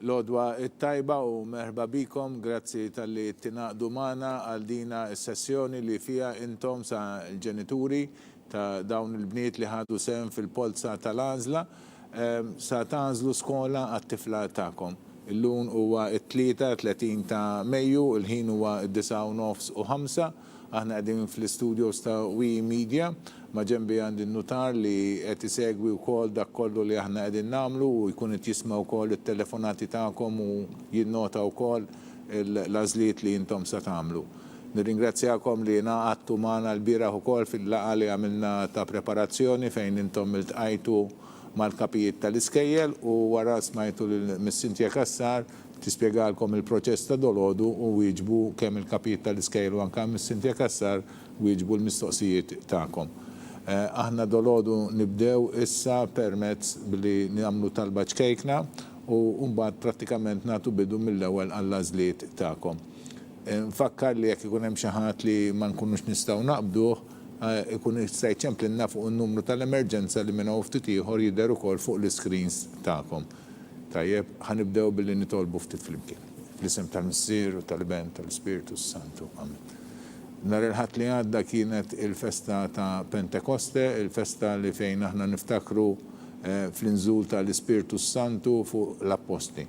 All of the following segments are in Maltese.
Lodwa it-tajba u merħba bikom, grazzi tal-li tinaqdu mana għal dina s-sessjoni li fija intom sa' l-ġenituri ta' dawn il-bniet li ħadu sem fil-polza tal-għazla sa' tażlu skola għat-tifla ta'kom. Il-lun huwa it-30 ta' Mejju, il-ħin huwa id-9:30 u 5. Aħna għedin fl-studios ta' We Media, ma ġembi għandi n-notar li qed isegwi wkoll dak kollu li aħna qegħdin nagħmlu u jkun qed jisma' wkoll it-telefonati tagħkom u jinnota wkoll l-għażliet li intom se tagħmlu. Nirringrazzjakom li naqgħadtu magħna l-bieraħ ukoll fil-laqgħa li għamilna ta' preparazzjoni fejn intom iltqajtu mal-kapijiet tal-iskejjel u wara smajtu l-Miss-Sintja Kassar tispjegalkom il-proċess ta' dolodu u wieġbu kemm il-kapijiet tal-iskejjel u anke Miss-Sintja Kassar wieġbu l-mistoqsijiet tagħkom. Aħna dolodu nibdew issa permezz billi nagħmlu talba ċkejkna u mbagħad prattikament nagħtu bidu mill-ewwel għall-għażliet tagħkom. Nfakkar li jekk ikun hemm xi ħadd li ma nkunux nistgħu naqbduh ikun jista' jċemplinna fuq in-numru tal-emerġenza li minn ftit ieħor jidher ukoll fuq l-screens tagħkom. Tajjeb, ħanibdew billi nitolbu ftit flimkien. Fl-isem tal-Missier u tal-Ibn tal-Ispiritu Santu. Amen. Nar il-ħadd li għadda kienet il-festa ta' Pentekoste, il-festa li fejn aħna niftakru fl-inżul tal-Ispiritu Santu fuq l-Apposti.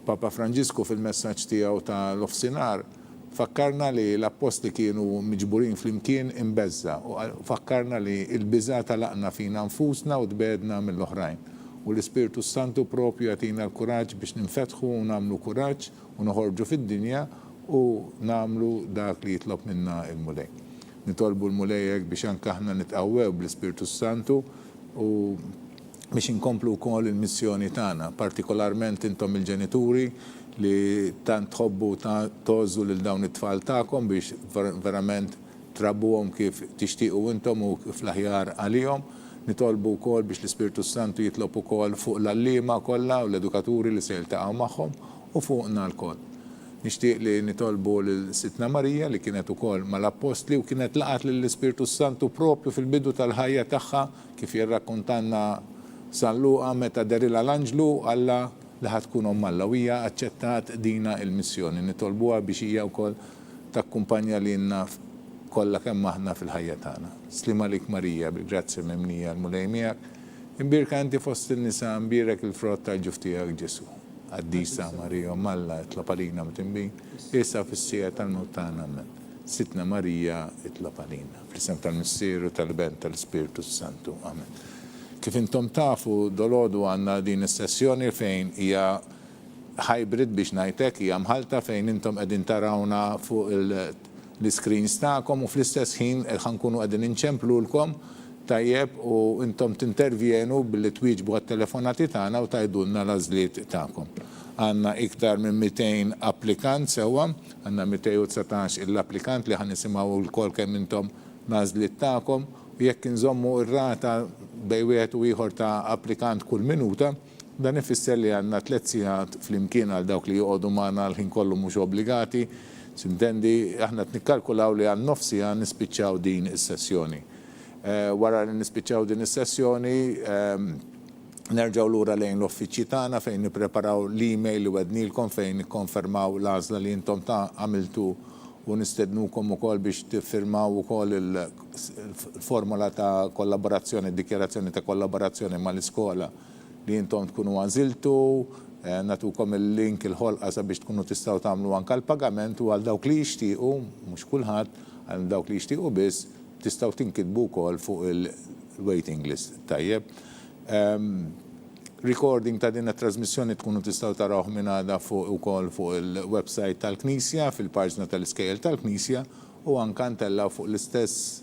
Papa Franġisku fil-messaġġ tiegħu tal-ofsinar fakkarna li l-Apposti kienu miġburin flimkien imbeżza u fakkarna li l-biża talaqna fina nfusna u tbedna mill-oħrajn. U l-Ispiritu Santu propju jagħtina l-kuraġġ biex ninfetħu u nagħmlu kuraġġ u noħorġu fid-dinja u nagħmlu dak li jitlob minna il-mulej. Nitolbu l-mulejek biex anke aħna nitqawwew bl-Ispiritu Santu u biex inkomplu wkoll il-missjoni tagħna, partikolarment intom il-ġenituri li tant tħobbu tożu lil dawn it-tfal tagħkom biex verament trabbuhom kif tixtiequ intom u kif l-aħjar għalihom. Nitolbu wkoll biex l-Ispiritu Santu jitlob ukoll fuq l-allima kollha u l-edukaturi li se jiltaqgħu magħhom u fuqna lkoll. Nixtieq li nitolbu l-Sitna Marija li kienet ukoll mal-Apostli u kienet laqat lill-Ispiritu Santu propju fil-bidu tal-ħajja tagħha kif jirrakkuntanna San Luqa meta derila l-Anġlu Alla li ħatkun Alla u hija aċċettat dina il-missjoni. Nitolbuha biex hija wkoll takkumpanja lilna kollha kemm aħna fil-ħajja tagħna. Slima lik Marija bil-grazzja mimnija l-mulej miegħek. Imbirka inti fost il-nisa imbirek il-frott tal-ġuf tiegħek Ġesu. Għaddisa Marija Malla itlob għalina mtimbin, issa fis-sija tal-mewt tagħna amen. Sitna Marija itlob għalina. Fl-isem tal-Missier u tal-Ibn tal-Ispiritu Santu. Amen. Kif intom tafu dolodu għandna din is-sessjoni fejn hija hybrid biex ngħidlek hija mħalta fejn intom qegħdin tarawna fuq l-screens tagħkom u fl-istess ħin ħankunu qegħdin inċemplulkom tajjeb u intom tintervjenu billi twieġbu għat-telefonati tagħna u tajdulna l-għażliet tagħkom. Għandna iktar minn 200 applikant sewwa, għandna 219 l-applikant li ħanisimgħu l-kol kemm intom l-għażliet tagħkom u jekk inżommu r-rata bej wieħed u ieħor ta' applikant kull minuta, dan ifisser li għandna 3 sigħat flimkien għal dawk li joqogħdu magħna l-ħin kollu mhux obbligati. Sintendi aħna nikkalkulaw li għal nofsi nispiċċaw din is-sessjoni. Wara li nispiċċaw din is-sessjoni nerġgħu lura lejn l-uffiċċji tagħna fejn nippreparaw l-email li wednilkom fejn nikkonfermaw l-għażla li intom ta' għamiltu u nistednukom ukoll biex tiffirmaw ukoll il-formola ta' kollaborazzjoni, dikjarazzjoni ta' kollaborazzjoni mal-iskola li intom tkunu għażiltu, natukom il-link il-ħolqa sabiex tkunu tistgħu tagħmlu anke l-pagament u għal dawk li jixtiequ, mhux kulħadd, għal dawk li jixtiequ biss tistgħu tinkitbu wkoll fuq il-waiting list. Tajjeb. Recording ta' din it-trasmissjoni tkunu tistgħu tarawh minn għada ukoll fuq il-website tal-Knisja, fil-paġna tal-iskejjel tal-Knisja u anke ntellaw fuq l-istess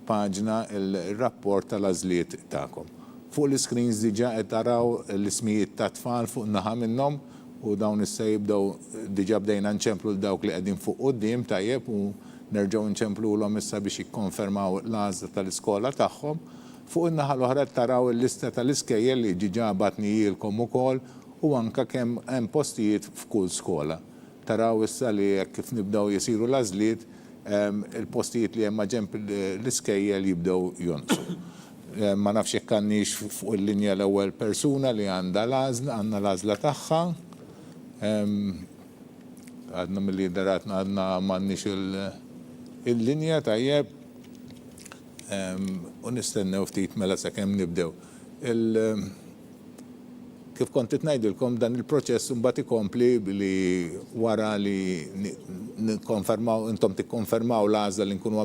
paġna il-rapport tal-għażliet tagħkom. Fuq l-screens diġà qed taraw l-ismijiet ta' tfal fuq naħa minnhom u dawn issa jibdew diġà bdejna nċemplu l dawk li qegħdin fuq quddiem tajjeb u nerġgħu nċemplulhom issa biex jikkonfermaw l-għażla tal-iskola tagħhom. Fuq in-naħa l-oħra taraw il-lista tal-iskejjel li ġiġa batnijilkom ukoll u anke kemm hemm postijiet f'kull skola. Taraw issa li kif nibdew jisiru l-għażliet il-postijiet li hemm ġenb l-iskejjel jibdew jonqsu. Ma nafx jekk għandniex fuq il-linja l-ewwel persuna li għandha l-għażla, għandna l-għażla tagħha. Għadna mill-lideratna għadna m'għandniex il-linja tajjeb u nistennew ftit mela sakemm nibdew. Kif kont ngħidilkom dan il-proċess mbagħad ikompli li wara li nikkonfermaw intom tikkonfermaw l-għażla li nkunu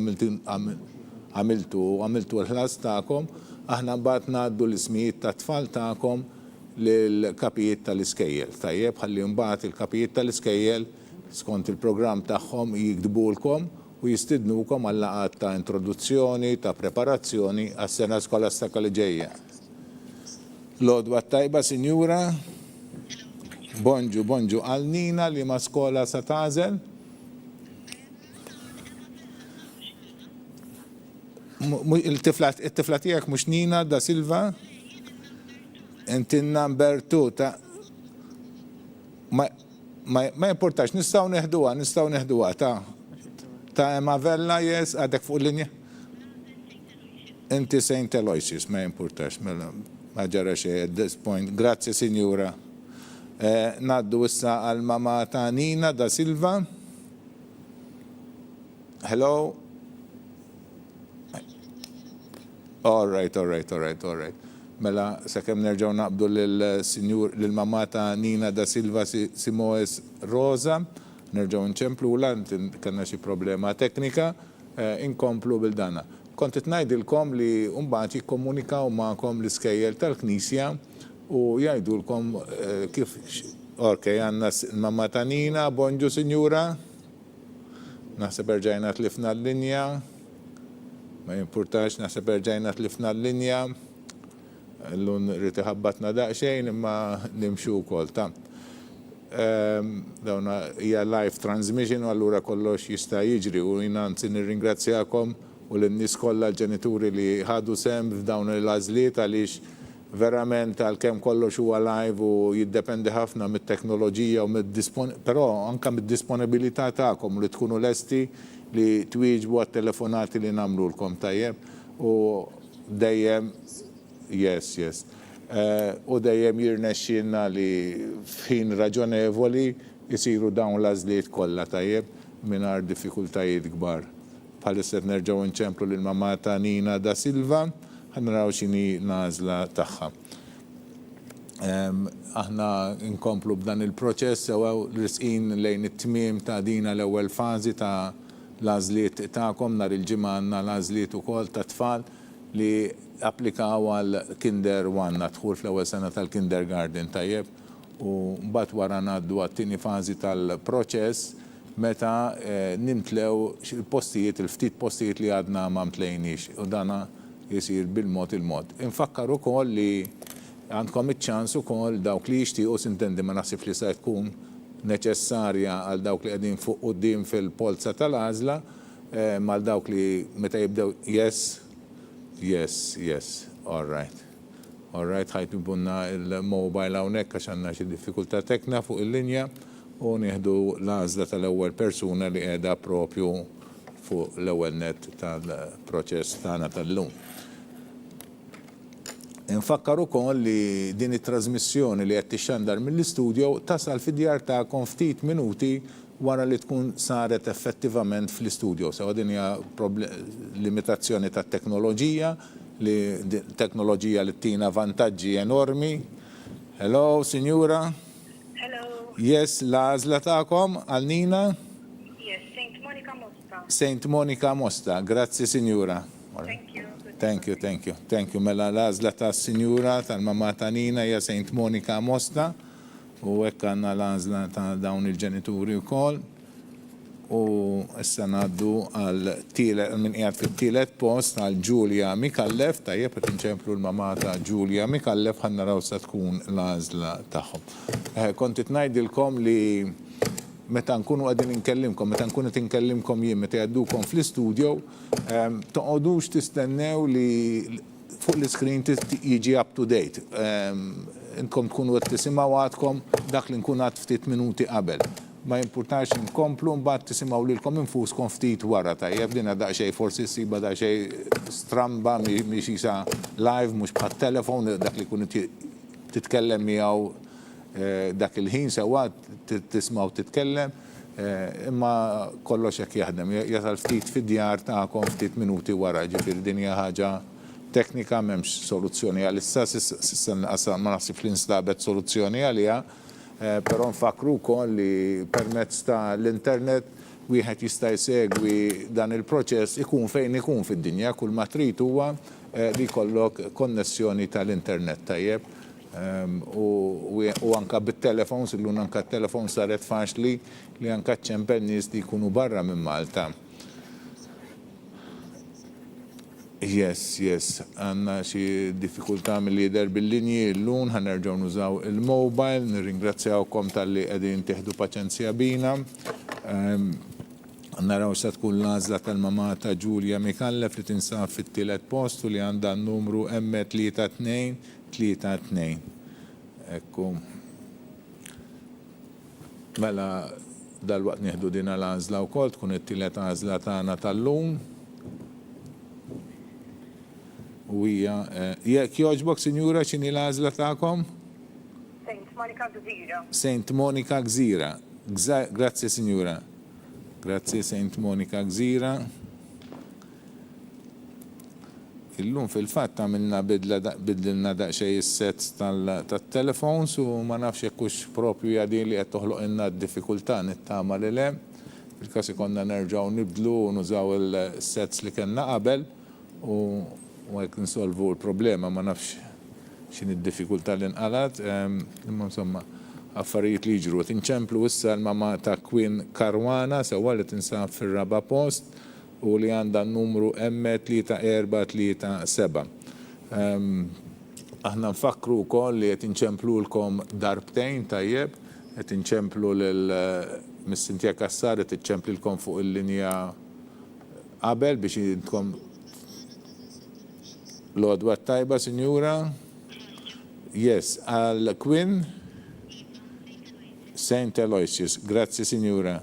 għamiltu l-ħlas tagħkom, aħna mbagħad ngħaddu l-ismijiet tat-tfal tagħkom lill-kapijiet tal-iskejjel. Tajjeb ħalli mbagħad il-kapijiet tal-iskejjel skont il-programm tagħhom jiktbulkom u jistidnukom għal laqgħat ta' introduzzjoni, ta' preparazzjoni għas-sena skolastika li ġejja. Lodwa tajba, Sinjura. Bonġu għal Nina li ma skola sa tażel. Il-tifla tiegħek mhux Nina da Silva? Inti number 2 ta' ma importax, nistaw neħduha ta' Emavella, yes, għadek fuq l-linja. Inti St. Aloysius, ma importax, ma ġara xej at this point. Grazie, Signora. Naddu issa għal mama ta' Nina da Silva. Hello? All right. Mela, sakemm nerġgħu naqbdu lill-mamma ta' Nina da Silva Simoes Rosa, nerġgħu nċemplula, kellna xi problema teknika, inkomplu bil-dana. Kont ngħidilkom li mbagħad jikkomunikaw magħkom l-iskejjel tal-Knisja u jgħidulkom kif għandna l-mamma ta' Nina, bonġu Sinjura. Naħseb erġajna tlifna l-linja. Ma jimpurtax, naħseb erġajna tlifna l-linja. L-lun rriti ħabbatna daqxejn imma nimxu kol ta' dawna hija live transmission u allura kollox jista' jiġri u jina nirringrazzjakom u l-nies kollha l-ġenituri li ħadu sem f'dawn il-għażliet għaliex verament għalkemm kollox huwa live u jiddependi ħafna mit-teknoloġija u però anke mid-disponibilità tagħkom li tkunu lesti li twieġbu għat-telefonati li nagħmlulkom tajjeb u dejjem Yes. U dejjem jirnexxinna li f'ħin raġonevoli jisiru dawn l-għażliet kollha tajjeb mingħajr diffikultajiet kbar. Bħalissa nerġgħu nċemplu lil mamma ta' Nina da Silva, ħanaraw x'inhi l-għażla tagħha. Aħna nkomplu b'dan il-proċess sew risqin lejn it-tmiem ta' dina l-ewwel fażi ta' l-għażliet tagħkom nhar il-ġimgħa għandna l-għażliet ukoll ta' tfal li applikaw għal Kinder 1, tħul fl-ewwel sena tal-kindergarten tajjeb u mbagħad wara ngħaddu għat-tieni fażi tal-proċess meta nimtlew il-postijiet, il-ftit postijiet li għadna ma mtlejniex u dana jisir bil-mod il-mod. Infakkar ukoll li għandkom iċ-ċans ukoll dawk li jixtiequ sintendi ma naħsib li se tkun neċessarja għal dawk li qegħdin fuq quddiem fil-polza tal-għażla mal dawk li meta jibdew Yes, all right, ħajtu bunna il-mobile hawnhekk għax għandna xi diffikultà tekna fuq il-linja u nieħdu l-għażla tal-ewwel persuna li qiegħda propju fuq l-ewwel net tal-proċess tagħna tal-lum. Infakkar ukoll li din it-trasmissjoni li qed tixxandar mill-istudju tasal fid-djar tagħkom ftit minuti wara li tkun saret effettivament fl-istudju. Sewa din hija limitazzjoni tat-teknoloġija, li teknoloġija li tina vantaġġi enormi. Hello, Signora. Hello. Yes, l-għażla tagħkom għal Nina? Yes, St. Monica Mosta. St. Monica Mosta. Grazzi, Signora. Thank you. Mela l-għażla tas-Sinjura tal-mamma ta' Nina hija St. Monica Mosta. U hekk għandna l-għażla ta' dawn il-ġenituri wkoll. U issa ngħaddu għal min qiegħed fit-tielet post għal Giulia Mikallef, tajjeb qed inċemplu l-mamma ta' Giulia Mikallef ħa naraw se tkun l-għażla tagħhom. Kont ngħidilkom li meta nkunu qegħdin inkellimkom, meta nkunu tinkellimkom jien meta jgħaddukom fl-istudju, toqgħodux tistennew li fuq l-iskrin jiġi up to date. Inkom tkunu qed tisimgħu għadkom dak li nkun għad ftit minuti qabel. Ma jimpurtax inkomplu mbagħad tisimgħu lilkom infuskom ftit wara tajjeb din daqsxejn forsi ssiba daqsxejn stramba mhix isa live mhux bħat-telefon dak li kun titkellem miegħu dak il-ħin sewa tismaw titkellem, imma kollox jekk jaħdem. Jasal ftit fid-djar tagħkom ftit minuti wara, ġifieri din hija ħaġa teknika m'hemmx soluzzjoni għalissa, s'issa ma naħsibx li nstabet soluzzjoni għaliha, però nfakru wkoll li permezz ta' l-internet wieħed jista' jsegwi dan il-proċess ikun fejn ikun fid-dinja, kull ma trid huwa li jkollok konnessjoni tal-internet tajjeb. U anka bit-telefons, illum anka t-telefon saret faċli li anka ċempel nies li jkunu barra minn Malta. Yes, għanna xi diffikultà mill-lider bil-linji l-lun, ħanerġgħu nużaw il-mobile, nirringrazzjawkom tal-li qegħdin teħdu paċenzja bina. Naraw sa tkun l-għażla tal-mamata Ġulja Mikallef li tinsab fit-tielet post u li għandha n-numru M3232. Ekku. Mela dal-waqt nieħdu din l-għażla wkoll tkun it-tielet għażla tagħna tal-lum. U hija jekk jogħġbok, Sinjura, x'inhi l-għażla tagħkom? St. Monica Gżira. St. Monica Gżira. Grazzi, Sinjura. Grazzi, St. Monica Gżira. Illum fil-fatt għamilna bidlilna daqsxejn is-sets tat-telefons u ma nafx hekk hux propju jadi li qed toħloq ilna d-diffikultà nittama li hemm. Fil-każ ikonna nerġgħu nibdlu u nużaw il-sets li kellna qabel u hekk nsolvu l-problema, ma nafx x'in id-diffikultà li nqalat, imma insomma affarijiet li jiġru. Tinċemplu issa l-mama ta' Queen Karwana sewwa li tinsab fir-raba' post u li għandha n-numru M3437. Aħna nfakru wkoll li qed inċemplulkom darbtejn tajjeb, qed inċemplu lil Mis-Sintja Kassar qed iċċemplilkom fuq il-linja qabel biex jintkom l-għodwa tajba, Sinjura. Yes, għal Queen St. Aloysius. Grazzi, Sinjura.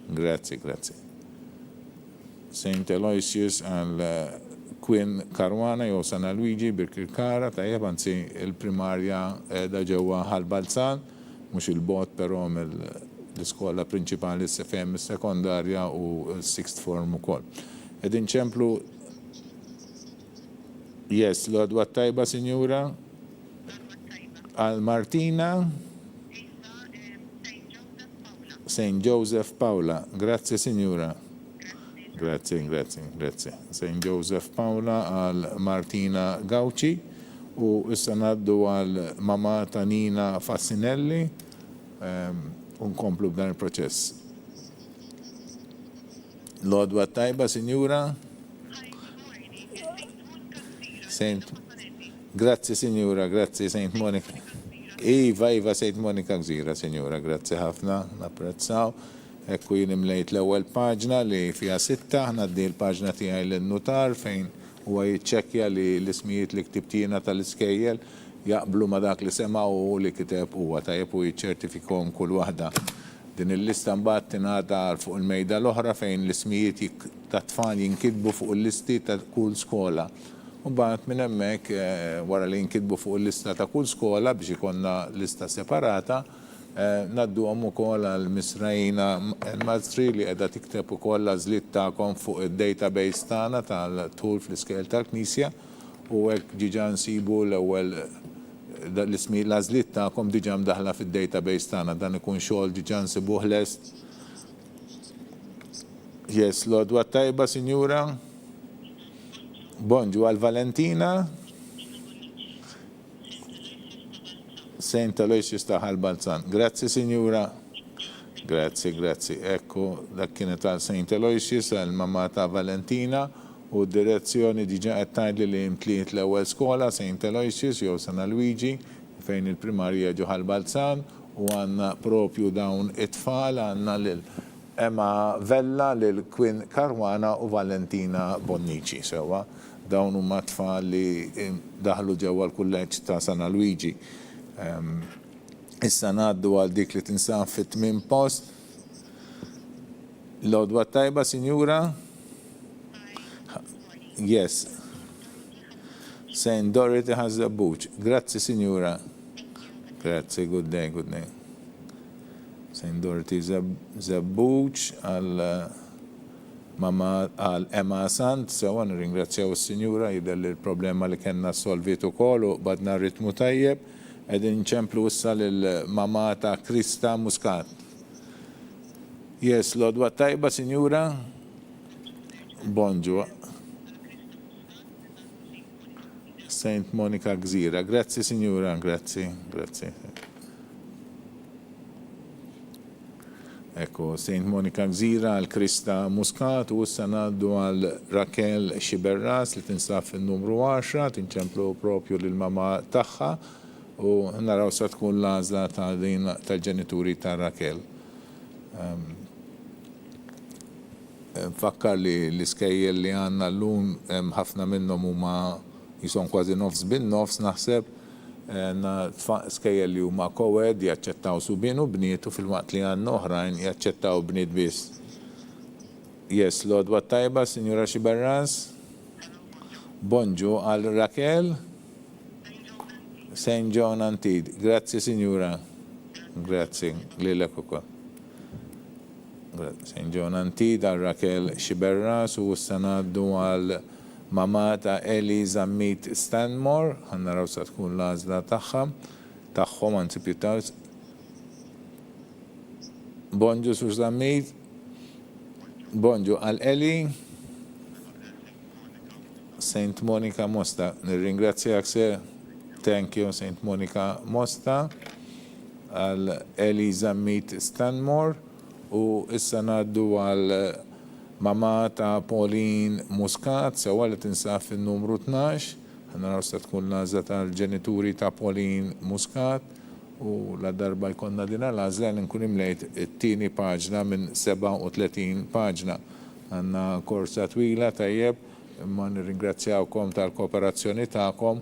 Grazzi. St. Aloysius għal Queen Karwana jew San Luigi Birkirkara, tajjeb anzi il-primarja da ġewwa Ħalbalzan, mhux il-bot però mill-iskola prinċipali fejn is-sekondarja u l-sixth form ukoll. Qegħdin ċemplu yes, l-għodwa tajba, Sinjura. Għal Martina St. Joseph Paula. Grazzi, Sinjura. Grazzi. St. Joseph Paula għal Martina Gauci u issa ngħaddu għal mama ta' Nina Fassinelli u nkomplu b'dan il-proċess. L-għodwa tajba, Sinjura. Grazzi, Sinjura, grazzi, St. Monica. Iva, St. Monica Gżira, Sinjura, grazzi ħafna, napprezzaw. Ekku jien imlejt l-ewwel paġna li fiha 6, ngħaddi l-paġna tiegħi lin-notar fejn huwa jiċċekkja li l-ismijiet li ktibtina tal-iskejjel jaqblu ma dak li semgħu u li kiteb huwa tajjeb u jiċċertifikhom kull waħda. Din il-lista mbagħad tingħata fuq il-mejda l-oħra fejn l-ismijiet ta' tfal jinkitbu fuq il-listi ta' kull skola. U mbagħad minn hemmhekk wara li jinkitbu fuq il-lista ta' kull skola biex ikonna lista separata, nadduhom ukoll għal Misrajna Mazri li qiegħda tikteb ukoll l-għażliet tagħkom fuq id-database tagħna tal-tul fl-iskel tal-Knisja u hekk diġà nsibu l-ewwel l-ismi l-għażliet tagħkom diġà mdaħla fid-database tagħna, dan ikun xogħol diġà nsibuh lest. Yes, l-għodwa tajba, Sinjura. Bonġu għal Valentina. St. Aloysius ta' Ħalbalzan. Grazzi, Sinjura. Grazzi. Ekku, dak kienet għal St. Aloysius għal mamma ta' Valentina u direzzjoni diġa qed tgħidli li mtliet l-ewwel skola St. Aloysius jew San Luigi fejn il-primarja ġo Ħalbalzan u għandna propju dawn it-tfal għandna lil Emma Vella, lil Queen Karwana u Valentina Bonnici sewwa. Dawn huma tfal li daħlu ġewwa l-kulleġġ ta' San Luigi. Issa ngħaddu għal dik li tinsab fit-tmiem post. L-għodwa tajba, Sinjura? Yes. St. Dorothy has a booch. Grazzi, Sinjura. Grazie, good day, good day. St. Dorothy Zabbuċ għal Mama għal Emma Sant, sewa nirringrazzjaw is-Sinjura jidher li l-problema li kellna solvitu kolu badna ritmu tajjeb, qegħdin nċemplu issa lill-mama ta' Krista Muscat. Yes, l-odwa tajba, Sinjura. Bonġu. St. Monica Gżira. Grazzi, Sinjura, grazzi. Ecco, St. Monica Gżira għal Krista Muscat u issa ngħaddu għal Raquel Xiberras li tinsab fin-numru 10, tinċemplu propju lill-mama tagħha u naraw sa tkun l-għażla tal-ġenituri ta' Raquel. Nfakkar li l-iskejjel li għandna llum ħafna minnhom huma jisom kważi nofs bin-nofs naħseb skejjel li huma kowed jaċċettaw subien u bniet u fil-waqt li għandna oħrajn jaċċettaw bniet biss. Yes, l-odwa tajba, Sinjura Xiberras. Bonġu għal Raquel. St. John Antid. Grazzi, Sinjura. Grazzi, lilek ukoll. St. John Antid għal Raquel Xiberras u issa ngħaddu għal Mama ta' Eli Zammit Stanmore, għannaraw sa' tkun l-għazla taħħom għansipjutaw. Bonġu sur Zammit. Bonġu għal Eli. St. Monica Mosta. Nirringrazzjak se. Thank you, St. Monica Mosta. Għal Eli Zammit Stanmore. U issa naddu għal Mama ta' Pauline Muscat, sewa li tinsab fin-numru 12, għanna sa tkun l-għażla tal-ġenituri ta' Pauline Muscat u la darba jkollna din l-għażla li nkun imlejt it-tieni paġna minn 37 paġna. Għandna korsa twila tajjeb, imma nirringrazzjawkom tal-kooperazzjoni tagħkom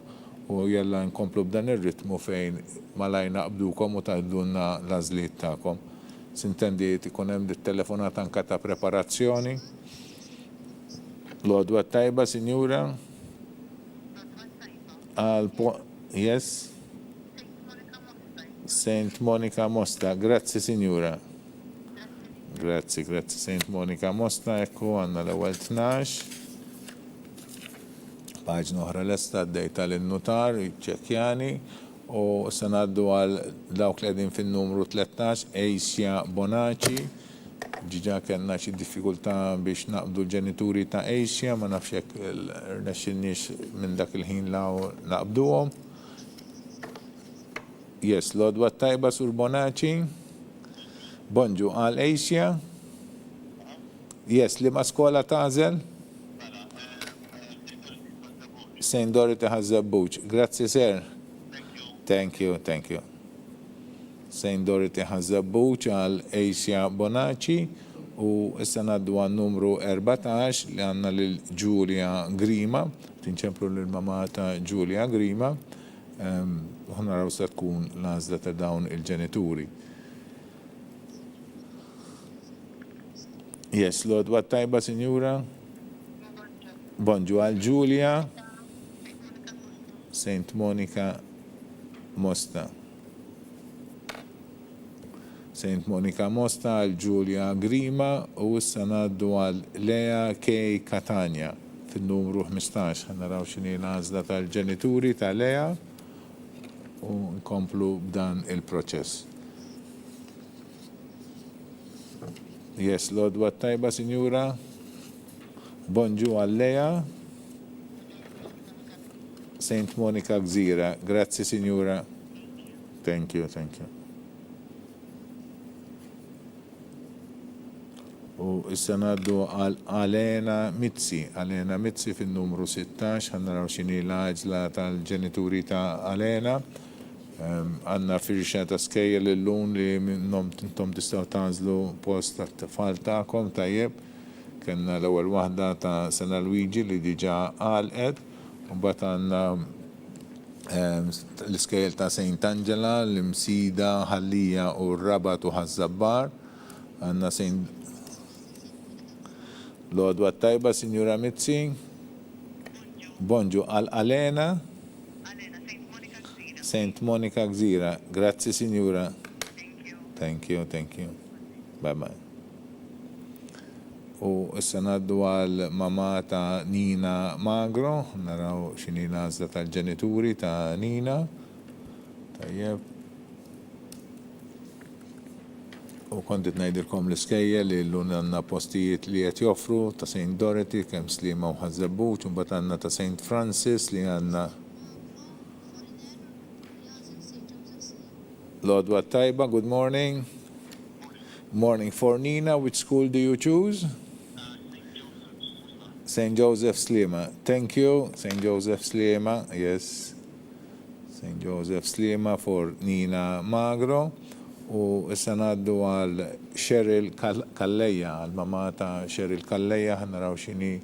u jella nkomplu b'dan ir-ritmu fejn malajna qbdukom u taħdunna l-għażliet tagħkom. Sintendiet ikun hemm dit-telefonata anke ta' preparazzjoni. L-odwa tajba, Sinjura. Yes. St. Monica Mosta. Grazzi, Sinjura. Grazzi, St. Monica Mosta. Ekku għandna l-ewwel 12. Paġna oħra lesta d-dejta lin-notar, ċekjani. U sanaddu għal dawk li għedin fin-numru 13, Eisja Bonaci. Ġiġa kellna xi diffikultà biex naqbdu l-ġenituri ta' Eisja, ma nafx hekk rnexxinniex minn dak il-ħin law naqbduhom. Yes, l-odwa tajba sur Bonaci. Bonġu għal Eisja. Yes, li ma skola tażel? St. Dorothy Zabbuċ. Grazzi, sir. Thank you. St. Dorothy Zabbuċ għal Eisja Bonaci u issa ngħaddu għan numru 14 li għandna lil Giulia Grima, tinċemplu lill-mama ta' Giulia Grima, naraw se tkun l-għażla ta' dawn il-ġenituri. Yes, l-odwa tajba, Sinjura. Bonġu għal Giulia. St. Monica Mosta. St. Monica Mosta għal Giulia Grima u issa ngħaddu għal Lea K. Catania fin-numru 15. Naraw x'inhi l-għażla tal-ġenituri ta' Lea u nkomplu b'dan il-proċess. Yes, l-odwa tajba, Sinjura. Bonġu għal Lea. St. Monica Gżira. Grazzi, Sinjura. Thank you. U issa ngħaddu għal Alena Mizzi. Alena Mizzi fin-numru 16, ħannaraw x'inhi l-għaġla tal-ġenituri ta' Alena. Għandna firxa ta' skejjel illum li minnhom intom tistgħu tażlu post tat-tfal tagħkom tajjeb. Kellna l-ewwel waħda ta' Sena Luigi li diġà għalqet. Mbagħad għandna l-iskejjel ta' St. Angela, l-Imsida, Ħallija u r-Rabat u Ħażabbar. Għandna l-odwa tajba, Sinjura Mizzi. Bonġu għal Alena. Saint Monica Gżira. Grazzi, Signora. Thank you. Thank you. Bye bye. U issa naddu għal mama ta' Nina Magro, naraw xini nazla tal-ġenituri ta' Nina. Tajjeb. U kontit najdilkom l-iskejja li l-lun għanna postijiet li għet joffru ta' St. Dorothy, kem Slima u Ħazzabbuċ, un bat għanna ta' St. Francis li għanna Lodwa Tajba, good morning. Morning for Nina, which school do you choose? St. Joseph Slima. Thank you, St. Joseph Slima, yes. St. Joseph Slima for Nina Magro. U issa naddu għal Cheryl Kalleja, għal mamata Cheryl Kalleja, ħannaraw xini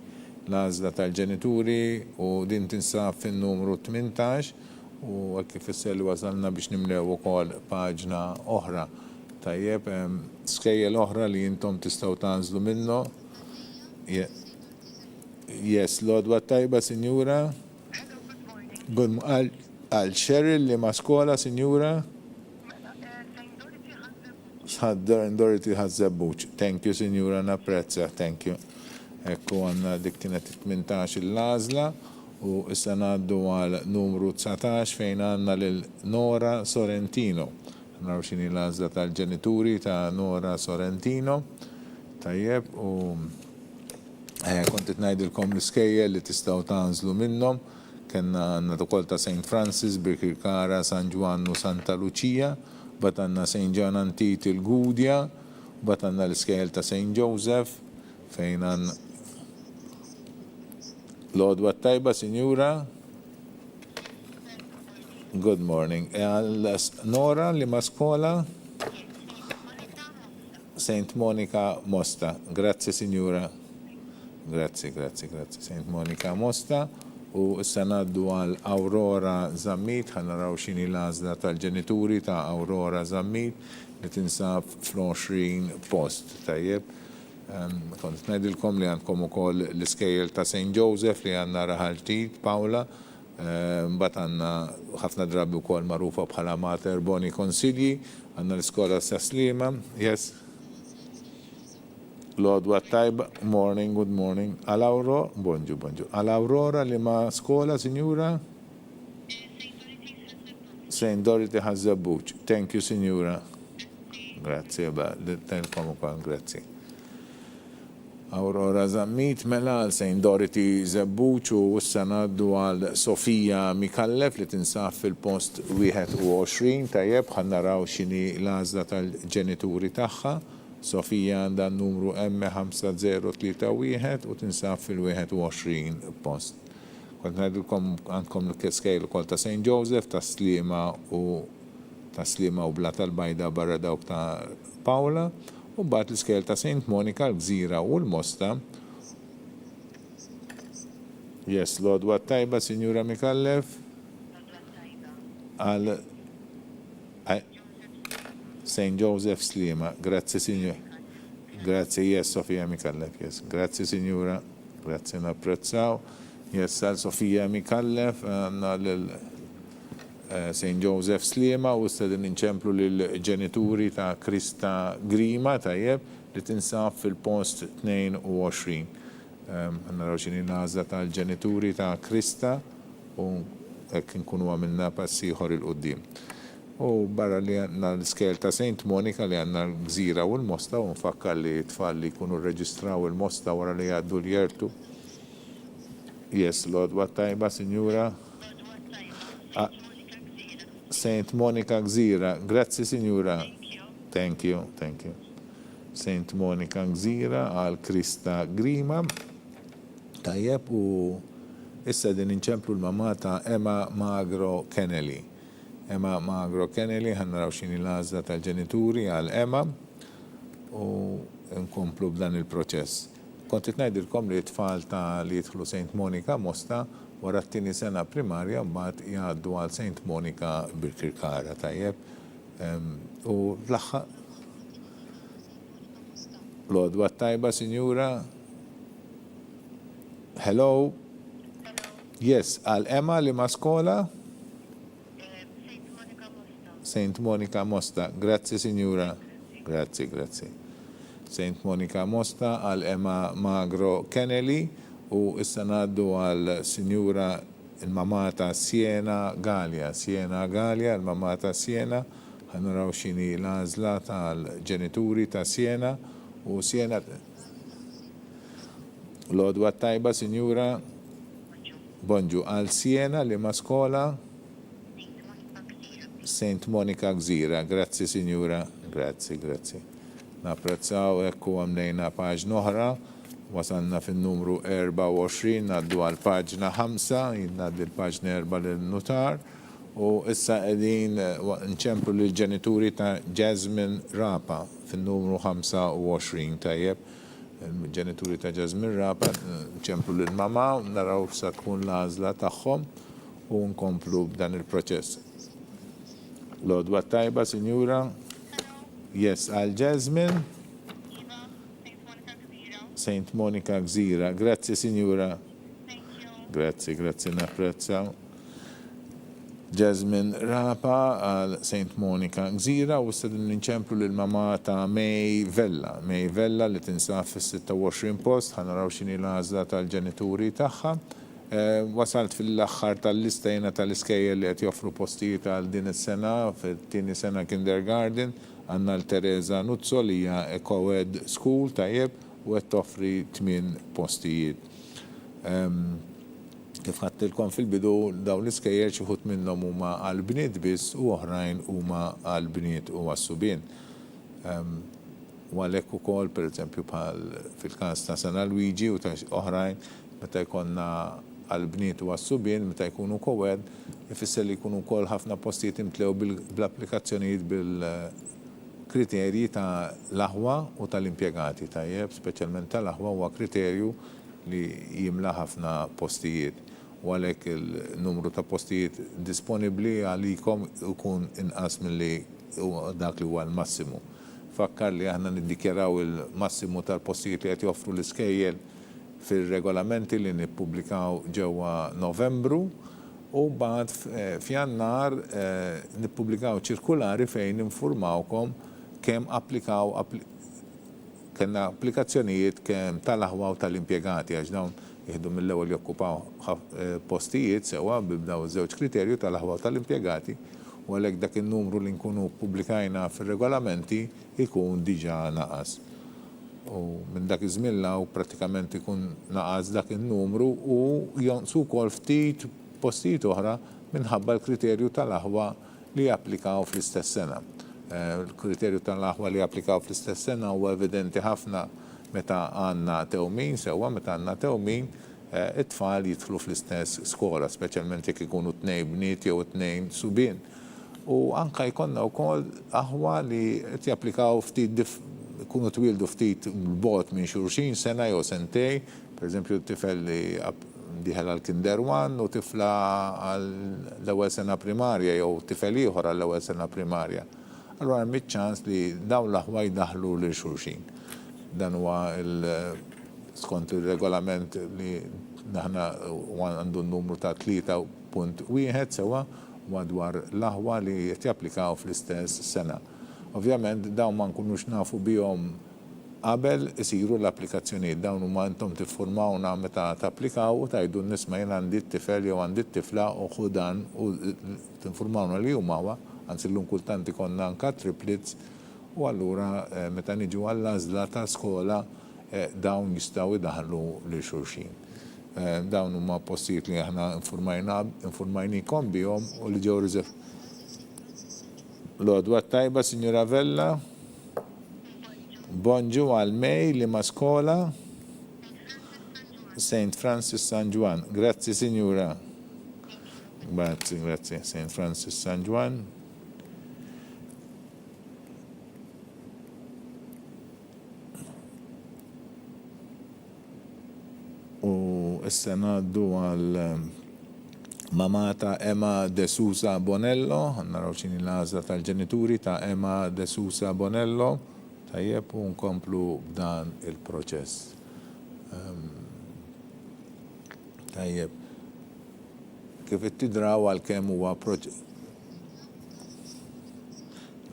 l-għazla tal-ġenituri u din tinsab fin numru 18 u għakki fissel wasalna biex nimlew ukoll paġna oħra. Tajjeb, skejjel oħra li jintom tistaw tanżlu minnu. Yes, Lodwa Tajba, Signora. Hello, good morning. Good għal Cheryl li ma skola, Signora. St. Dorothy Dorothy Ħazzabbuċ. Thank you, Signora, napprezza, thank you. Ekku għanna dik kienet 18 il-lazla u issa naddu għal numru 19 fejn għanna l-Nora Sorrentino. Naraw xini l-lazla tal-ġenituri ta' Nora Sorrentino. Tajjeb, u kontit najdilkom l-iskejja li tistaw tanżlu minnom. Kenna għanna tukol ta' St. Francis, Birkirkara, San Giovannu, Santa Lucia, bat għanna St. John Antit il-Gudja, bat għanna l-iskejjel ta' St. Joseph, fejn għanna Lodwa Tajba, Signora. Good morning. Nora li ma skola? St. Monica Mosta. Grazie, Signora. Grazie. St. Monica Mosta. U issa naddu għal Aurora Zammit, ħanaraw xini l-għazla tal-ġenituri ta' Aurora Zammit li tinsab fl-20 post. Tajjeb. Kont najdilkom li għandkom ukoll l-iskejjel ta' St. Joseph li għanna raħaltit, Paula, bat għanna ħafna drabi ukoll marufa bħala Mater Boni Konsilji, għanna l-iskola sa' Slima, yes. Lodwa Tajba, morning, good morning. Bonġu. Għal-Aurora li ma skola, Signora? St. Dorothy Ħazzabbuċ. Thank you, Signora. Grazie, telkom ukoll, grazie. Aurora Zammit mela għal St. Dorothy Zabbuċ u issa naddu għal Sofija Mikallef li tinsaf fil-post 21 tajjeb ħannaraw xini l-għazla tal-ġenituri tagħha. Sofija għandha numru M5031 u tinsaf fil-21 post. Kont ngħidulkom għandkom l-skejl ukoll ta' St. Joseph, ta' Slima u Bla tal-Bajda barra dawk ta' Paula. U bat l-iskejl ta' St. Monica, l-Gżira u l-Mosta. Yes, Lodwa Tajba, Signora Mikallef. Għal St. Joseph Slima. Grazie, Signora. Grazie, yes, Sofija Mikallef, yes. Grazie, Signora. Grazie, napprezzaw. Yes, għal Sofija Mikallef, għanna St. Joseph Slima u stedin inċemplu l-ġenituri ta' Krista Grima tajjeb li tinsab fil-post 22. Għanna rawxini nazza tal-ġenituri ta' Krista u ekk nkunu għamilna passiħor il-qoddim. U barra li għanna l-skel ta' St. Monica li għanna l-Gżira u l-Mosta u nfakkar li tfal li kunu reġistraw il-Mosta wara li għaddu l-jertu. Yes, Lodwa Tajba, Signora. St. Monica Gżira. Grazie, Signora. Thank you. St. Monica Gżira għal Krista Grima. Tajjeb u issa din inċemplu l-mamma ta' Emma Magro Kennelly. Emma Magro Kennelly, ħannaraw xini l-għazla tal-ġenituri għal Emma u nkomplu b'dan il-proċess. Kontit ngħidilkom li t-tfal ta' li jidħlu St. Monica Mosta wara t-tini sena primarja mbagħad jgħaddu għal St. Monica Birkirkara tajjeb. U l-aħħar Lodwa Tajba, Signora. Hello. Yes, għal Emma li ma skola? St. Saint Monica Mosta, grazzi Signora, grazzi. Saint Monica Mosta għal Emma Magro Kennelly u issa ngħaddu għal Signora il-mamata Siena Gallia, il-mamata Siena, ħanaraw xini l-għażla tal-ġenituri ta' Siena u Siena. L-odwa tajba, Signora, bonġu għal Siena li ma skola Saint Monica Gżira, grazzi Signora, grazzi. Napprezzaw ekku għamlejna paġna oħra, wasalna fin-numru 24, naddu għal paġna 5, naddu l-paġna 4 l-notar, u issa qegħdin nċemplu l-ġenituri ta' Jasmine Rapa fin-numru 25 tajjeb. Il-ġenituri ta' Jasmine Rapa nċemplu l-mama, naraw sa tkun l-għażla tagħhom u nkomplu b'dan il-proċess. L-odwa tajba, Signora? Yes, għal Jasmine? Saint Monica Gżira. Grazzi, Signora. Grazzi, napprezza. Jasmine Rapa għal Saint Monica Gżira u s-sadin ninċemplu l-mama ta' May Vella li tinsaf fil-26 post, ħanaraw xini l-għazla tal-ġenituri tagħha. Wasalt fil-axħar tal-lista jena tal-iskejjel li qed joffru postijiet għal din is-sena, fit-tieni sena kindergarten, għandna l-Teresa Nuzzo li hija Ecoed School tajjeb u qed toffri 8 postijiet. Kif ħadtilkom fil-bidu dawn l-iskejjel xi wħud minnhom huma għall-bniet biss u oħrajn huma għall-bniet u għas-subien. U għalhekk ukoll pereżempju bħal fil-każ ta' San Luigi u ta' oħrajn meta jkollna għall-bniet u għas-subien meta jkunu kowed ifisser li jkunu wkoll ħafna postijiet imtlew bl-applikazzjonijiet bil-kriterji ta' l-aħwa u tal-impjegati tajjeb, speċjalment tal-aħwa huwa kriterju li jimla ħafna postijiet. U għalhekk il-numru ta' postijiet disponibbli għalikom ikun inqas milli dak li huwa l-massimu. Fakkar li aħna niddikjaraw il-massimu tal-postijiet li qed joffru l-iskejjel fil-regolamenti li nippubblikaw ġewwa Novembru u bad f'Jannar nippubblikaw ċirkulari fejn informawkom kemm applikaw kellna applikazzjonijiet kemm tal-aħwa u tal-impjegati għax dawn jieħdu mill-ewwel jokkupaw postijiet sewa bibdaw żewġ kriterju tal-aħwa u tal-impjegati u għalhekk dak in-numru li nkunu pubblikajna fir-regolamenti ikun diġà naqas. U minn dak iż-żmien u pratikament ikun naqas dak in-numru u jonqsu wkoll ftit postijiet oħra minħabba l-kriterju tal-aħwa li japplikaw fl-istess sena. Il-kriterju tal-aħwa li japplikaw fl-istess sena huwa evidenti ħafna meta għandna tewmin sewwa meta għandna tewmin it-tfal jidħlu fl-istess skola, speċjalment jekk ikunu 2 bniet jew 2 subien. U anka jkollna wkoll aħwa li qed japplikaw ftit kunu twildu ftit l-bot minn xurxin sena jew sentej, per eżempju tifel li diħel għal-kinder 1 u tifla għall-ewwel sena primarja jew tifel ieħor għall-ewwel sena primarja. Allura hemm ċans li dawn l-aħwa jdaħlu lil xulxin. Dan huwa skont ir-regolament li naħna għandu n-numru ta' 3.1 sewa madwar l-aħwa li qed japplikaw fl-istess sena. Ovvjament dawn ma nkunux nafu bihom qabel isiru l-applikazzjonijiet, dawn huma intom tiffurmawna meta tapplikaw u tgħidu nisma' jien għandi t-tifel jew għandi t-tifla u ħudan u tinfurmawna li huma anzi llum kultant ikollna anke triplets u allura meta niġu għall-għażla ta' skola dawn jistgħu jdaħlu lil xulxin. Dawn huma postijiet li aħna informajnikom bihom u li ġew riżerv. L-odwa tajba, Signora Vella. Bonġu għal May li ma skola Saint Francis San Juan. Grazzi, Signora. Grazie. Saint Francis San Juan. U issa ngħaddu għal mamata Emma De Sousa Bonello, naraw xini l-għażla tal-ġenituri ta' Emma De Sousa Bonello, tajjeb u nkomplu b'dan il-proċess. Tajjeb. Kif ittidraw għal kemm huwa proċess.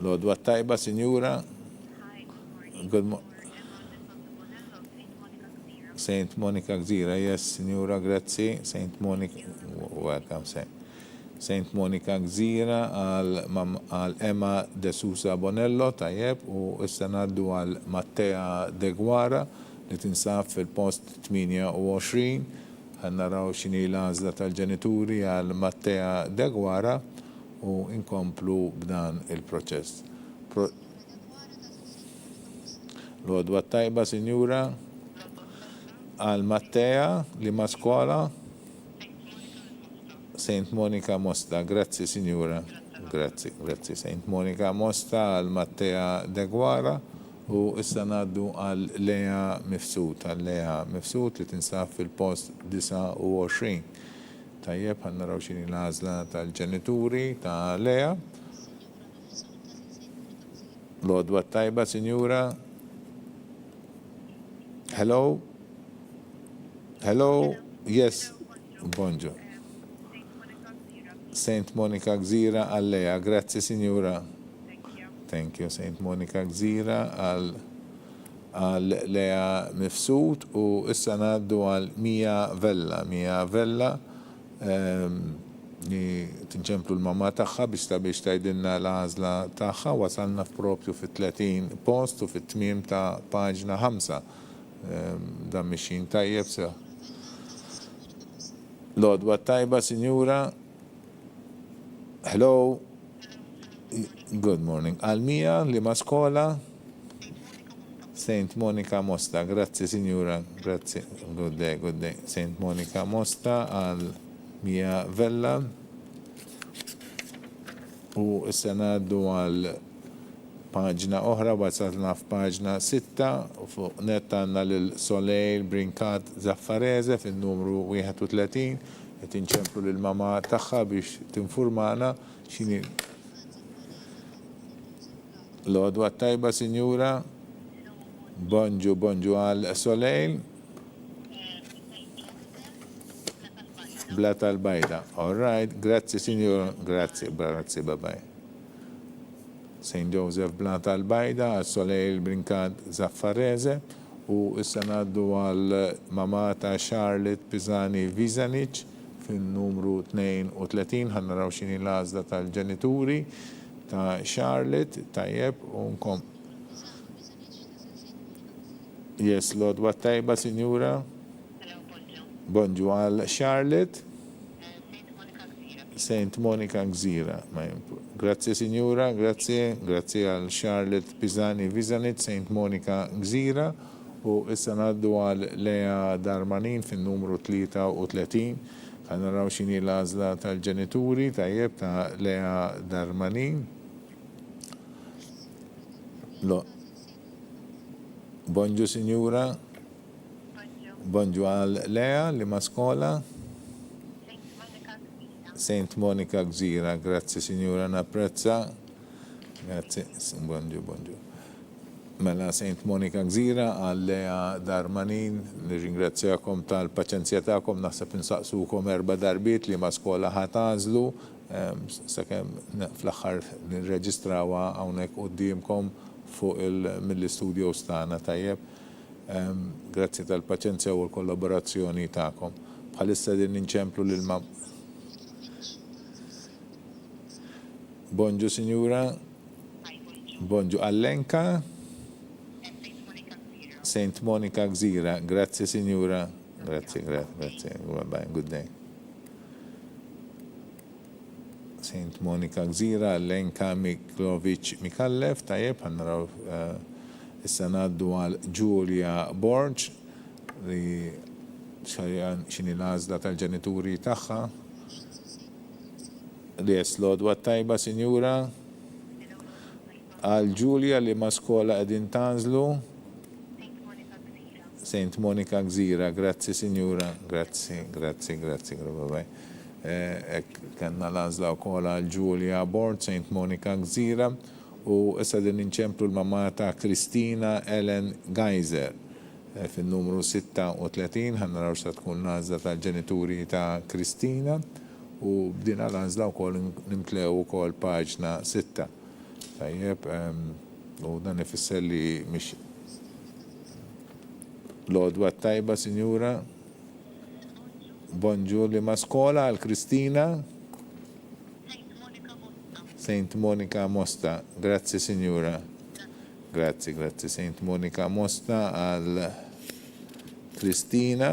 Lodwa tajba, Sinjura. Hi, good morning. Good mo- Saint Monica Gzira. Saint Monica Gzira, yes, Signora, grazie. Saint Monica, welcome, Saint Monica Gzira għal Emma De Sousa Bonello, tajjeb, u issa naddu għal Mattea De Guara li tinsab fil-post 28. Ħannaraw xini l-għazla tal-ġenituri għal Mattea De Guara u inkomplu b'dan il-proċess. L-għodwa tajba, Signora, għal Mattea li ma skola Saint Monica Mosta, grazzi Signora, grazzi, Saint Monica Mosta għal Mattea De Guara u issa naddu għal Lea Mifsud, li tinsab fil-post 29. Tajjeb, ħannaraw xini l-għazla tal-ġenituri ta' Lea. Lodwa tajba, Signora. Hello? Hello? Yes. Bonjour. Saint Monica Gzira għal Lea. Grazie, Signora. Thank you. Saint Monica Gzira għal Lea Mifsud u issa naddu għal Mia Vella. Li tinċemplu l-mamma taħħa biex tajdinna l-għazla taħħa. Wasalna propju fit-30 post u fit-tmim ta' paġna 5. Dan mixin tajjeb sa. Lodwa tajba, Signora. Hello. Good morning. Almija li ma skola. Saint Monica Mosta. Grazie, Signora. Grazie. Good day. Saint Monica Mosta al Mia Vella. U issa naddu għal paġna oħra, wasalna f'paġna 6, u fuq net għandna lil Soleil Brinkat Zaffarese fin-numru 31, qed inċemplu lil mama tagħha biex tinfurmana x'inhi l-għodwa tajba, Sinjura. Bonġu għal Soleil. Bla tal-bajda. All right, grazie, Signora. Grazie, bye-bye. St. Joseph Bla tal-bajda għal Soleil Brinkat Zaffarese u issa naddu għal mamata Charlotte Pisani Vizanic fin-numru 32. Ħannaraw xini l-għażla tal-ġenituri ta' Charlotte, tajjeb, unkom. Yes, Lord, what tajba, Signora? Bonġu għal Charlotte. Saint Monica Gzira. Grazie, Signora, grazie għal Charlotte Pisani Vizanit, Saint Monica Gzira, u issa naddu għal Lea Darmanin fin-numru 33. Ħannaraw xini l-għażla tal-ġenituri tajjeb ta' Lea Darmanin. Bonġu, Signora. Bonġu għal Lea li ma skola. Saint Monica Gzira, grazie Signora, napprezza. Grazie, bonġu. Mela Saint Monica Gzira għal Lea Darmanin, nirringrazzjakom tal-paċenzja tagħkom, naħseb insaqsukom 4 darbiet li ma skola ħatażlu, sakemm fl-aħħar nirreġistrawha hawnhekk qudiemkom fuq mill-istudios tagħna tajjeb. Grazzi tal-paċenzja u l-kollaborazzjoni tagħkom. Bħalissa din ninċemplu lil Bonġu, Signora. Bonġu Allenka. Saint Monica Gzira. Grazie, Signora. Grazie. Bye, good day. Saint Monica Gzira, Allenka Miklovic Mikallef, tajjeb, ħannaraw issa naddu għal Julia Borg, li xini l-għażla tal-ġenituri tagħha. Yes, Lord, what tajba, Signora? Għal Julia li ma skola qegħdin tanżlu. Saint Monica Gzira, grazie, Signora. Grazie, bye. Kanna l-għażla wkoll għal Julia Borg, Saint Monica Gzira, u issa din inċemplu l-mamma ta' Kristina Ellen Geiser fin-numru 36. Ħannaraw sa tkun l-għażla tal-ġenituri ta' Kristina. U bdina l-għażla wkoll nimtlew ukoll paġna 6. Tajjeb, u dan ifisser li mhix l-odwa tajba, Sinjura. Bonġu li ma skola għal Kristina. Saint Monica Mosta. Grazzi, Sinjura. Grazzi, Saint Monica Mosta għal Kristina.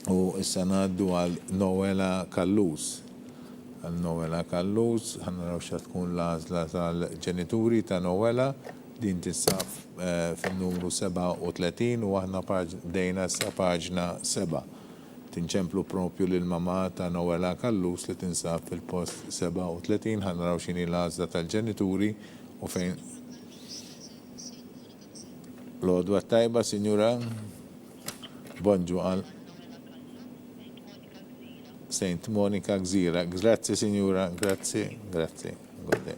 U issa ngħaddu għal Noela Kallus. Għal Noela Kallus, ħanaraw xa tkun l-għażla tal-ġenituri ta' Noela, din tinsab fin-numru 37 u aħna bdejna sa paġna 7. Tinċemplu propju l-mama ta' Noela Kallus li tinsab fil-post 37, ħanaraw xini l-għażla tal-ġenituri u fejn. L-odwa tajba, Sinjura. Bonġu għal Saint Monica Gżira. Grazzi, Sinjura. Grazzi. Gode.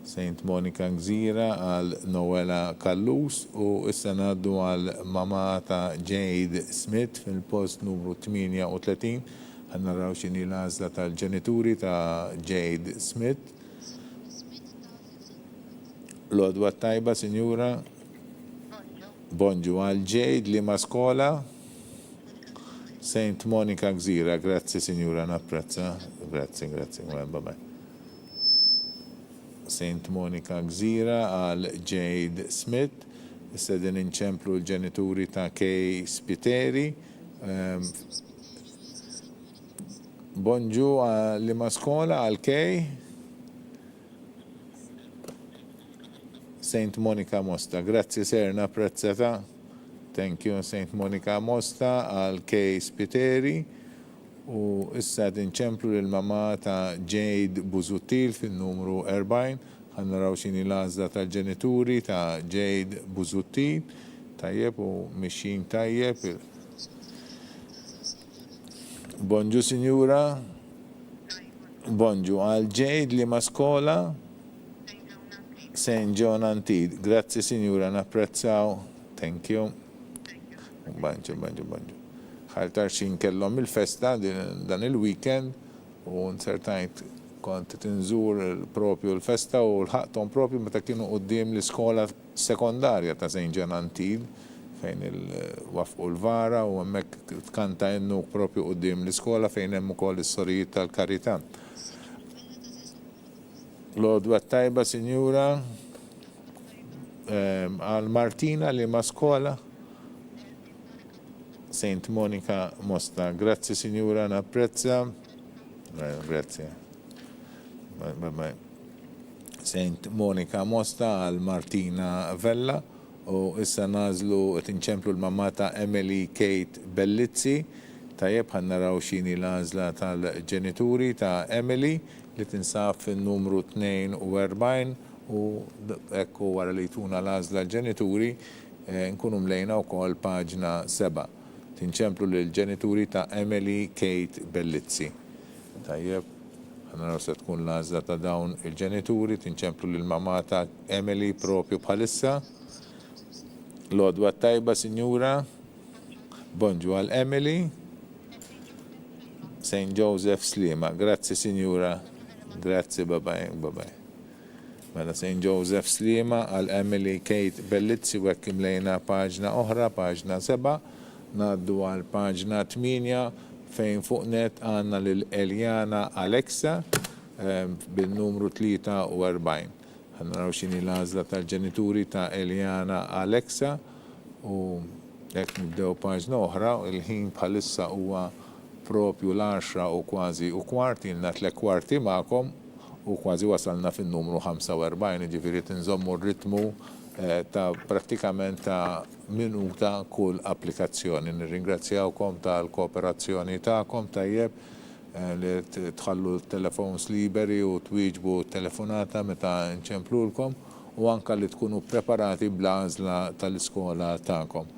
Saint Monica Gżira għal Noela Kallus u issa ngħaddu għal mama ta' Jade Smith fil-post numru 38. Ħannaraw x'inhi l-għażla tal-ġenituri ta' Jade Smith. L-odwa tajba, Sinjura. Bonġu għal Jade li ma skola. Saint Monica Gżira, grazzi, Sinjura, napprezza. Grazzi. Bye. Saint Monica Gżira għal Jade Smith. Issa din inċemplu l-ġenituri ta' Kay Spiteri. Bonġu li ma skola għal Kay. Saint Monica Mosta, grazzi ser, napprezzata. Thank you, Saint Monica Mosta għal Kay Spiteri. U issa tinċemplu l-mama ta' Jade Buzuttil fin-numru 40. Ħannaraw xini l-għażla tal-ġenituri ta' Jade Buzuttil. Tajjeb u mixin tajjeb. Bonġu, Sinjura. Bonġu għal Jade li ma skola. Saint John Antid. Grazzi, Sinjura, napprezzaw. Thank you. Banġu. Ħaltar xin kellhom il-festa dan il-weekend u nsertajt kont tinżur propju l-festa u l-ħaqtom propju meta kienu qudiem l-iskola sekondarja ta' Saint John Antid fejn il-wafqu l-vara u hemmhekk tkanta jennu propju qudiem l-iskola fejn hemm ukoll is-sorijiet tal-karità. L-odwa tajba, Sinjura, għal Martina li ma skola. Saint Monica Mosta. Grazzi, Sinjura, napprezza. Grazzi. Saint Monica Mosta għal Martina Vella u issa nażlu tinċemplu l-mamma ta' Emily Kate Bellizzi. Tajjeb ħannaraw xini l-għażla tal-ġenituri ta' Emily li tinsab fin-numru 42 u ekku wara li tuna l-għażla l-ġenituri nkunu mlejna wkoll paġna 7. Tinċemplu l-ġenituri ta' Emily Kate Bellizzi. Tajjeb, ħannaraw se tkun l-għażla ta' dawn il-ġenituri, tinċemplu l-mamma ta' Emily propju bħalissa. L-odwa tajba, Sinjura. Bonġu għal Emily. Saint Joseph Slima. Grazzi, Sinjura. Grazzi, bye. Mela Saint Joseph Slima għal Emily Kate Bellizzi u hekk imlejna paġna oħra, paġna 7. Naddu għal paġna 8 fejn fuq net għanna l-Eljana Alexa bil-numru 43. Ħannaraw xini l-għażla tal-ġenituri ta' Eljana Alexa u hekk nibdew paġna oħra, il-ħin bħalissa huwa propju l-10 u kważi u kwart, ilna 3 kwarti magħkom u kważi wasalna fin-numru 45, ġifieri tinżommu r-ritmu ta' pratikament ta' minuta kull applikazzjoni. Nirringrazzjawkom tal-kooperazzjoni ta'kom tajjeb li tħallu telefons liberi u twieġbu telefonata meta nċemplulkom u anka li tkunu preparati bl-għażla tal-iskola ta'kom.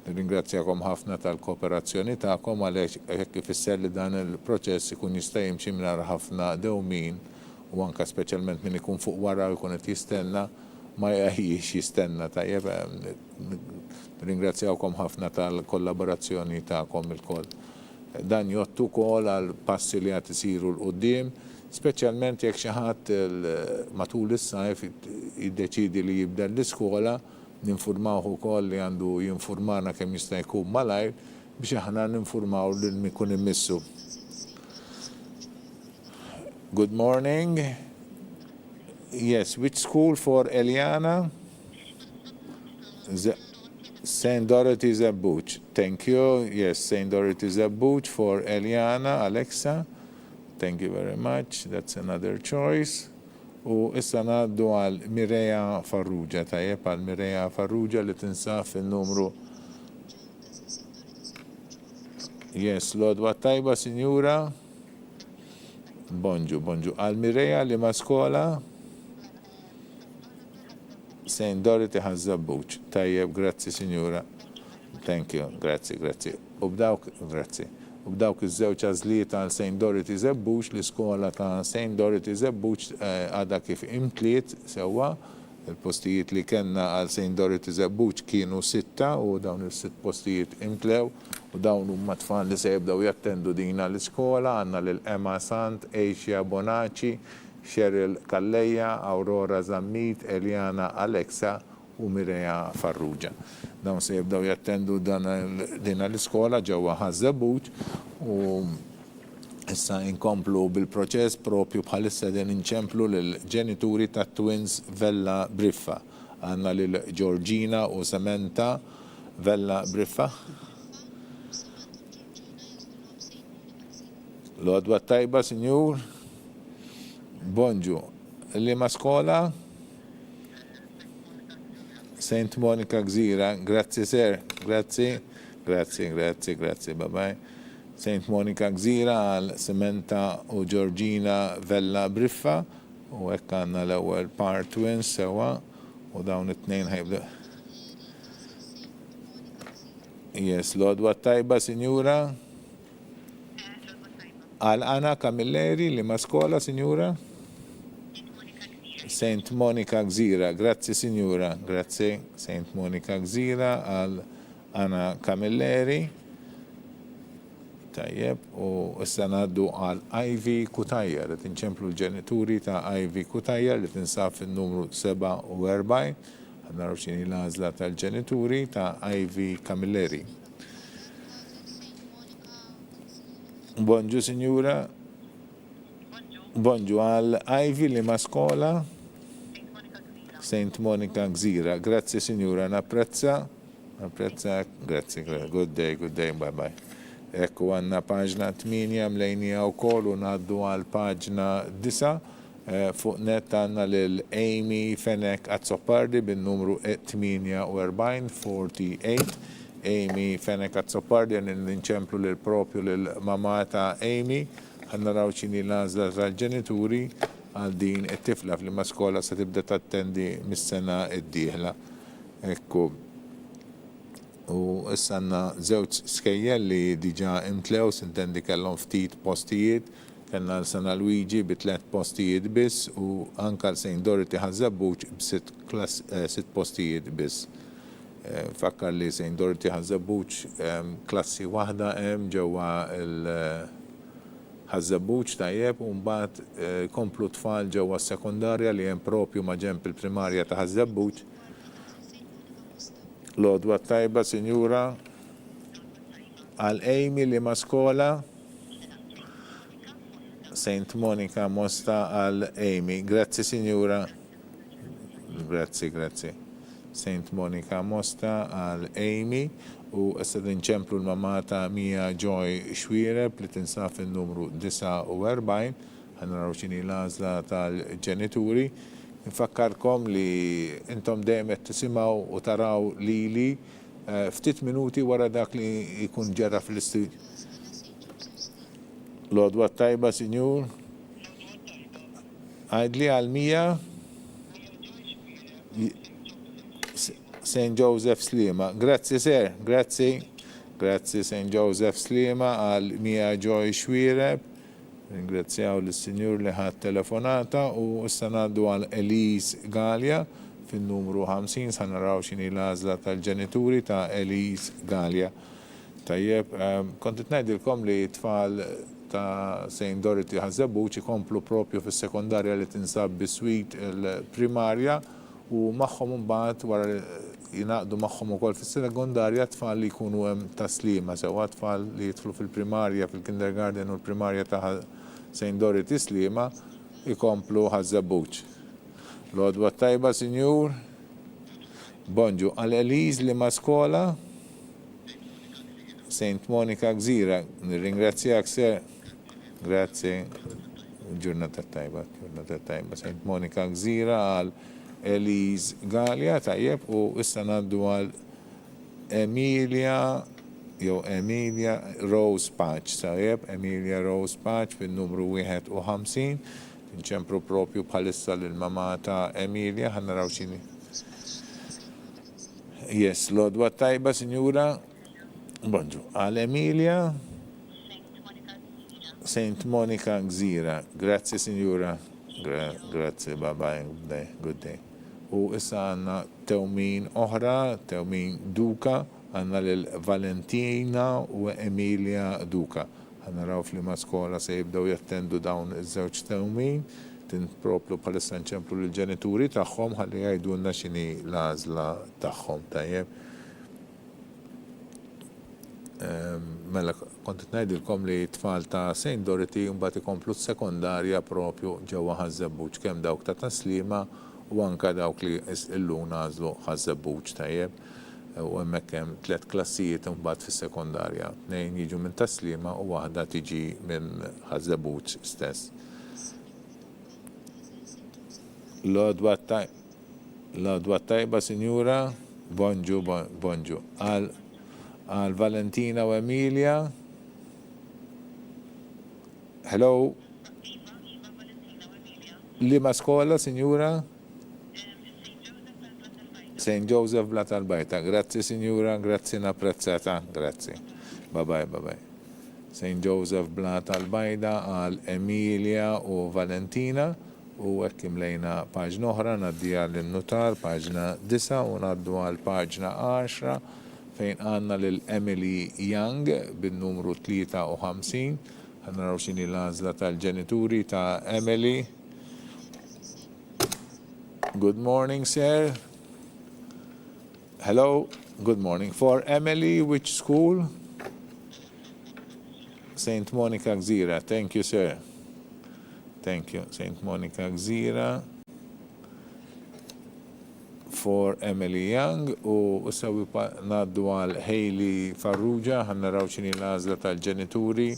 Nirringrazzjakom ħafna tal-kooperazzjoni ta'kom għalhekk hekk ifisser li dan il-proċess ikun jista' jimxi mingħajr ħafna dewmien u anka speċjalment min ikun fuq wara u jkun qed jistenna ma jgħix jistenna tajjeb. Ringrazzjawkom ħafna tal-kollaborazzjoni ta'kom il-koll. Dan jottu kol għal passi li għat isiru l-qoddim, speċjalment jekk xi ħadd matul is-sajf jiddeċidi li jibda l-iskola, ninfurmawh ukoll li għandu jinfurmana kemm jista' jkun malajr biex aħna ninfurmaw lil min ikun immissu. Good morning. Yes, which school for Eliana? St. Dorothy Zabbuch. Thank you. Yes, St. Dorothy Zabbuch for Eliana, Alexa. Thank you very much. That's another choice. U issa ngħaddu għal Mireja Farrugia, tajjeb għal Mireja Farrugia li tinsab fin-numru. Yes, Lodwa tajba, Sinjura. Bonġu. Għal Mireja li ma skola St. Dorothy Zabbuch. Tajjeb, grazzi, Sinjura. Thank you, grazzi. U b'dawk iż-żewġ għażliet għal St. Dorothy Zabbuch, l-iskola ta' St. Dorothy Zabbuch għadha kif imtliet sewwa. Il-postijiet li kellna għal St. Dorothy Zabbuch kienu 6 u dawn is-6 postijiet imtlew u dawn huma tfal li se jibdew jattendu dina l-iskola. Għandna lil Emma Sant, Aisha Bonaci, Cheryl Kalleja, Aurora Zammit, Eliana Alexa u Mireja Farrugia. Dawn se jibdew jattendu din l-iskola ġewwa Zabbuch u issa inkomplu bil-proċess propju bħalissa din inċemplu lill-ġenituri tat-twins Vella Briffa. Għandna lil Georgina u Samantha Vella Briffa. L-għodwa tajba, Sinjur. Bonġu. Li ma skola? St. Monica Gżira. Grazzi, sir. Grazzi, bye-bye. St. Monica Gżira għal Samantha u Georgina Vella Briffa u hekk għandna l-ewwel par twins sewa u dawn it-tnejn ħajbdew. Yes, l-għodwa tajba, Sinjura. Għal Anna Camilleri li ma skola, Sinjura? St. Monica Gżira, grazzi, Sinjura, grazzi. St. Monica Gżira għal Anna Camilleri. Tajjeb, u issa ngħaddu għal Ivy Kutajjar, li tinċemplu l-ġenituri ta' Ivy Kutajjar li tinsab fin-numru 47. Naraw x'inhi l-għażla tal-ġenituri ta' Ivy Camilleri. Bonġu, Sinjura. Bonġu għal Ivy li ma skola. St. Monica Gżira. Grazzi, Sinjura, napprezza, grazzi, good day, bye-bye. Ekku għanna paġna 8 mlejnija u kol u naddu għal paġna 9 fuq net għanna l-Amy Fenek Azzopardi bin-numru 48. Amy Fenek Azzopardi għan ninċemplu l-propju l-mamma ta' Amy għanna rawċini l-għazla tal-ġenituri għal din it-tifla fl-ma skola sa tibda tattendi mis-sena id-dieħla. Ekku. U issanna żewġ skejjel li diġa imtlew sintendi kellhom ftit postijiet, kellna l-Sana Luigi bi 3 postijiet biss u anka l-St. Dorothy Zabbuch b'6 postijiet biss. Fakkar li St. Dorothy Zabbuch klassi waħda hemm ġewwa Zabbuch tajjeb u mbagħad komplu tfal ġewwa s-sekundarja li hemm propju ma' ġenb il-primarja ta' Zabbuch. Lodwa tajba, Sinjura. Għal Amy li ma skola. St. Monica Mosta għal Amy. Grazzi, Sinjura. Grazzi. St. Monica Mosta għal Amy. U issa nċemplu l-mamma ta' Mia Joy Xwireb li tinsab fin-numru 49. Ħanaraw x'inhi l-għażla tal-ġenituri. Nfakkarkom li intom dejjem qed tisimgħu u taraw lili ftit minuti wara dak li jkun ġara fl-istudju. Lodwa tajba, Sinjur. Għajdli għal Mija St. Joseph Slima. Grazzi, sir. Grazzi, St. Joseph Slima għal Mija Joy Xwireb. Ringrazzjaw l-Sinjur li ħad telefonata u issa ngħaddu għal Elise Gallia fin-numru 50 sa naraw x'inhi l-għażla tal-ġenituri ta' Elise Gallia. Tajjeb, kont qed ngħidilkom li tfal ta' St. Dorothy Ħażebbuċ ikomplu propju fis-sekondarja li tinsab biswit il-primarja u magħhom imbagħad wara jinaqdu magħhom ukoll fis-sekondarja tfal li jkunu hemm taslima sewwa tfal li jidħlu fil-primarja fil-kindergarten u l-primarja ta' St. Dorothy Sliema ikomplu Ħażebbuċ. L-għodwa tajba, Sinjur. Bonġu, għal-Eliz li ma' skola St. Monica Gżira, nirringrazzjak se. Grazie. Ġurnata tajba. St. Monica Gżira għal Eliz Gallia tajjeb u issa naddu għal Emilia Rose Patch tajjeb, Emilia Rose Patch fin-numru 51. Nċempru propju bħalissa l-mama ta' Emilia, ħannaraw xini. Yes, l-għodwa tajba, Sinjura. Bonġu, għal Emilia St. Monica Gżira. Grazie, Signora. Grazie, bye-bye. Good day. U issa għanna tewmin oħra, tewmin Duka, għanna l-Valentina u Emilia Duka. Għanna raw fl-ma skola se jibdaw jattendu dawn iż-żewġ tewmin, tinproplu palissa nċemplu l-ġenituri taħħom, għalli għajdunna xini l-għazla taħħom, tajjeb. Mela, kontet najdilkom li tfal ta' St. Dorothy mbagħad ikomplu sekondarja propju ġewwa Ħażebbuċ kemm dawk ta' Taslima u anka dawk li illum għażlu Ħażebbuċ tajjeb. U hemmhekk hemm 3 klassijiet mbagħad fis-sekondarja. 2 jiġu minn Taslima u waħda tiġi minn Ħażebbuċ stess. L-għodwa tajba, Sinjura. Bonġu. Għal Valentina u Emilia. Hello. Lima skola, Signora? St. Joseph Blat al-Bajta. Grazie, Signora. Grazie, napprezzata. Grazie. Bye-bye. St. Joseph Blat al-Bajda għal Emilia u Valentina. U għekkim lejna paġna oħra, naddija l-notar, paġna 9 u naddu għal paġna 10. Fejn għanna l-Emily Young bin-numru 53, għanna raw xini l-għazla tal-ġenituri ta' Emily. Good morning, sir. Hello, good morning. For Emily, which school? St. Monica Gżira. Thank you, sir. Thank you. St. Monica Gżira. For Emily Young u sawi naddu għal Hailey Farrugia, ħanna raw xini l-għazla tal-ġenituri.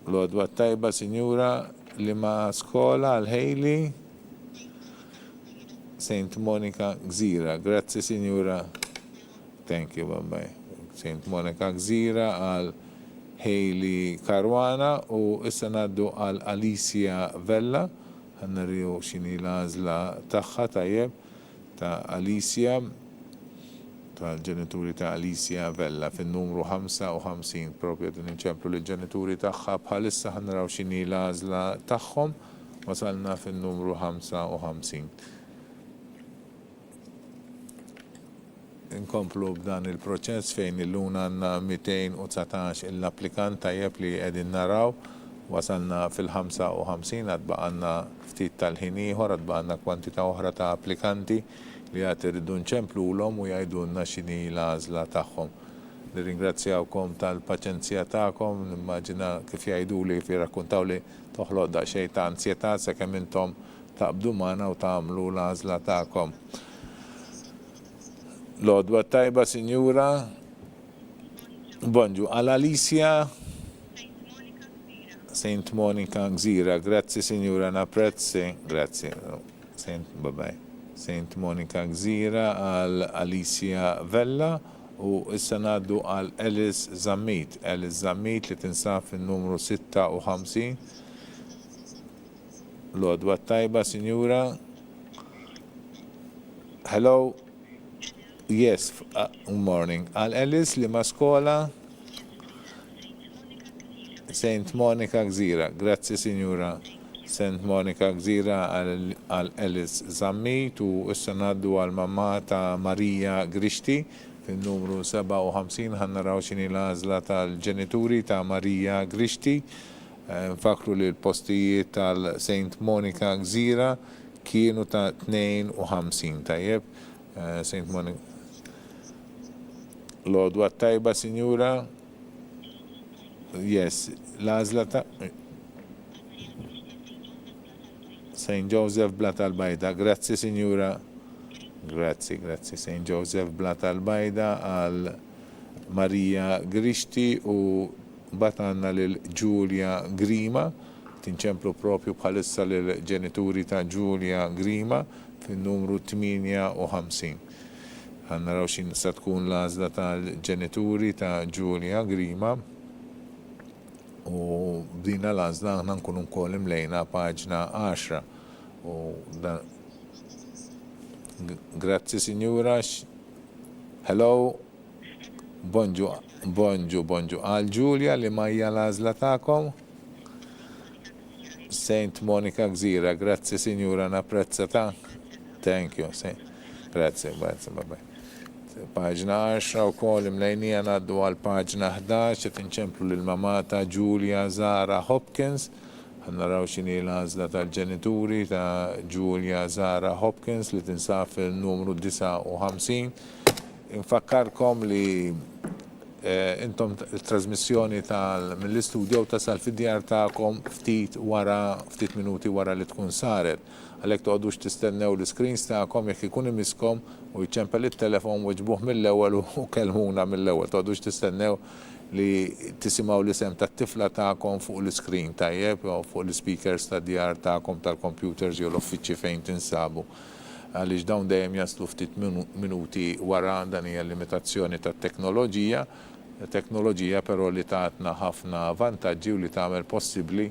L-għodwa tajba, Signora, li ma skola għal Hailey St. Monica Gżira. Grazie, Signora. Thank you, bye-bye. St. Monica Gżira għal Hailey Karwana u issa naddu għal Alicia Vella. Għannariju xini l-għazla taħħa tajjeb ta' Alicia, ta' ġenituri ta' Alicia Vella fin-numru 55 propju din inċemplu l-ġenituri taħħa bħalissa għannaraw xini l-għazla taħħom wasalna fin-numru 55. Inkomplu b'dan il-proċess fejn il-luna għanna 219 l-applikant tajjeb li għedin naraw. Wasalna fil-55 għadba għanna ftit tal-ħiniħor, għadba għanna kwantita oħra ta' applikanti li għat irridu nċemplu l-om u jgħidunna xini l-għazla taħħom. Nirringrazzjawkom tal-paċenzja taħkom, nimmaġina kif jgħidu li fi rakkuntaw li toħloq da' xej ta' ansjetà sa' kemm intom taqbdu maħna u tagħmlu l-għazla taħkom. L-għodwa tajba, Sinjura. Bonġu, għal Alicia St. Monica Gżira. Grazie, Signora, napprezzi. Grazie. Bye-bye. St. Monica Gżira għal Alicia Vella u issa naddu għal Ellis Zammit. Ellis Zammit li tinsab fin-numru 56. L-għodwa tajba, Signora. Hello. Yes, morning. Għal Ellis li ma skola St. Monica Gżira. Grazie, Signora. St. Monica Gżira għal Ellis Zammit u issa naddu għal mamma ta' Marija Grixti fin-numru 57 ħannaraw x'inhi l-għażla tal-ġenituri ta' Marija Grixti. Nfakru li l-postijiet tal-St. Monica Gżira kienu ta' 52 tajjeb. St. Monica. Lodwa tajba, Sinjura. Yes, l-għażla ta' St. Joseph Bla tal-Bajda. Grazzi, Sinjura. Grazzi. St. Joseph Bla tal-Bajda għal Marija Grixti u batanna lil Giulia Grima. Tinċemplu propju bħalissa lil ġenituri ta' Giulia Grima fin-numru 58. Għannaraw xin sa tkun l-għażla tal-ġenituri ta' Giulia Grima u b'dina l-għażla għanna nkunu wkoll imlejna paġna 10. Grazzi, Signora. Hello. Bonġu. Għal Giulia li ma hija l-għażla tagħkom? St. Monica Gżira. Grazzi, Signora, napprezza ta'. Thank you. Grazie, bye. Paġna 10 u koll imlejnija naddu għal paġna 11 tinċemplu l-mamata Giulia Zara Hopkins. Għannaraw xini l-għazla tal-ġenituri ta' Giulia Zara Hopkins li tinsaf il-numru 59. Infakkarkom li intom il-trasmissjoni mill-istudio tasal fid-djar ta'kom ftit minuti wara li tkun saret. Għalek toqgħodux tistennew l-screens ta'kom jekk ikun imiskom u jċempel il-telefon u ġbuħ mill-ewwel u kelmuna mill-ewwel. Toqgħodux tistennew li tisimaw l-isem tat-tifla ta'kom fuq l-screen tajjeb u fuq l-speakers tad-djar ta'kom tal-computers jew l-uffiċċji fejn tinsabu. Għaliex dawn dejjem jaslu ftit minuti wara dan hija limitazzjoni tat-teknoloġija. Teknoloġija però li tatna ħafna vantaġġi u li tagħmel possibbli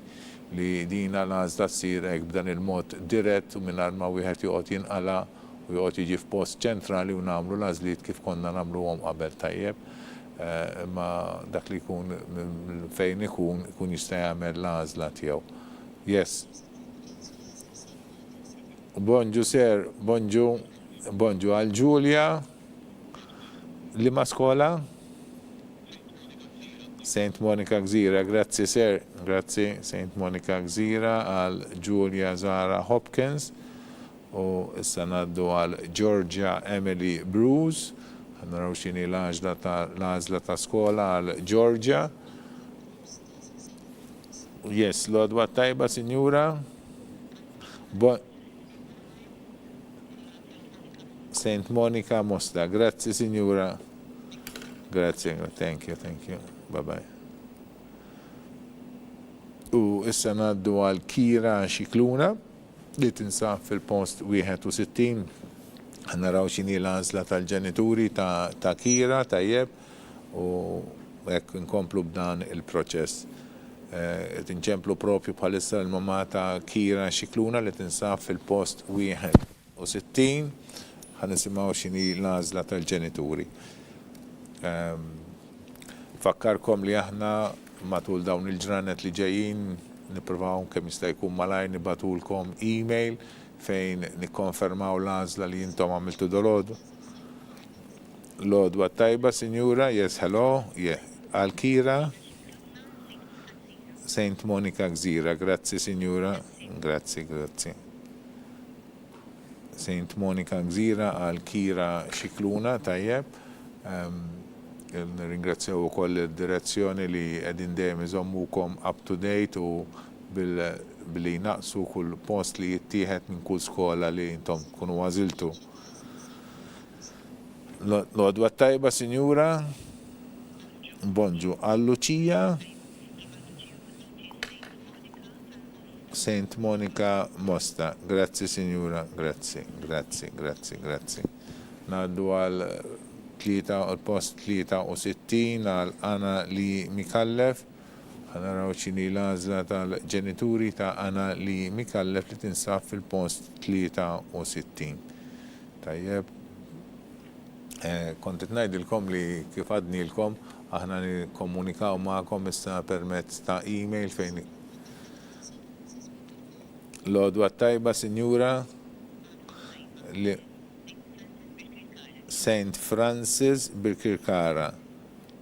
li dina l-għażla ssir hekk b'dan il-mod dirett u mingħajr ma wieħed joqgħod jinqala u joqgħod jiġi f'post ċentrali u nagħmlu l-għażliet kif konna nagħmluhom qabel tajjeb. Ma dak li jkun fejn ikun jista' jagħmel l-għażla tiegħu. Yes. Bonġu ser, bonġu għal Giulia. Li ma skola? St. Monica Gżira, grazzi ser, grazzi St. Monica Gżira għal Giulia Zara Hopkins u issa naddu għal Georgia Emily Bruce. Għannaraw xini l-għażla ta' skola għal Georgia. Yes, l-għadwa tajba, Signora. St. Monica Mosta, grazzi, Signora. Grazie, thank you. Bye-bye. U issa naddu għal Kira Xikluna li tinsab fil-post 61. Naraw xini l-għażla tal-ġenituri ta' Kira tajjeb u hekk inkomplu b'dan il-proċess. Tinċemplu propju bħalissa l-mamma ta' Kira Xikluna li tinsab fil-post 61. Ħanisimaw xini l-għażla tal-ġenituri. Fakkarkom li aħna matul dawn il-ġranet li ġejjin nippruvaw kemm jista' jkun malaj nibatulkom email fejn nikkonfermaw l-għażla li intom għamiltu dolodu. Lodwa tajba, Sinjura, yes, hello, yeah. Al-Kira, St. Monica Gżira, grazzi, Sinjura, grazzi. St. Monica Gżira għal-Kira Xikluna, tajjeb. Ringrazzjaw ukoll id-direzzjoni li qegħdin dejjem iżommukom up to date u billi naqsu kull post li jittieħed minn kull skola li intom tkunu għażiltu. L-għodwa tajba, Sinjura. Bonġu għal Lucia. St. Monica Mosta. Grazzi, Sinjura. Grazzi. Naddu għal post 63 għal Anna li Mikallef. Għanaraw ċini l-għażla tal-ġenituri ta' Anna li Mikallef li tinsab fil-post 63. Tajjeb. Kontet ngħidilkom li kif għadnilkom aħna nikkomunikaw magħkom issa permezz ta' email fejn l-għodwa tajba, Sinjura. St. Francis Birkirkara.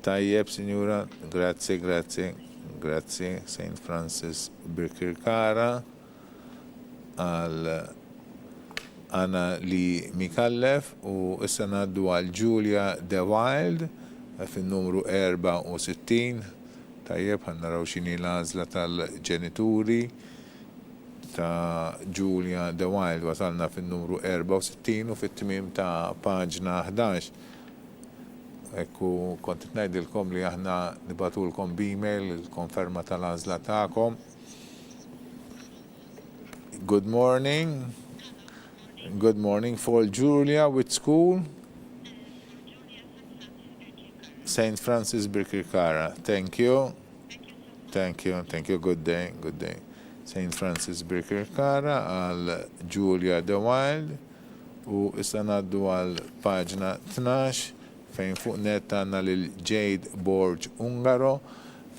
Tajjeb, Signora, grazie, grazie, grazie. St. Francis Birkirkara għal Anna li Mikallef u issa naddu għal Julia De Wild fin-numru 64. Tajjeb, ħannaraw xini l-għażla tal-ġenituri ta' Julia De Wild, wasalna fin-numru 64 u fit-tmiem ta' paġna 11. Ekku kont ngħidilkom li aħna nibatulkom b'email il-konferma tal-għażla tagħkom. Good morning. Good morning for Julia. Which school? St. Francis Birkirkara. Thank you. Thank you. Thank you. Good day. Good day. St. Francis Birkirkara għal Julia De Wild u issa naddu għal paġna 12 fejn fuq net għandna lil Jade Borg Ungaro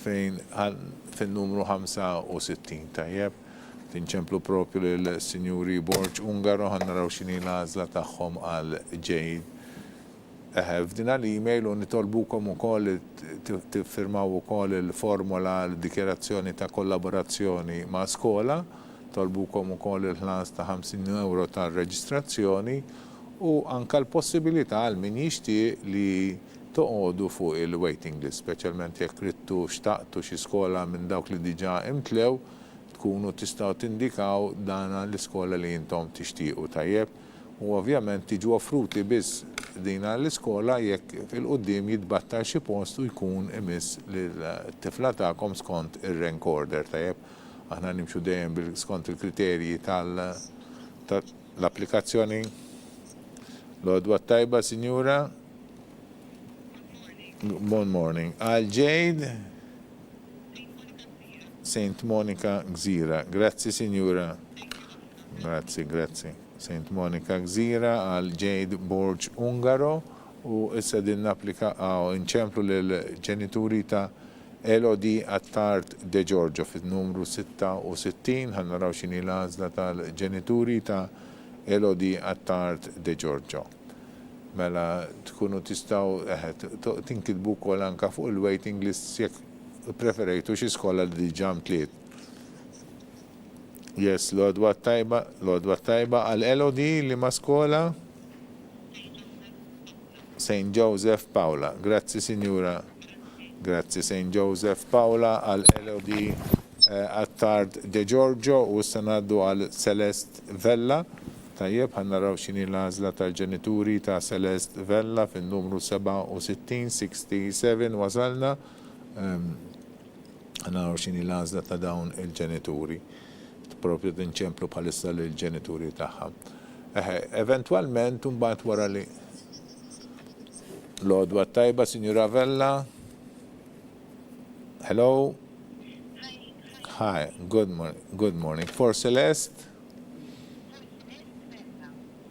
fejn fin-numru 65. Tajjeb. Tinċemplu propju l-Sinjuri Borg Ungaro ħannaraw xini l-għażla tagħhom għal Jade. F'dina l-email u nitolbukom ukoll tiffirmaw ukoll il-formola l-dikjerazzjoni ta' kollaborazzjoni ma' skola, tolbukom ukoll il-ħlas ta' 50 euro tal-reġistrazzjoni u anka l-possibilità għal min jixtieq li toqgħodu fuq il-waiting list, speċjalment jekk rittu xtaqtu xi skola minn dawk li diġà imtlew, tkunu tistgħu tindikaw dana l-iskola li intom tixtiequ tajjeb. U ovvjament tiġu offruti biss dina l-iskola jekk fil-qoddim jitbattar xi post u jkun imiss l-tifla tagħkom skont ir-rank order tajjeb. Aħna nimxu dejjem skont il-kriterji tal-applikazzjoni. L-għodwa tajba, Sinjura. Good morning. Għal Jade St. Monica Gżira. Grazzi, Sinjura. Grazzi, grazzi. St. Monica Gżira għal Jade Borg Ungaro u issa din napplika inċemplu l-ġenituri ta' Elodie Attard De Giorgio fit-numru 66 ħannaraw xini l-għażla tal-ġenituri ta' Elodie Attard De Giorgio. Mela tkunu tistaw tinkitbu kol anka fuq il-waiting list jekk preferejtu xi skola li diġà mtliet. Yes, l-għodwa tajba għal Elodie li ma skola St. Joseph Paula. Grazzi, Signora. Grazzi, St. Joseph Paula għal Elodie Attard De Giorgio u s-sanaddu għal Celeste Vella. Tajjeb, ħannaraw xini l-għażla tal-ġenituri ta' Celeste Vella fin-numru 67 wasalna. Ħannaraw xini l-għażla ta' dawn il-ġenituri. Propju tinċemplu bħalissa l-ġenituri tagħha. Eventualment mbagħad wara li l-għodwa tajba, Signora Vella. Hello. Hi. Good morning. Good morning. For Celeste.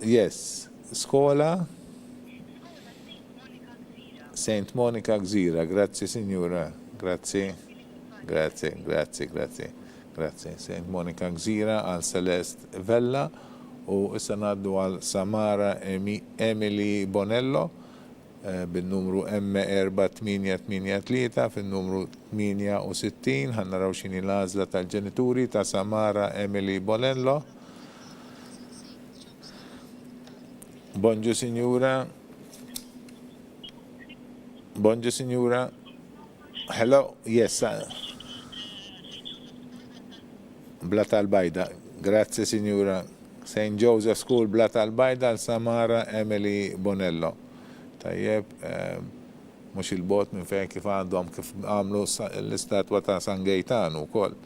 Yes. Skola. St. Monica Gżira. Grazie, Signora. Grazie. Grazie, grazie, grazie. Grazie. St. Monica Gżira għal Celeste Vella u issa naddu għal Samara Emily Bonello bin-numru M4883 fin-numru 68 ħannaraw xini l-għażla tal-ġenituri ta' Samara Emily Bonello. Bonġu, Signora. Bonġu, Signora. Hello. Yes. Blat al-Bajda. Grazie, Signora. St. Joseph School, Blat al-Bajda, Samara Emily Bonello. Tajjeb, mux il-bot minn fejn kif għandhom kif għamlu l-istatwa ta' San Gaetano kol.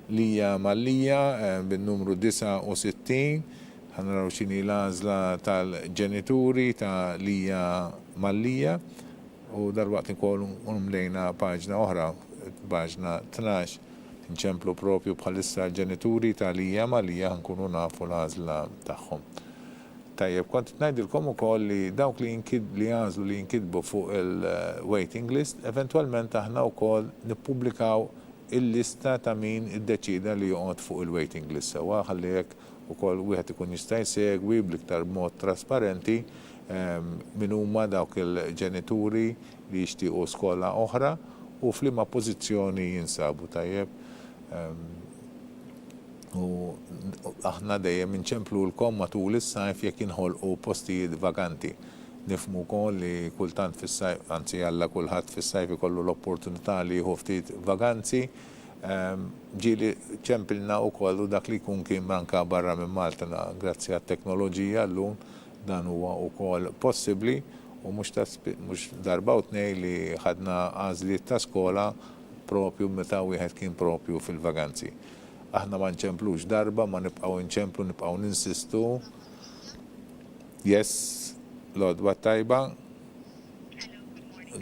Lija Mallija bin-numru 69, ħanaraw xini l-għażla tal-ġenituri ta' Lija Mallija u darbaqt nkolu mlejna paġna oħra, paġna 12. Nċemplu propju bħalissa ġenituri ta' Lija Mallija nkunu nafu l-għażla tagħhom. Tajjeb, kont ngħidilkom ukoll li dawk li għażlu li jinkitbu fuq il-waiting list, eventwalment aħna wkoll nippubblikaw il-lista ta' min iddeċida li joqgħod fuq il-waiting list. Sewa ħalli hekk ukoll wieħed ikun jista' jsegwi bl-iktar mod trasparenti min huma dawk il-ġenituri li jixtiequ skola oħra u f'liema pożizzjoni jinsabu tajjeb. U aħna dejjem inċemplulkom matul is-sajf jekk inħolqu postijiet vaganti. Nifhmu wkoll li kultant fis-sajf, anzi alla kulħadd fis-sajf ikollu l-opportunità li jieħu ftit vaganzi. Ġieli ċempilna wkoll u dak li jkun kien manka barra minn Malta grazzi għat-teknoloġija llum dan huwa wkoll possibbli u mhux darba u tnejn li ħadna għażliet ta' skola propju meta wieħed kien propju fil-vaganzi. Aħna ma nċemplux darba, ma nibqgħu nċemplu, nibqgħu ninsistu. Yes, Lodwa tajba.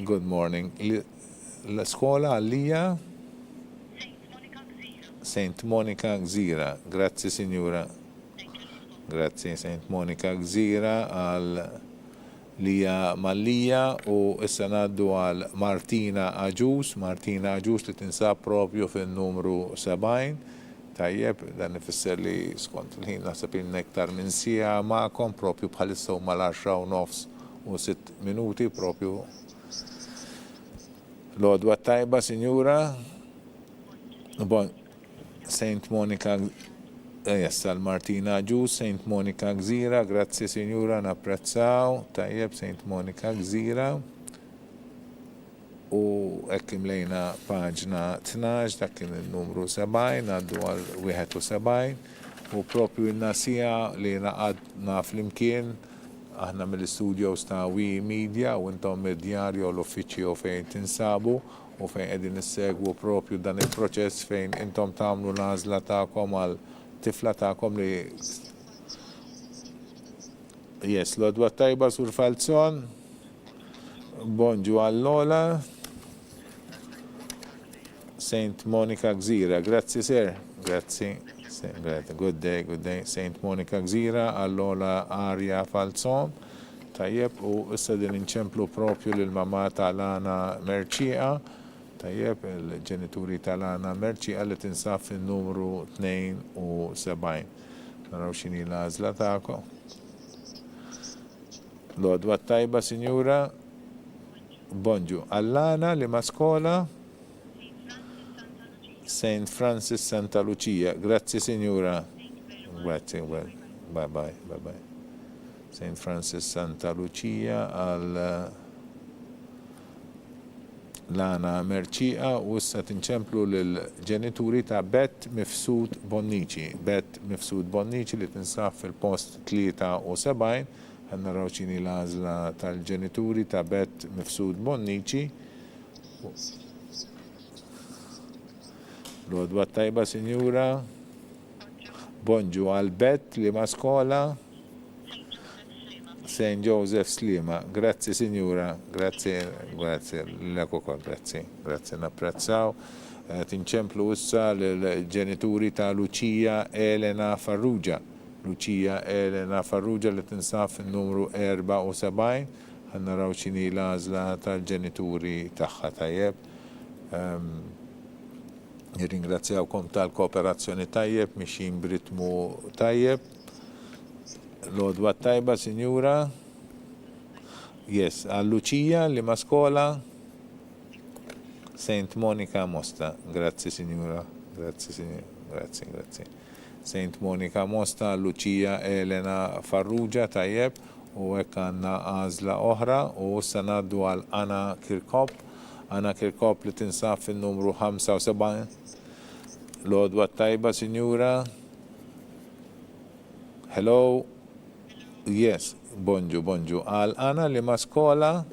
Good morning. L-skola għalija St. Monica Gżira. Grazzi, signora. Grazzi, St. Monica Gżira għal Lija Mallija u issa ngħaddu għal Martina Aġus. Martina Aġus li tinsab propju fin-numru 70. Tajjeb, dan ifisser li skont il-ħin naħseb iktar minn sija magħkom propju bħalissa huma l-10:09 u 6 minuti propju. Lodwa tajba, sinjura. St. Monica Jessal Martina Ġus, St. Monica Gżira, grazzi sinjura, napprezzaw, tajjeb St. Monica Gżira. U hekk imlejna paġna 12, dak kien il-numru 70, għaddu għal 71, u propju il-nasija li naqadna fl-imkien, aħna mill-studios ta' Wi Media u intom mid-djarju l-uffiċċju fejn tinsabu u fejn qegħdin nissegwu propju dan il-proċess fejn intom tagħmlu l-għażla tagħkom għal tifla tagħkom li Yes, Lodwa tajba Sur Falzon. Bonġu għall-Lola. St. Monica Gżira, grazzi sir. Grazzi. Good day, good day. St. Monica Gżira, għall-Lola Arja Falzon. Tajjeb, u issa din inċemplu propju l-mamma tal-Ana Merċiqa. Tajjeb, il-ġenituri tal-Ana Merċiqa li tinsab fin-numru 72. Naraw xini l-għażla tagħkom. Lodwa tajba, signora. Bonġu. Allana li ma skola? St. Francis Santa Lucia. Grazie, signora. Grazie, bye bye, bye bye. St. Francis Santa Lucia għal Lana Merċiqa u issa tinċemplu l-ġenituri ta' Bet Mifsud Bonnici. Bet Mifsud Bonnici li tinsab fil-post 73. Għanna rawċini l-għazla tal-ġenituri ta' Bet Mifsud Bonnici. Lodwa tajba, signora. Bonġu għal Bet li ma skola. St. Joseph Slima. Grazie, signora. Grazie, grazie. L-ekokol, grazie. Grazie, napprezzaw. Tinċemplu issa l-ġenituri ta' Lucia Elena Farrugia. Lucia Elena Farrugia li tinsab fin-numru 74. Għanna rawċini l-għazla tal-ġenituri tagħha tajjeb. Nirringrazzjawkom tal-kooperazzjoni tajjeb, mixin b'ritmu tajjeb. Lodwa tajba, signora. Yes, għal Lucia li ma skola. St. Monica Mosta. Grazie, signora. Grazie, signora. Grazie, grazie. St. Monica Mosta, Lucia Elena Farrugia tajjeb u hekk għandna għażla oħra u issa ngħaddu għal Anna Kirkop. Anna Kirkop li tinsab fin-numru 75. Lodwa tajba, signora. Hello. Yes, bonġu, bonġu. Għal Anna li ma skola.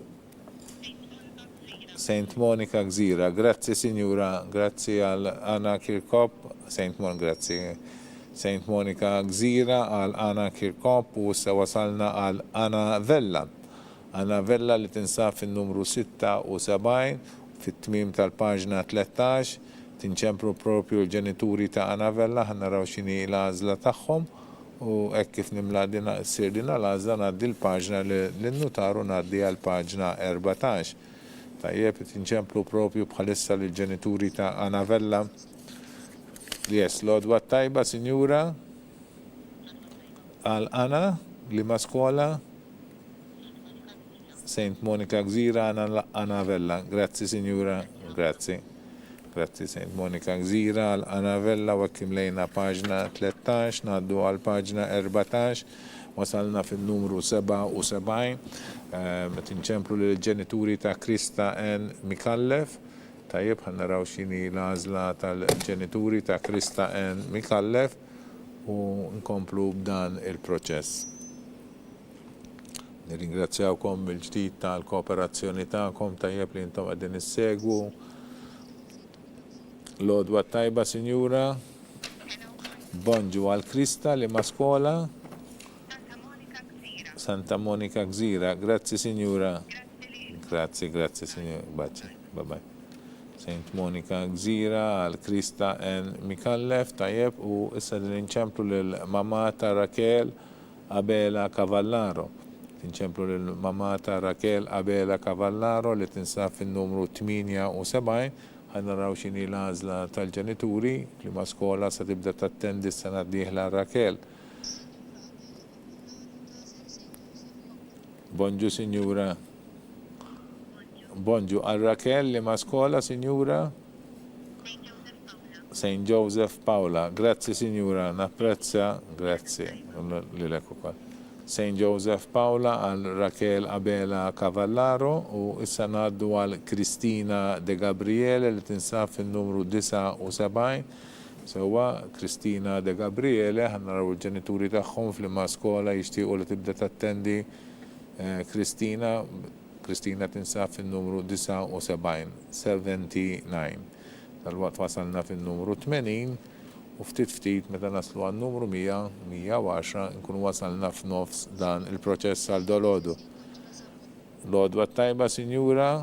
St. Monica Gżira. Grazie, signora. Grazie għal Anna Kirkop. Grazie. St. Monica Gżira għal Anna Kirkop u issa wasalna għal Anna Vella. Anna Vella li tinsab fin-numru 76 fit-tmim tal-paġna 13. Tinċempru propju l-ġenituri ta' Anna Vella, ħanna raw xini l-għażla tagħhom u hekk kif nimla sir dina l-għażla ngħaddi l-paġna l-notaru ngħaddi għal-paġna 14. Tajjeb tinċemplu propju bħalissa l-ġenituri ta' Anna Vella. Yes, Lodwa tajba, signora. Għal Anna li ma skola. Saint Monica Gżira Anavella. Grazzi Sinjura, grazzi. Grazzi Saint Monica Gżira Anavella wakkim lejna paġna 13, naddu għal paġna 14, wasalna fil-numru 77, tinċemplu l-ġenituri ta' Krista N. Mikallef. Tajjeb, ħannaraw xini l-għazla tal-ġenituri ta' Krista N. Mikallef u nkomplu b'dan il-proċess. Nirringrazzjawkom bil-ġdid tal-kooperazzjoni ta'kom tajjeb li intom għadin is-segwu. Lodwa tajba, Sinjura. Bonġu għal Krista li ma skola. Santa Monica Gżira. Grazzi, Sinjura. Grazzi, Sinjura. Baċi, bye-bye. Saint Monica Gżira għal Krista N. Mikallef, tajjeb, u issa din inċemplu l-mamata Raquel Abela Cavallaro. Tinċemplu l-mamata Raquel Abela Cavallaro li tinsab fin-numru 78, ħannaraw xini l-għazla tal-ġenituri li ma skola sa tibda tattendi s-sena d-dieħla Raquel. Bonġu, Sinjura. Bonġu għal Raquel li ma skola, Sinjura. Saint Joseph Paula. Grazzi, Sinjura, napprezza. Grazzi. Lilek ukoll. Saint Joseph Paula għal Raquel Abela Cavallaro u issa naddu għal Kristina De Gabriele li tinsab fin-numru 79. Sewa Kristina De Gabriele ħannaraw il-ġenituri tagħhom fl-imma skola jixtiequ li tibda tattendi Kristina tinsab fin-numru 79. Tal-waqt wasalna fin-numru 80. U ftit meta naslu għan numru 110 nkunu wasalna f'nofs dan il-proċess għal dolodu. Lodwa tajba, Sinjura.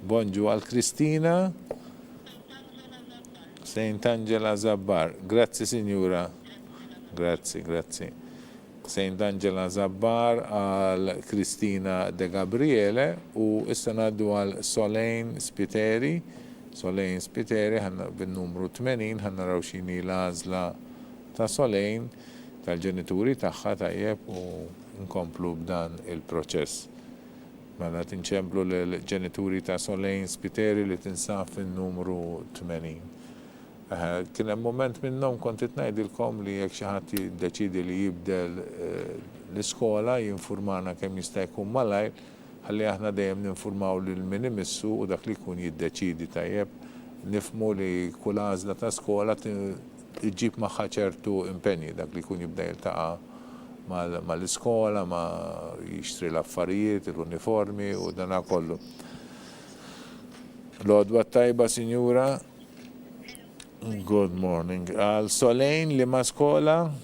Bonġu għal Kristina. Saint Angela Zabbar. Grazzi, Sinjura. Grazzi. Saint Angela Zabbar għal Kristina De Gabriele u issa naddu għal Solane Spiteri. Solane Spiteri ħanna bin-numru 80 ħanna raw xini l-għazla ta' Solane tal-ġenituri tagħha tajjeb u nkomplu b'dan il-proċess. Mela tinċemplu l-ġenituri ta' Solane Spiteri li tinsab fin-numru 80. Kien hemm moment minnhom kont ngħidilkom li jekk xi ħadd jiddeċidi li jibdel l-iskola jinfurmana kemm jista' jkun malajr, ħalli aħna dejjem ninfurmaw lil min imissu u dak li jkun jiddeċidi tajjeb. Nifmu li kull għażla ta' skola iġib magħha ċertu impenji dak li jkun jibda jiltaqa' mal-iskola, ma jixtri l-affarijiet, l-uniformi u dana kollu. Lodwa tajba, Sinjura. Good morning. Għal Solane li ma skola?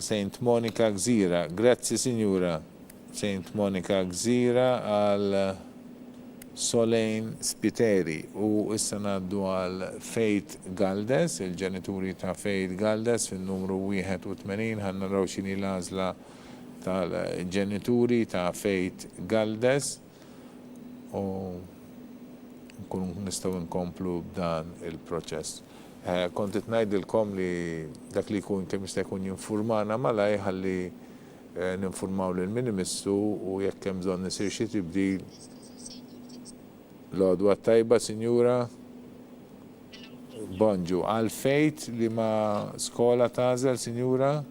Saint Monica Gżira. Grazzi, Sinjura. Saint Monica Gżira għal Solane Spiteri u issa naddu għal Faith Galdes, il-ġenituri ta' Faith Galdes fin-numru 81 ħannaraw xini l-għażla tal-ġenituri ta' Faith Galdes u nkunu nistgħu nkomplu b'dan il-proċess. Kontet ngħidilkom li dak li jkun kemm jista' jkun jinfurmana malaj ħalli ninformaw lil min imissu u jekk hemm bżonn isir xi tibdil. Lodwa tajba, Sinjura. Bonġu għal Fejt li ma skola tażel, Sinjura.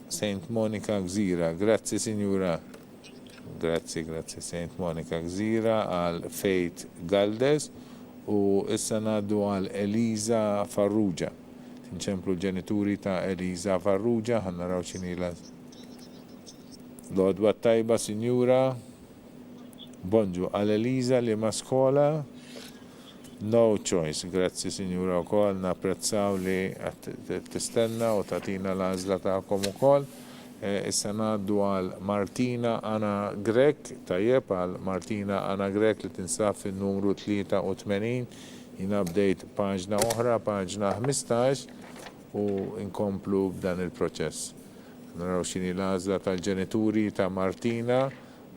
Saint Monica Gżira. Grazzi, Sinjura. Grazzi, Saint Monica Gżira għal Fejt Galdes u issa ngħaddu għal Eliza Farrugia. Nċemplu ġenituri ta' Eliza Farrugia, ħannaraw xinila. Lodwa tajba, Sinjura. Bonġu għal Eliza li ma skola. No choice. Grazzi, Sinjura, u kol. Napprezzaw li tistenna u tatina l-għazla ta'kom u kol. Issa ngħaddu għal Martina Anna Grek, tajjeb għal Martina Anna Grek li tinsab fin-numru 83. Jina bdejt paġna oħra, paġna 15 u inkomplu b'dan il-proċess. Naraw xini l-għażla tal-ġenituri ta' Martina,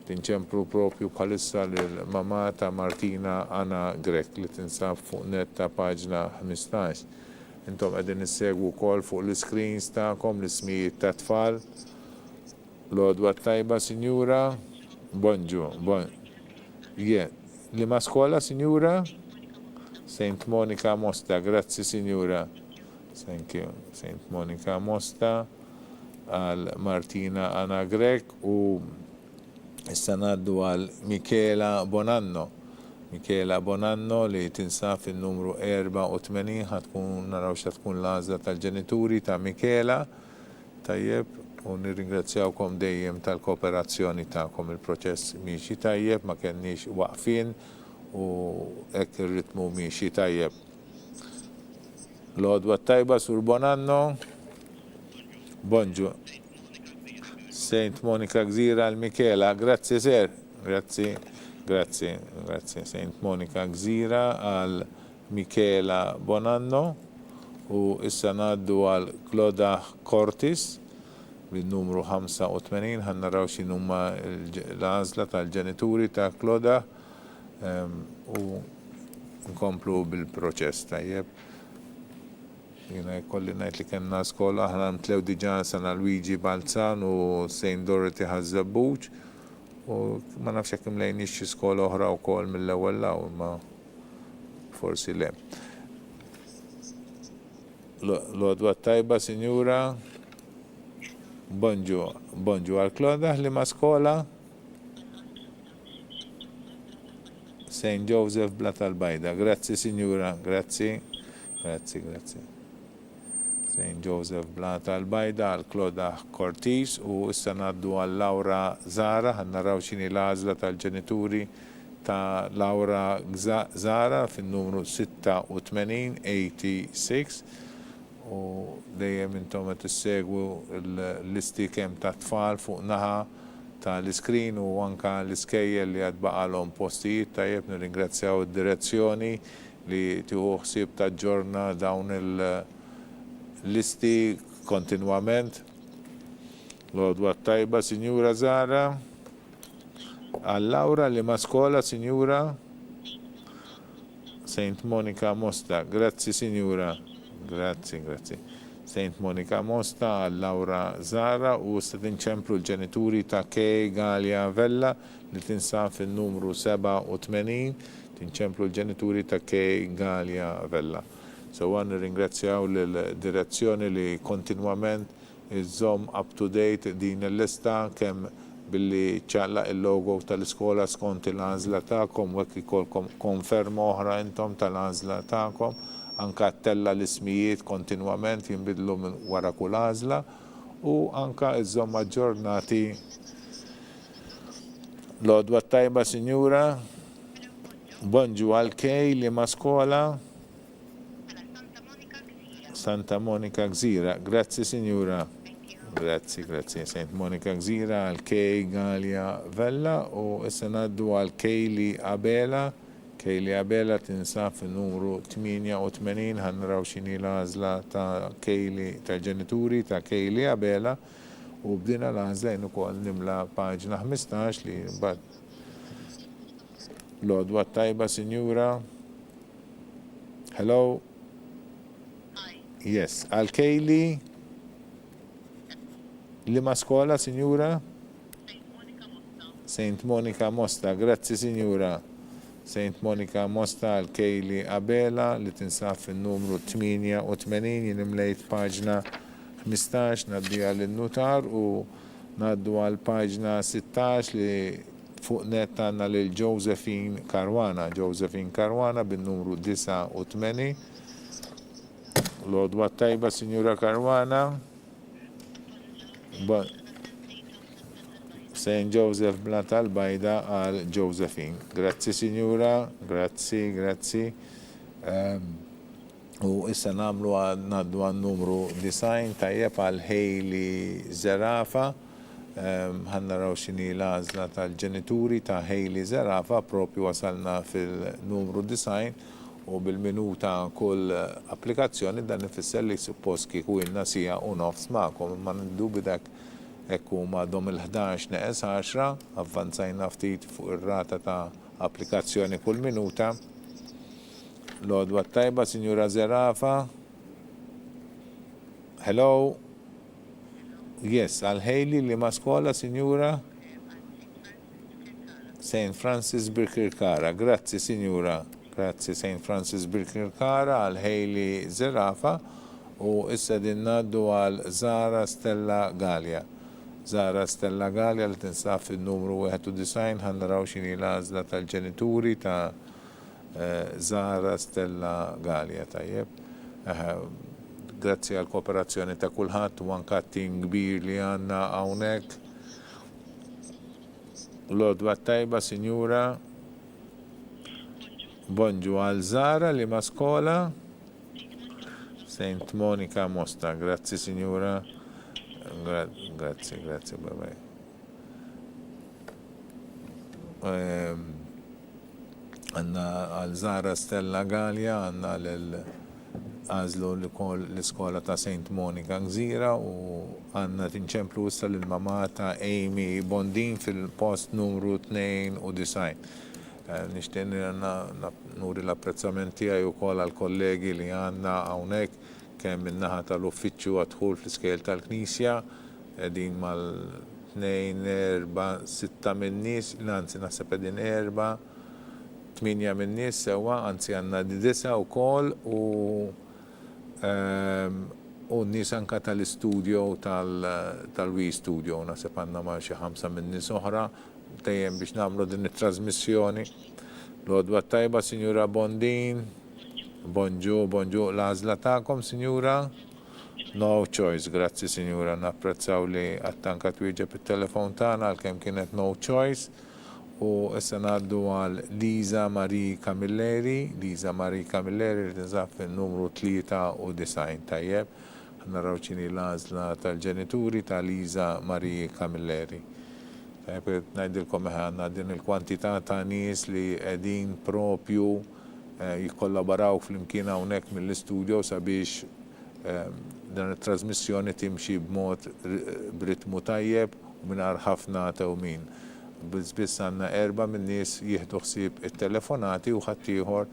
tinċemplu propju bħalissa l-mama ta' Martina Anna Grek li tinsab fuq net ta' paġna 15. Intom għedin nissegwu kol fuq l-screens ta'kom l-ismijiet ta' tfal Lodwa tajba, Sinjura. Bonġu, Li ma skola, Sinjura? Saint Monica Mosta, grazzi, Sinjura. Thank you. Saint Monica Mosta għal Martina Anna Grek u issa ngħaddu għal Michela Bonanno. Michela Bonanno li tinsab fin-numru 84 ħatkun naraw x'tkun l-għażla tal-ġenituri ta' Michela. Tajjeb, u nirringrazzjawkom dejjem tal-kooperazzjoni tagħkom, il-proċess miexi tajjeb, ma kenniex waqfin u hekk ir-ritmu miexi tajjeb. Lodwa tajba sur Bonanno. Bonġu. Saint Monica Gżira għal Michela, grazzi ser, grazzi. Saint Monica Gżira għal Michela Bonanno u issa ngħaddu għal Cloda Cortis bin-numru 85 ħannaraw x'inhuma l-għażla tal-ġenituri ta' Cloda u nkomplu bil-proċess tajjeb. Jina kolli ngħid li kellna skola aħna ntlew diġà San Luigi Balzan u St. Dorothy Ħażabbuġ u ma nafx hekk imlejniex xi skola oħra wkoll mill-ewwel law, ma forsi le. Lodwa tajba, Sinjura. Bonġu għal Kloda li ma skola. St. Joseph Bla tal-Bajda. Grazzi, Sinjura, grazzi. St. Joseph Bla tal-Bajda għal Kloda Cortis u issa ngħaddu għal Laura Zara, ħannaraw x'inhi l-għażla tal-ġenituri ta' Laura Zara fin-numru 86 u dejjem intom qed issegwu l-listi kemm ta' tfal fuq naħa tal-iskrin u anka l-iskejjel li għad baqalhom postijiet tajjeb nirringrazzjaw id-direzzjoni li tieħu ħsieb taġġorna dawn il-listi kontinwament. Lodwa tajba, Sinjura Zara. Għal Laura li ma skola, Sinjura. Saint Monica Mosta, grazzi, Sinjura. Grazzi. Saint Monica Mosta għal Laura Zara u tinċemplu l-ġenituri ta' Kej Galia Vella li tinsab fin-numru 87, tinċemplu l-ġenituri ta' Kej Galia Vella. So għan ringrazzjaw l-direzzjoni li kontinwament iżżomm up to date din il-lista kemm billi ċallaq il-logo tal-iskola skont il-għażla tagħkom u hekk ikolkom konferma oħra intom tal-għażla tagħkom. Anka tella l-ismijiet kontinwament jinbidlu minn wara kull għażla u anka iżomma ġurnati. Lodwa tajba, Sinjura. Bonġu għal Kej li ma skola. Santa Monica Gżira. Grazzi, Sinjura. Grazzi. Saint Monica Gżira għal Kej Galia Vella u issa ngħaddu għal Kejli Abela. Kejli Abela tinsab fin-numru 88 ħannaraw x'inhi l-għażla ta' Kejli ta' ġenituri ta' Kejli Abela u bdina l-għażla jien ukoll nimla paġna 15 li mbagħad. Lodwa tajba, Sinjura. Hello. Yes, għal Kejli li ma skola, Sinjura? Saint Monica Mosta, grazzi, Sinjura. Saint Monica Mosta għal Kejli Abela li tinsab fin-numru 88 jien imlejt paġna 15 ngħaddi għall-innutar u ngħaddu għal paġna 16 li fuq net għandna lil Josephine Karwana bin-numru 89. Lodwa tajba, Sinjura Karwana. Saint Joseph Bla tal-Bajda għal Josephine. Grazzi, Sinjura, grazzi. U issa ngħaddu għan numru 9 tajjeb għal Hailey Zerafa. Ħannaraw x'inhi l-għażla tal-ġenituri ta' Hailey Zerafa propju wasalna fil-numru 9 u bil-minuta kull applikazzjoni dan ifisser li suppost kieku ilna sija u nofs magħkom, ma ndubi dak hekk huma dom il-11 neqes 10, avvanzajna ftit fuq ir-rata ta' applikazzjoni kull minuta. Lodwa tajba, Sinjura Zerafa. Hello. Yes, għal-ħejli li ma skola, Signora? St. Francis Birkirkara. Grazzi, Signora. Grazzi, St. Francis Birkirkara, għal-ħejli Zerafa. U issa din naddu għal Zara Stella Gallia. Zara Stella Gallia li tinsab fil-numru 91, ħannaraw xini l-għazla tal-ġenituri ta' Zara Stella Gallia, tajjeb. Grazzi għal kooperazzjoni ta' kulħadd u anka tim kbir li għanna hawnhekk. Lodwa tajba, Sinjura. Bonġu għal Zara li ma skola. Saint Monica Mosta, grazzi Sinjura. Grazzi, bye bye. Għanna għal Zara Stella Gallia, għanna għazlu l-iskola ta' Saint Monica Gżira u għanna tinċemplu issa l-mama ta' Amy Bondin fil-post numru 92. Nishtin nuri l-apprezzamenti għaj u kol għal-kollegi li għanna għawnek kemm minnaħa tal-uffiċċju għadħul fl-iskejl tal-Knisja din mal-2-4-6 min-nies, l-anzi naħseb din 4-8 min-nies sewa, anzi għanna d-9 u kol u n-nies anka tal-studio tal-Wii Studio, naħseb għanna ma xi 5 min-nies oħra dejjem biex nagħmlu din it-trasmissjoni. L-għodwa tajba, Sinjura Bondin. Bonġu, l-għazla ta'kom, Sinjura? No choice, grazzi, Sinjura. Napprezzaw li għattanka twieġeb il-telefon tagħna għalkemm kienet no choice. U issa ngħaddu għal Liza Marie Camilleri. Liza Marie Camilleri li tinsab fin-numru 93, tajjeb. Naraw ċini l-għazla tal-ġenituri ta' Liza Marie Camilleri. Najdilkom għanna din il-kwantità ta' nies li qegħdin propju jikollaboraw fl-imkien hawnhekk mill-istudio sabiex dan it-trasmissjoni timxi b'mod b'ritmu tajjeb u mingħajr ħafna tewmin. Biss għandna 4 min-nies jieħdu ħsieb it-telefonati u ħadd ieħor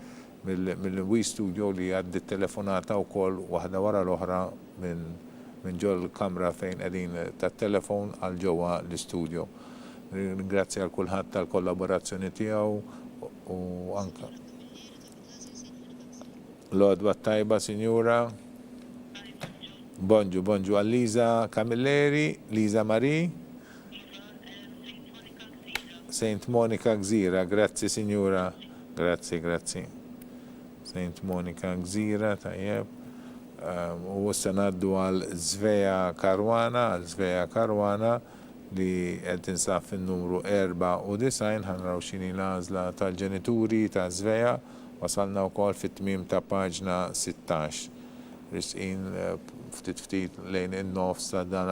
mill-Wii Studio li għaddi t-telefonata wkoll waħda wara l-oħra minn ġol kamra fejn qegħdin tat-telefon għal ġewwa l-istudio. Ringrazzi għal kulħadd tal-kollaborazzjoni tiegħu u anka. L-għodwa tajba, Sinjura. Bonġu għal Liza Camilleri, Liza Marie. Saint Monica Gżira, grazzi Sinjura. Grazzi. Saint Monica Gżira, tajjeb. U issa ngħaddu għal Zvea Karwana, li qed tinsab fin-numru 94 ħanraw x'inhi l-għażla tal-ġenituri ta' Zvea. Wasalna wkoll fit-tmiem ta' paġna 16. Risqin ftit lejn in-nofs ta' dan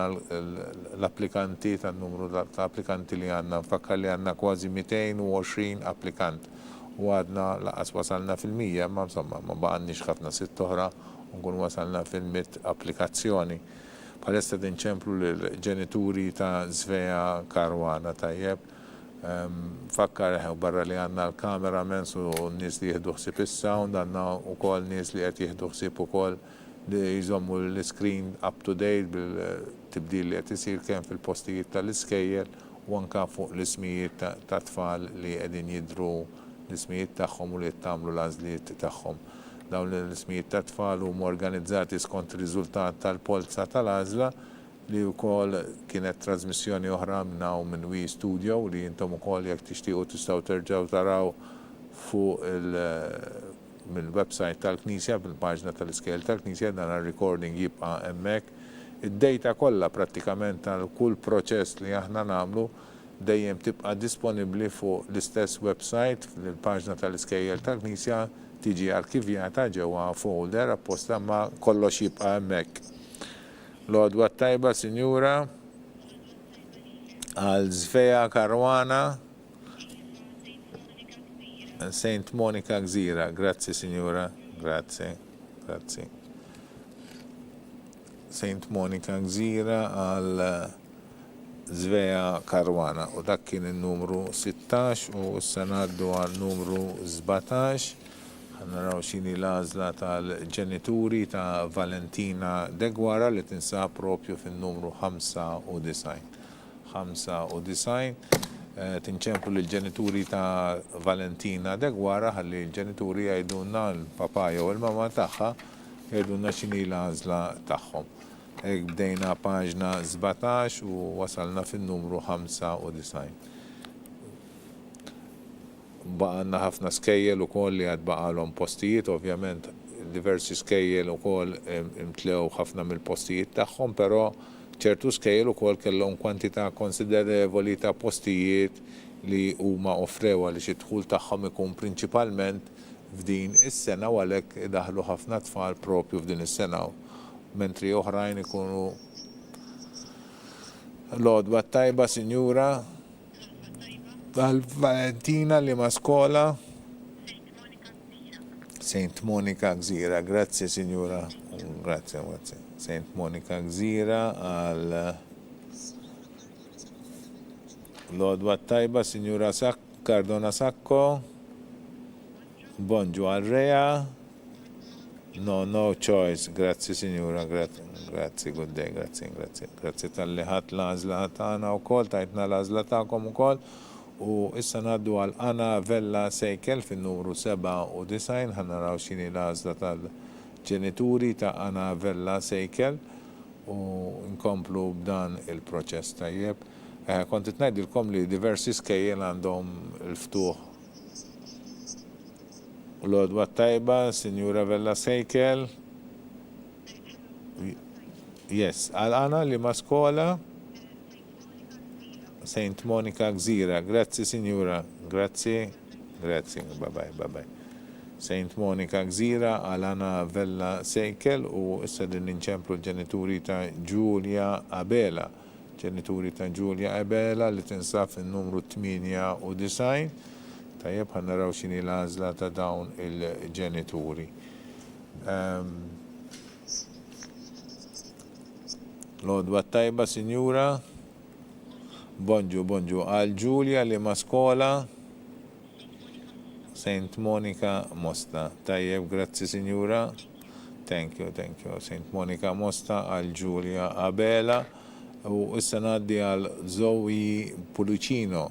l-applikanti tan-numru ta' applikanti li għandna. Nfakkar li għandna kważi 220 applikant. U għadna laqas wasalna fil-100, ma insomma ma baqgħniex ħafna sitt oħra u nkun wasalna fil-100 applikazzjoni. Bħalissa dinċemplu l-ġenituri ta' Zvea Karwana tajjeb. Fakkar barra li għanna l-kameramen su n-nis li jihdu ħsib il-sound, għanna u kol nis li għet jihdu ħsib u kol li jizommu l-screen up to date bil-tibdil li għet jisir kem fil-postijiet tal-iskejjel u anka fuq l-ismijiet ta' tfal li għedin jidru l-ismijiet tagħhom u li jittamlu l-għazliet tagħhom. Dawn l-ismijiet ta' tfal huma organizzati skont riżultat tal-polza tal-għażla li wkoll kienet trasmissjoni oħra minn Wii Studio li intom ukoll jekk tixtiequ tistgħu terġgħu taraw fuq mill-website tal-Knisja bil-paġna tal-iskejjel tal-Knisja dan ir-recording jibqa' hemmhekk. Id-dejta kollha prattikament tal-kull proċess li aħna nagħmlu dejjem tibqa' disponibbli fuq l-istess website fil-paġna tal-iskejjel tal-Knisja tiġi arkivjata ġewwa folder apposta ma kollox jibqa' hemmhekk. L-għodwa tajba, Sinjura, għal Zvea Karwana, Saint Monica Gżira. Grazzi, Sinjura, grazzi. Saint Monica Gżira għal Zvea Karwana. U dak kien il-numru 16 u s-sanaddu għal numru 17. naraw xini l-għażla tal-ġenituri ta' Valentina Degwara li tinsab propju fin-numru 95. 95 tinċemplu l-ġenituri ta' Valentina Degwara ħalli l-ġenituri jgħidulna l-papa jew il-mama tagħha jgħidulna x'inhi l-għażla tagħhom. Bdejna paġna 17 u wasalna fin-numru 95. Baqanna ħafna skejjel ukoll li għad baqalhom postijiet, ovvjament diversi skejjel ukoll imtlew ħafna mill-postijiet tagħhom, però ċertu skejjel ukoll kellhom kwantità konsiderevoli ta' postijiet li huma offrew għaliex id-dħul tagħhom ikun prinċipalment f'din is-sena u għalhekk idaħlu ħafna tfal propju f'din is-sena, mentri oħrajn ikunu l-għodwa tajba, Sinjura, tal-Valentina li ma skola Saint Monica Gżira. Grazie Signora, grazie. Saint Monica Gżira għal l-odwa tajba Signora Cardona Sacco. Bonġu għal Rea. No choice. Grazie Signora, grazie, good day, grazie. Grazie tal-li ħat l-għazla tagħna wkoll, tajtna l-għazla tagħkom ukoll. U issa naddu għal Anna Vella Sejkel fin-numru 97 ħannaraw x'inhi l-għażla tal-ġenituri ta' Anna Vella Sejkel u nkomplu b'dan il-proċess tajjeb. Kont ngħidilkom li diversi skejjel għandhom il-ftuħ. L-għodwa tajba, Sinjura Vella Sejkel. Yes, għal Anna li ma skola Saint Monica Gżira. Grazie Signora, grazie, bye. Saint Monica Gżira għal Anna Vella Sejkel u issa din ninċemplu l-ġenituri ta' Giulia Abela. Ġenituri ta' Giulia Abela li tinsab fin-numru 98. Tajjeb ħannaraw x'inhi l-għażla ta' dawn il-ġenituri. L-għodwa tajba Sinjura. Bonġu, għal Giulia li ma skola Saint Monica Mosta. Tajjeb, grazzi Signora. Thank you. Saint Monica Mosta għal Giulia Abela. U issa ngħaddi għal Zoe Pulucino.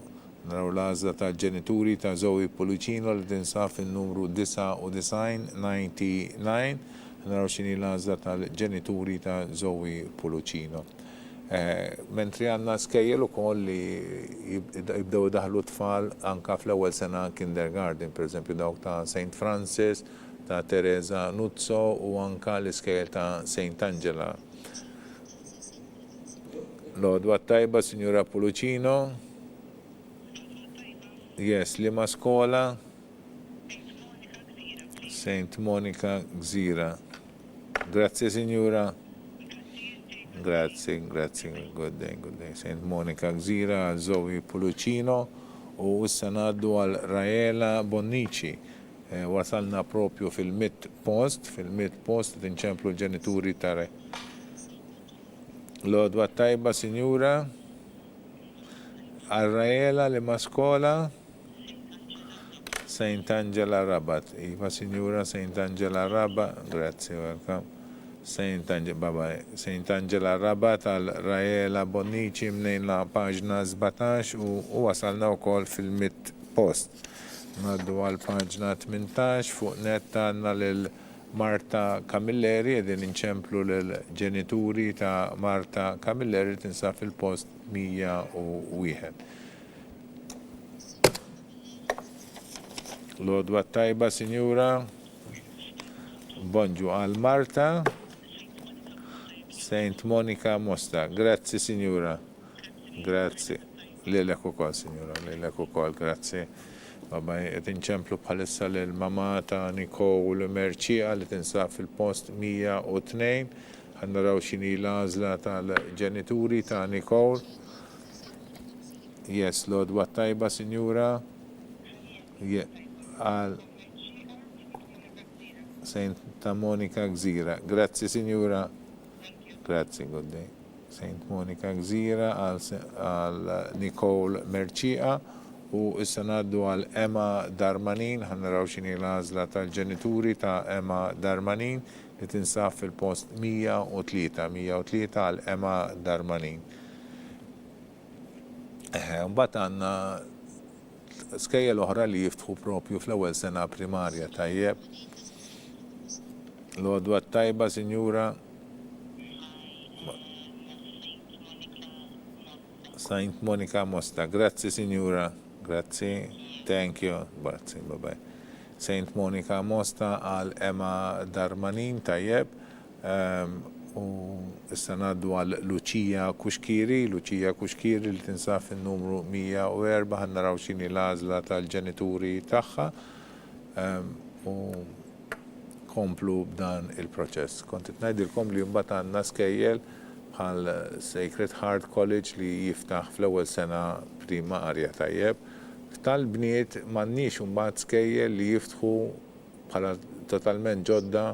Naraw l-għażla tal-ġenituri ta' Zoe Pulucino li tinsab fin-numru 99. Naraw x'inhi l-għażla tal-ġenituri ta' Zoe Pulucino. Mentri għanna skejjel ukoll li jibdew daħlu tfal anka fl-ewwel sena kindergarten, per eżempju dawk ta' Saint Francis, ta' Teresa Nuzzo u anka l-iskejjel ta' Saint Angela. L-għodwa tajba, Signora Pulucino. Yes, li ma skola Saint Monica Gżira. Grazie Signora. Grazie, good day. Saint Monica Gżira, Zoe Pulucino u issa ngħaddu għal Raela Bonnici. Wasalna propju fil-mid post tinċemplu l-ġenituri ta' l-għodwa tajba Sinjura għal Raela li ma skola Saint Angela Rabat. Iva Sinjura Saint Angela Rabat, grazie, welcome. Saint Angela Rabat għal Raela Bonnici mnejn la paġna 17 u wasalna wkoll fil-mid post. Naddu għal paġna 18 fuq netta għandna lil Marta Camilleri qegħdin inċemplu l-ġenituri ta' Marta Camilleri tinsab fil-post 101. L-għodwa tajba Sinjura. Bonġu għal Marta. Saint Monica Mosta. Grazie Signora. Grazie. Lilek ukoll Signora, lilek ukoll, grazie. Qed inċemplu bħalissa l-mama ta' Nicole Merċija li tinsab fil-post 102. Ħannaraw x'inhi l-għażla tal-ġenituri ta' Nicole. Yes, l-għodwa tajba Signora. Għal Saint Monica Gżira. Grazie Signora. Grazie, good day. Saint Monica Gżira għal Nicole Merċija u issa naddu għal Emma Darmanin, ħannaraw xini l-għazla tal-ġenituri ta' Emma Darmanin li tinsab fil-post 103 għal Emma Darmanin. Mbagħad għandna skejjel oħra li jiftħu propju fl-ewwel sena primarja tajjeb. L-għodwa tajba, Sinjura. Saint Monica Mosta. Grazzi, Signora. Grazzi. Thank you. Grazzi, bye-bye. Saint Monica Mosta għal Emma Darmanin tajjeb. U issa ngħaddu għal Lucia Kuxkiri li tinsab fin-numru 104 ħannaraw x'inhi l-għażla tal-ġenituri tagħha. U komplu b'dan il-proċess. Kont ngħidilkom li mbagħad għandna skejjel bħal Sacred Heart College li jiftaħ fl-ewwel sena primarja tajjeb. Tal-bniet m'għandniex mbagħad skejjel li jiftħu bħala totalment ġodda.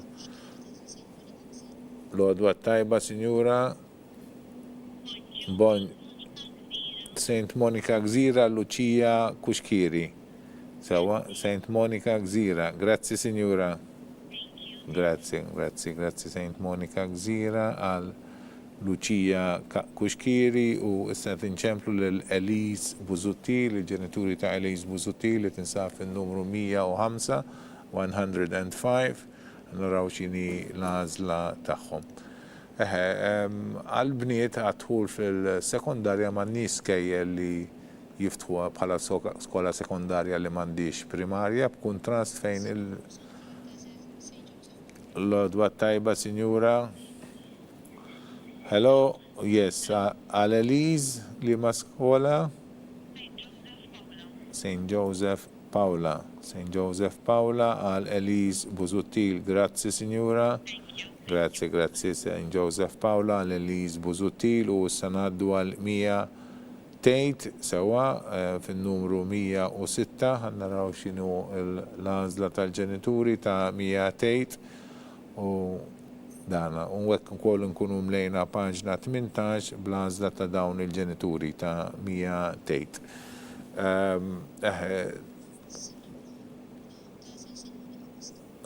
L-għodwa tajba, Sinjura. Bon Saint Monica Gżira, Lucia Kuxkiri. Sewa, Saint Monica Gżira. Grazzi, Sinjura. Grazzi Saint Monica Gżira għal Lucia Kuxkiri u issa tinċemplu l-Elise Buzuttil, il-ġenituri ta' Elise Buzuttil li tinsab fin-numru 105. Naraw x'inhi l-għażla tagħhom. Għal-bniet għadħul fil-sekondarja m'għandniex skejjel li jiftħuha bħala skola sekondarja li m'għandix primarja b'kuntrast fejn l-għodwa tajba, Sinjura. Hello, yes, għal-Elise li ma skola? St. Joseph Paula għal Elise Buzuttil. Grazzi, Sinjura. Grazzi, St. Joseph Paula għal Elise Buzuttil u s-sanaddu għal 100 Tate, sewa, fin-numru 106, ħannaraw x'inhu l-għażla tal-ġenituri ta' 100 Tate u dana, u hekk ukoll nkunu mlejna paġna 18 bl-għażla ta' dawn il-ġenituri ta' 100 Tate.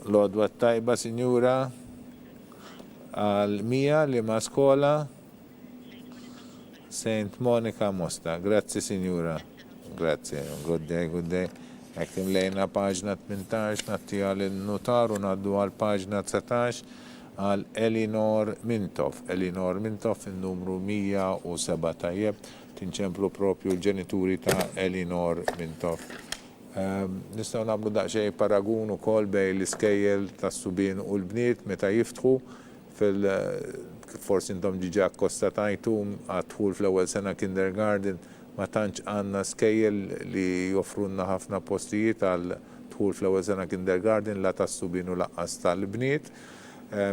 L-għodwa tajba, Sinjura, għal 100 li ma skola Saint Monica Mosta. Grazzi, Sinjura. Grazzi, good day. Ekkim lejna paġna 18, natti għal il-notar u naddu għal paġna 19 għal Elinor Mintoff il-numru 107 tajjeb. Tinċemplu propju l-ġenituri ta' Elinor Mintoff. Nistaw nagħmlu daqsxejn paragun ukoll bejn l-iskejjel tas-subien u l-bniet meta jiftħu forsi intom ġiġa akkostatajtu għadħul fl-ewwel sena kindergarten ma tantx għandna skejjel li joffrunna ħafna postijiet għal dħul fl-ewwel sena kindergarten la tas-subien u laqqas tal-bniet.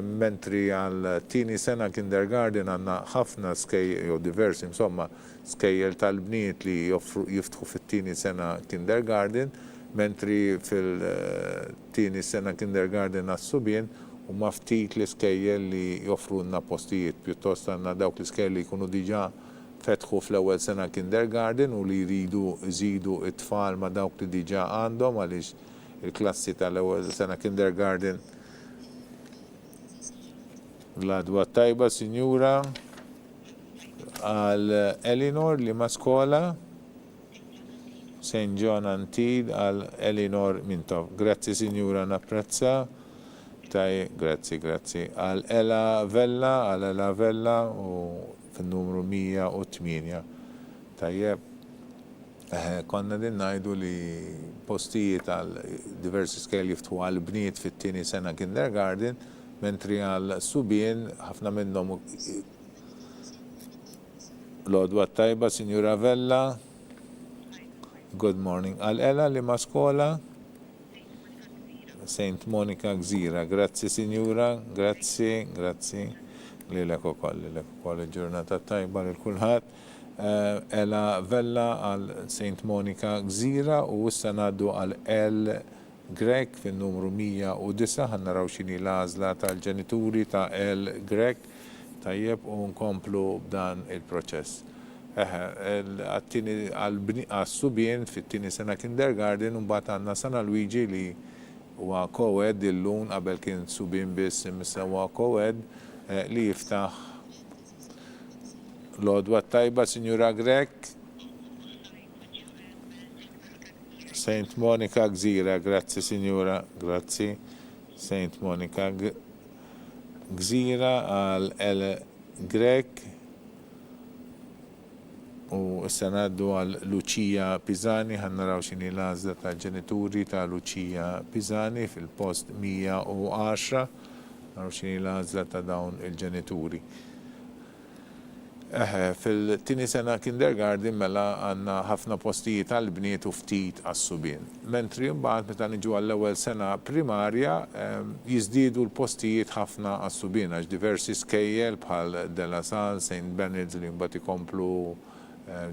Mentri għal tieni sena kindergarten għandna ħafna skejjel, jew diversi insomma, skejjel tal-bniet li jiftħu fit-tieni sena kindergarten, mentri fil-tieni sena kindergarten għas-subien u ftit l-iskejjel li joffrunna postijiet, pjuttost għandna dawk l-iskejjel li jkunu diġà fetħu fl-ewwel sena kindergarten u li jridu iżidu it-tfal ma' dawk li diġà għandhom għaliex il-klassi tal-ewwel sena kindergarten. L-għadwa tajba, Sinjura, għal Elinor li ma skola St. John Antid għal Elinor Mintoff. Grazzi, Sinjura, napprezza. Grazzi. Għal Ella Vella u fin-numru 108. Tajjeb, konna din ngħidu li postijiet għal diversi skejjel jiftħu għal bniet fit-tieni sena kindergarten, mentri għal subien ħafna minnhom l-għodwa tajba, Sinjura Vella. Good morning. Għal Ella li ma skola Saint Monica Gżira. Grazzi, Sinjura. Grazzi. Lilek ukoll il-ġurnata tajba lil kulħadd. Ella Vella għal Saint Monica Gżira u issa ngħaddu għal El Grek fin-numru 109 ħannaraw x'inhi l-għażla tal-ġenituri ta' El Grek tajjeb u nkomplu b'dan il-proċess. għal-subien fit-tini sena kindergarten un bat għanna Sana Luigi li huwa co-ed illum qabel kien subien biss imissa huwa co-ed li jiftaħ l-odwa tajba Signora Grek. Saint Monica Gżira, grazzi Signora, grazzi. Saint Monica Gżira għal El Grek u s-sanaddu għal Lucia Pisani, ħannaraw xini l-għazda ta' ġenituri ta' Lucia Pisani fil-post 110, għaraw xini l-għazda ta' dawn il-ġenituri. Fil-tini sena kindergarten mela għanna ħafna postijiet għal-bniet u ftit għas-subien. Mentri mbagħad meta niġu għall-ewwel sena primarja jiżdiedu l-postijiet ħafna għas-subien għax diversi skejjel bħal De La Salle, St. Bened's li mbagħad ikomplu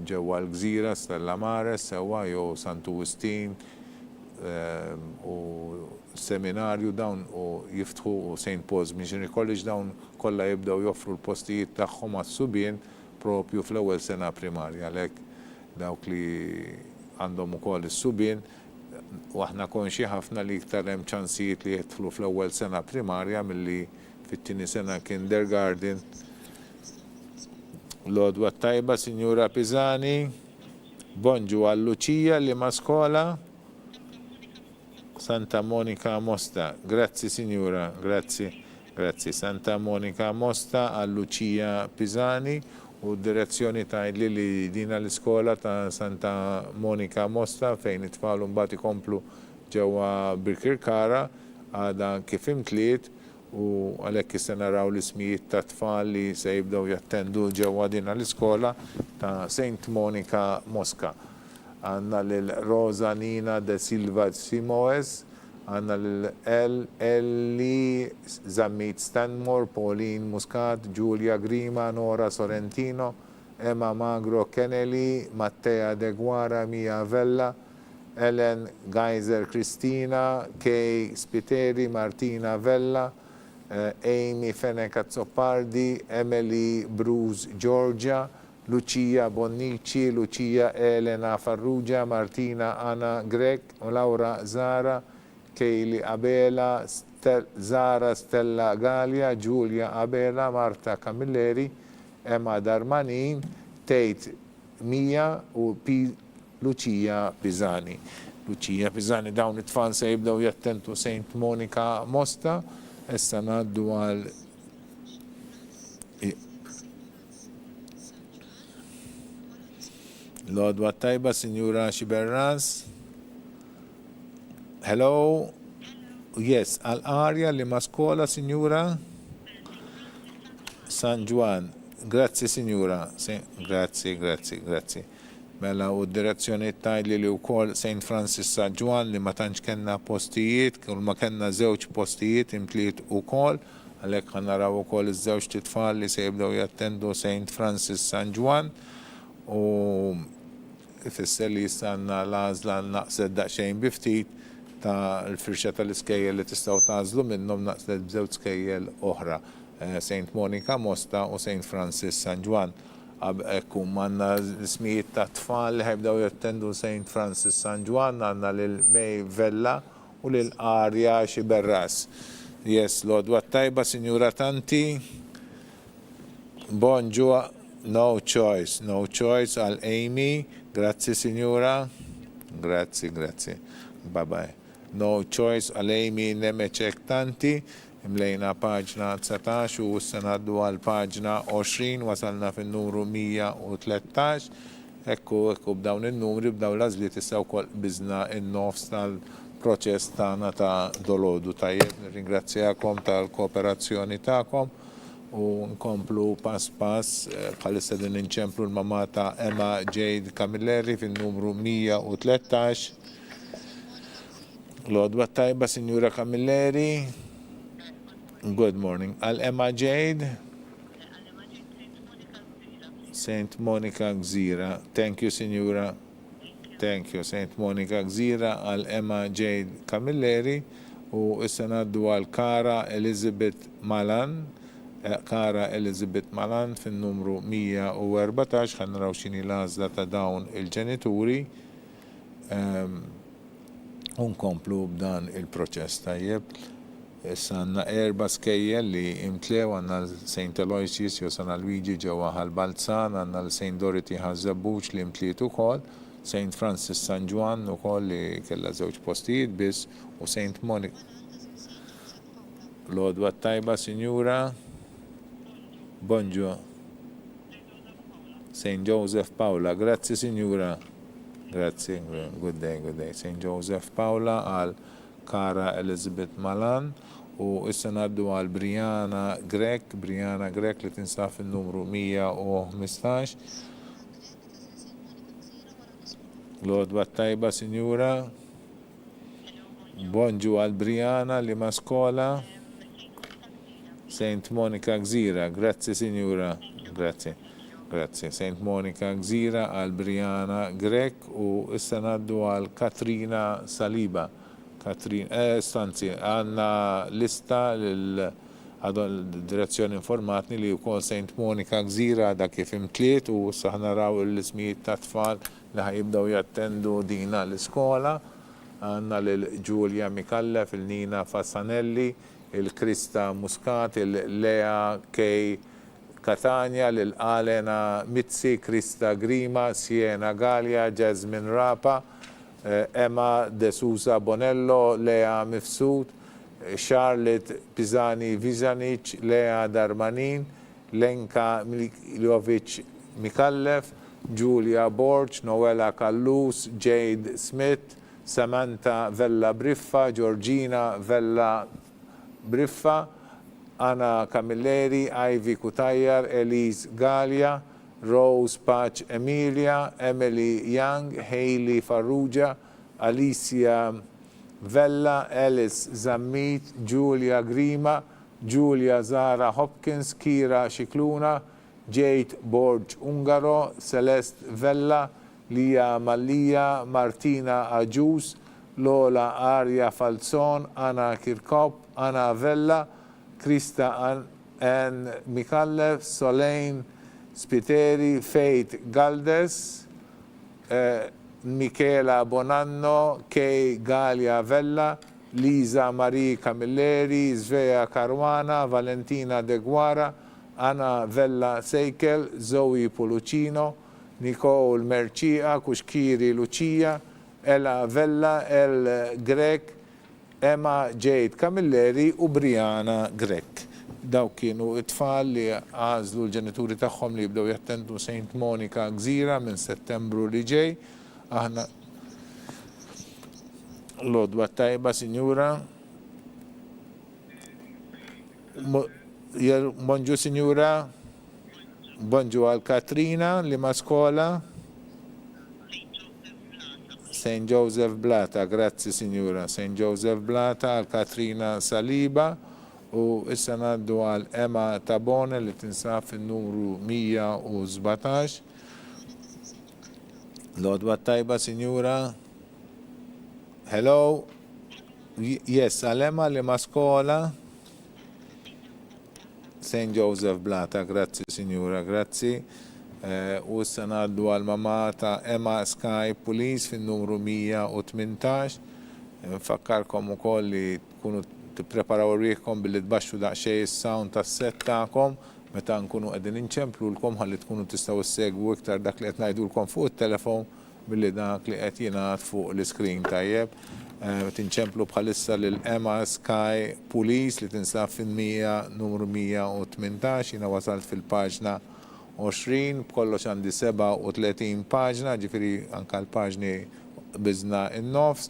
ġewwa l-Gżira, Stella Maris, sewwa jew Sant'Augustin u seminarju dawn u jiftħu u St. Paul's Missionary College dawn kollha jibdew joffru l-postijiet tagħhom għas-subien propju fl-ewwel sena primarja għalhekk dawk li għandhom ukoll is-subien u aħna konxi ħafna li iktar hemm ċansijiet li jidħlu fl-ewwel sena primarja milli fit-tieni sena kindergarten. L-odwa tajba Signora Pisani, bonġu għal Lucia li ma skola Santa Monica Mosta, grazzi Signora, grazzi. Santa Monica Mosta għal Lucia Pisani u direzzjoni ta' li dina l-iskola ta' Santa Monica Mosta fejn it-tfal mbagħad ikomplu ġewwa Birkirkara għada kif imtliet u għalhekk issa naraw l-ismijiet ta' tfal li se jibdew jattendu ġewwa din l-iskola ta' Saint Monica Mosca. Għandna lil Rosa Nina de Silva Simoes, għandna lil Elli Zammit Stanmore, Pauline Muscat, Giulia Grima, Nora Sorrentino, Emma Magro Kennelly, Mattea De Guara, Mia Vella, Ellen Geiser Cristina, Kay Spiteri, Martina Vella, Amy Feneca Zoppardi, Emily Bruce Georgia, Lucia Bonnici, Lucia Elena Farrugia, Martina Anna Grek, Laura Zara, Kayli Abela, Zara Stella Galia, Giulia Abela, Marta Camilleri, Emma Darmanin, Tate Mia u Lucia Pisani. Lucia Pisani dawn it-tfal se jibdew jattentu Saint Monica Mosta, issa ngħaddu għal l-odwa tajba Signora Xiberras. Hello? Yes, għal-arja li ma skola Signora San Juan. Grazzi Signora. Grazzi. Mela u d-direzzjoni tajli li wkoll St. Francis San Juan li ma tantx kellna postijiet, kull ma kellna żewġ postijiet imtliet ukoll, għalhekk ħanaraw ukoll iż-żewġ titfal li se jibdew jattendu St. Francis San Juan u ifisser li jistanna l-għażla naqset daqsxejn biftit ta' l-firxa tal-iskejjel li tistgħu tagħżlu minnhom naqset b'żewġ skejjel oħra, St. Monica Mosta u St. Francis San Juan. Ekkum għanna l-ismijiet ta' tfal li ħajbdaw jattendu St. Francis San Juan, għanna l-May Vella u l-Arja Xiberras. Yes, l-odwa tajba Signora Tanti. Bonġu, no choice għal Amy. Grazzi Signora. Grazzi. Bye bye. No choice għal Amy Nemeċek Tanti. Imlejna paġna 19 u s-sanaddu għal paġna 20, wasalna fin-numru 113. Ekku b'dawn il-numri, b'dawn l-azliet issa wkoll bizna in-nofs tal-proċess tagħna ta' dolodu. Tajjeb, nirringrazzjakom tal-kooperazzjoni tagħkom u nkomplu pass bħalissa din inċemplu l-mamma ta' Emma Jade Camilleri fin-numru 113. L-odwa tajba Signora Camilleri. Good morning. Al Emma Jade. Saint Monica Gżira. Thank you, Signora. Thank you. Saint Monica Gżira għal Emma Jade Camilleri u issa ngħaddu għal Kara Elizabeth Malan, Kara Elizabeth Malan fin-numru 114 ħan naraw x'inhi l-għażla ta' dawn il-ġenituri. Unkomplu b'dan il-proċess tajjeb. Issa għandna 4 skejjel li imtlew, għandna St. Aloysius jew San Luigi ġewwa Ħalbalzan, għandna l-St. Dorothy Ħażabbuċ li imtliet ukoll, St. Francis San Juan ukoll li kellha żewġ postijiet biss u St. Monica. Lodwa tajba, Sinjura. Bonġu. St. Joseph Paula, grazzi Sinjura. Grazzi, good day, good day. St. Joseph Paula għal Kara Elizabeth Malan u issa naddu għal Brianna Grek li tinsab fin-numru 115. Lodwa tajba, Sinjura. Bonġu għal Brianna li ma skola. St. Monica Gżira, grazzi Sinjura, grazzi. St. Monica Gżira għal Brianna Grek u issa naddu għal Katrina Saliba. Għanna lista l-direzzjoni informatni li wkoll St. Monica Gżira da kif imtliet u saħnaraw l-ismijiet ta' tfal li ħajibdaw jattendu dina l-iskola. Għanna l-Giulia Mikallef, il-Nina Fassanelli, il-Krista Muscat, il-Lea K. Catania, l-Alena Mizzi, Krista Grima, Siena Galia, Jasmine Rapa, Emma De Sousa Bonello, Lea Mifsud, Charlotte Pisani Vizanic, Lea Darmanin, Lenka Miljovic Mikallef, Giulia Borch, Noela Kallus, Jade Smith, Samantha Vella Briffa, Georgina Vella Briffa, Anna Camilleri, Ivy Kutajjar, Elise Galia, Rose Patch Emilia, Emily Young, Hailey Farrugia, Alicia Vella, Alice Zammit, Julia Grima, Julia Zara Hopkins, Kira Shikluna, Jade Borg Ungaro, Celeste Vella, Lia Mallia, Martina Ajus, Lola Arja Falzon, Anna Kirkop, Anna Vella, Krista Ann Mikallef, Solane Spiteri, Faith Galdes, Michela Bonanno, Kay Galia Vella, Lisa Marie Camilleri, Svea Caruana, Valentina De Guara, Anna Vella Seikel, Zoe Polucino, Nicole Mercia, Kushkiri Lucia, Ella Vella, El Grek, Emma Jade Camilleri u Brianna Grek. Daw kienu it-tfal li għazlu l-ġenituri tagħhom li jibdew jattendu St. Monica Gżira minn Settembru li ġej. Aħna l-odwa tajba, Sinjura. Bonġu, Sinjura. Bonġu għal Katrina li ma skola. St. Joseph Blata, grazzi Sinjura. St. Joseph Blata għal Katrina Saliba. U issa naddu għal Emma Tabone li tinsab fin-numru 117. Lodwa tajba, Sinjura. Hello. Yes, għal Emma li ma skola. St. Joseph Blata, grazzi Sinjura, grazzi. U issa naddu għal mamma ta' Emma Sky Police fin-numru 118. Fakkarkom ukoll li tkunu tippreparaw rieħkom billi tbaxxu daqsxejn is-sound tas-set tagħkom meta nkunu qegħdin inċemplulkom ħalli tkunu tistgħu issegwu iktar dak li qed ngħidulkom fuq it-telefon billi dak li qed jingħad fuq l-iskrin tajjeb. Tinċemplu bħalissa lil Emma Sky Police li tinsab fin-100 numru 118, jiena wasalt fil-paġna 20, b'kollox għandi 37 paġna, ġifieri anke l-paġni biżna in-nofs.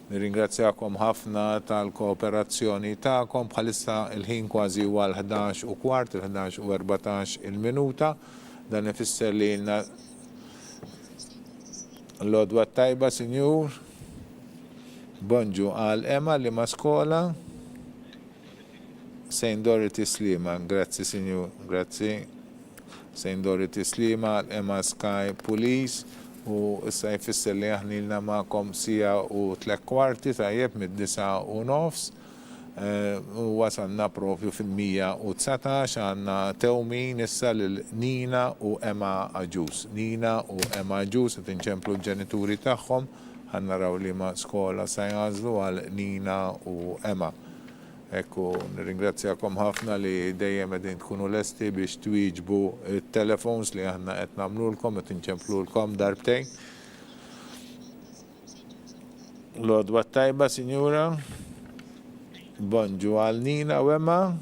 Nirringrazzjakom ħafna tal-kooperazzjoni tagħkom, bħalissa il-ħin kważi huwa l-11:15, il-11:14 il-minuta. Dan ifisser li l-odwa tajba, Sinjur. Bonġu għal Emma li ma skola. St. Dorothy Slima, grazzi Sinjur, grazzi. St. Dorothy Slima għal Emma Sky Police. U issa jfisser li aħnilna ma'kom sija u 3/4 tajjeb mid-9:30. u wasanna propju fil-119 għanna tewmin issa l-Nina u Emma Aġus. Nina u Emma Aġus qed inċemplu l-ġenituri tagħhom ħannaraw li ma skola sa jgħażlu għal Nina u Emma. Ekku, nirringrazzjakom ħafna li dejjem qegħdin tkunu lesti biex twieġbu it-telefons li aħna qed nagħmlulkom qed inċemplulkom darbtejn. L-odwa tajba, Sinjura. Bonġu għal Nina u Emma.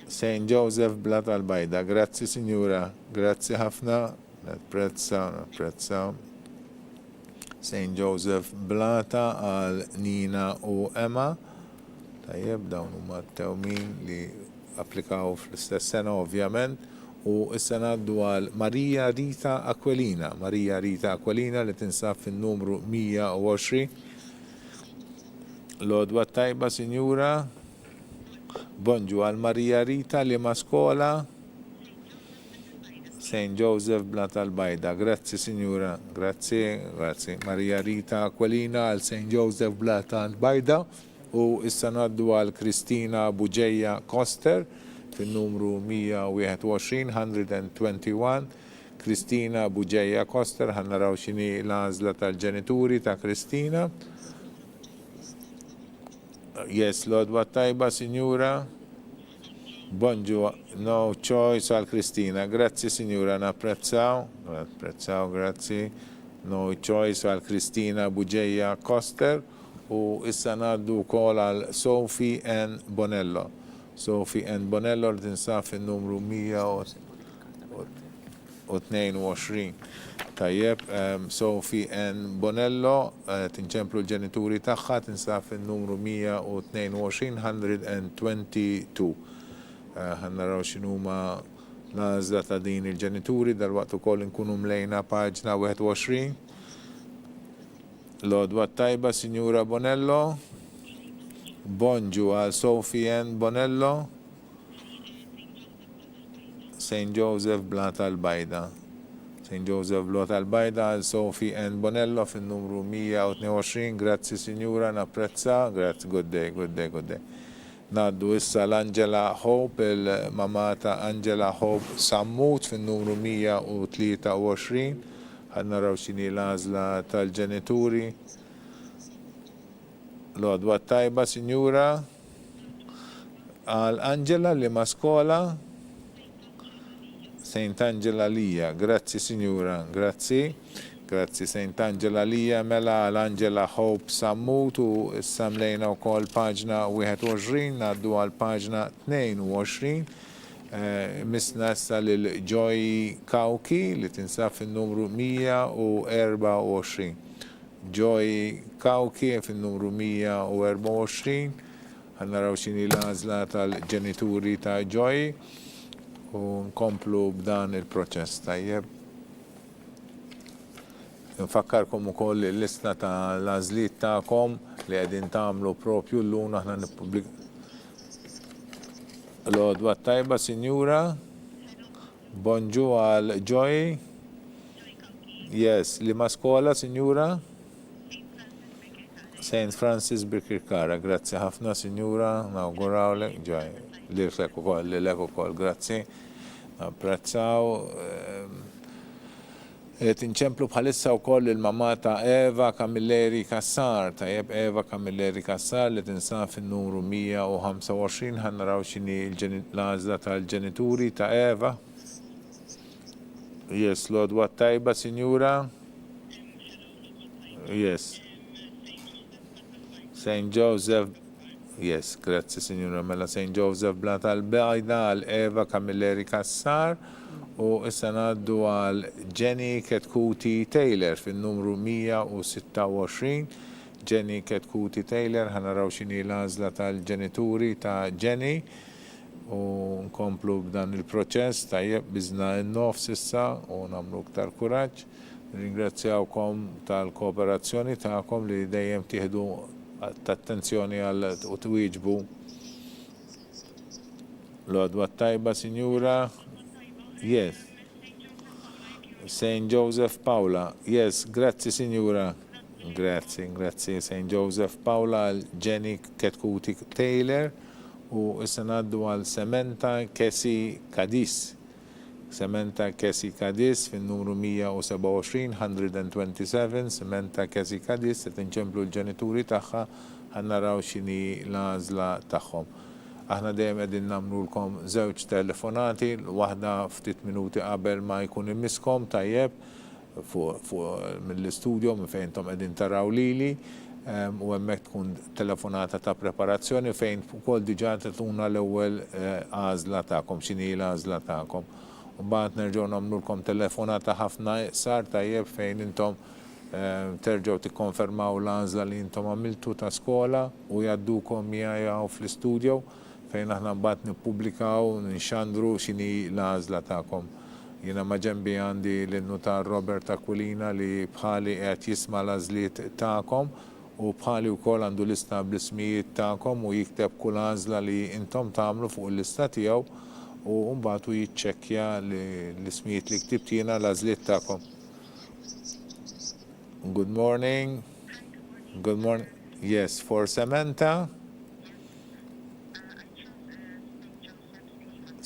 St. Joseph Blat al-Bajda. Grazzi, Sinjura. Grazzi ħafna. Napprezza. St. Joseph Blata għal Nina u Emma. Tajjeb, dawn huma t-tewmin li applikaw fl-istess sena ovvjament. U issa ngħaddu għal Marija Rita Aquilina. Marija Rita Aquilina li tinsab fin-numru 120. L-odwa tajba, Sinjura. Bonġu għal Marija Rita li ma skola. St. Joseph Blat al-Bajda. Grazzi, Sinjura. Grazzi. Marija Rita Aquilina għal St. Joseph Blat al-Bajda. U issa ngħaddu għal Kristina Buġeja Koster fin-numru 121. Kristina Buġeja Koster, ħannaraw x'inhi l-għażla tal-ġenituri ta' Kristina. Yes, l-odwa tajba, Sinjura. Bonġu, no choice għal Kristina. Grazzi, Sinjura, napprezzaw, grazzi. No choice għal Kristina Buġeja Koster. U issa ngħaddu wkoll għal Sophie N. Bonello. Sophie N. Bonello li tinsab fin-numru 122. Tajjeb, Sophie N. Bonello, tinċemplu l-ġenituri tagħha tinsab fin-numru 122. Ħannaraw x'inhuma l-għażla ta' din il-ġenituri dal-waqt ukoll inkunu mlejna paġna 21. L-odwa tajba, Sinjura Bonello. Bonġu għal Sophie N. Bonello. St. Joseph Blat al-Bajda. St. Joseph Blat al-Bajda għal Sophie N. Bonello fin-numru 122. Grazzi, Sinjura, napprezza. Grazzi, good day. Naddu issa l-Angela Hope, il-mama ta' Angela Hope Sammut fin-numru 123. Ħannaraw x'inhi l-għażla tal-ġenituri. L-odwa tajba, Sinjura. Għal Angela li ma skola. St. Angela Lija. Grazzi, Sinjura. Grazzi, St. Angela Lija. Mela għal Angela Hope Sammut u s-samlejna wkoll paġna 21, ngħaddu għal paġna 22. Misna issa lil Joy Kauki li tinsab fin-numru 124. Joy Kauki fin-numru 124. Ħannaraw x'inhi l-għażla tal-ġenituri ta' Joy u nkomplu b'dan il-proċess. Tajjeb. Nfakkarkom ukoll il-lista ta' l-għażliet tagħkom li qegħdin tagħmlu propju llum aħna nippubblika. L-odwa tajba, Sinjura. Bonġu għal Joy. Yes, li ma skola, Sinjura. St. Francis Birkirkara. Grazzi ħafna, Sinjura. Nawgurawlek, Joy. Lilek ukoll, grazzi. Napprezzaw. Tinċemplu bħalissa wkoll il-mamma ta' Eva Camilleri Kassar, tajjeb Eva Camilleri Kassar li tinsab fin-numru 125. ħannaraw x'inhi l-għażla tal-ġenituri ta' Eva. Yes, l-odwa tajba, Sinjura. Yes. St. Joseph. Yes, grazzi, Sinjura. Mela St. Joseph Blat al-Bajda għal Eva Camilleri Kassar. U issa ngħaddu għal Jenny Ketkuti Taylor fin-numru 126. Jenny Ketkuti Taylor, ħanaraw x'inhi l-għażla tal-ġenituri ta' Jenny u nkomplu b'dan il-proċess. Tajjeb biżna n-nofs issa u nagħmlu iktar kuraġġ. Ringrazzjawkom tal-kooperazzjoni tagħkom li dejjem tieħdu attenzjoni għal u twieġbu. L-għodwa tajba, Sinjura. Yes. St. Joseph Paula. Yes, grazzi, Sinjura. Grazzi St. Joseph Paula għal Jenny Ketkuti Taylor u issa ngħaddu għal Sementa Kesi Kadis. Sementa Kesi Kadis fin-numru 127, 127, Sementa Kesi Kadis, se tinċemplu l-ġenituri tagħha ħannaraw x'inhi l-għażla tagħhom. Aħna dejjem qegħdin nagħmlulkom żewġ telefonati, waħda ftit minuti qabel ma jkun immiskom tajjeb fuq mill-istudio minn fejn intom qegħdin taraw lili u hemmhekk tkun telefonata ta' preparazzjoni fejn ukoll diġà tagħtuna l-ewwel għażla tagħkom x'inhi l-għażla tagħkom. U mbagħad nerġgħu nagħmlulkom telefonata ħafna iqsar tajjeb fejn intom terġgħu tikkonfermaw l-għażla li intom għamiltu ta' skola u jgħaddukom miegħi fl-istudio fejn aħna mbagħad nippubblikaw nixxandru x'inhi l-għażla tagħkom. Jiena ma' ġenbi għandi l-notar Robert Aquilina li bħali qed jisma' l-għażliet tagħkom u bħali wkoll għandu lista bl-ismijiet tagħkom u jikteb kull għażla li intom tagħmlu fuq il-lista tiegħu u mbagħad jiċċekkja l-ismijiet li ktibt jiena l-għażliet tagħkom. Good morning. Good morning. Yes, for Sementa.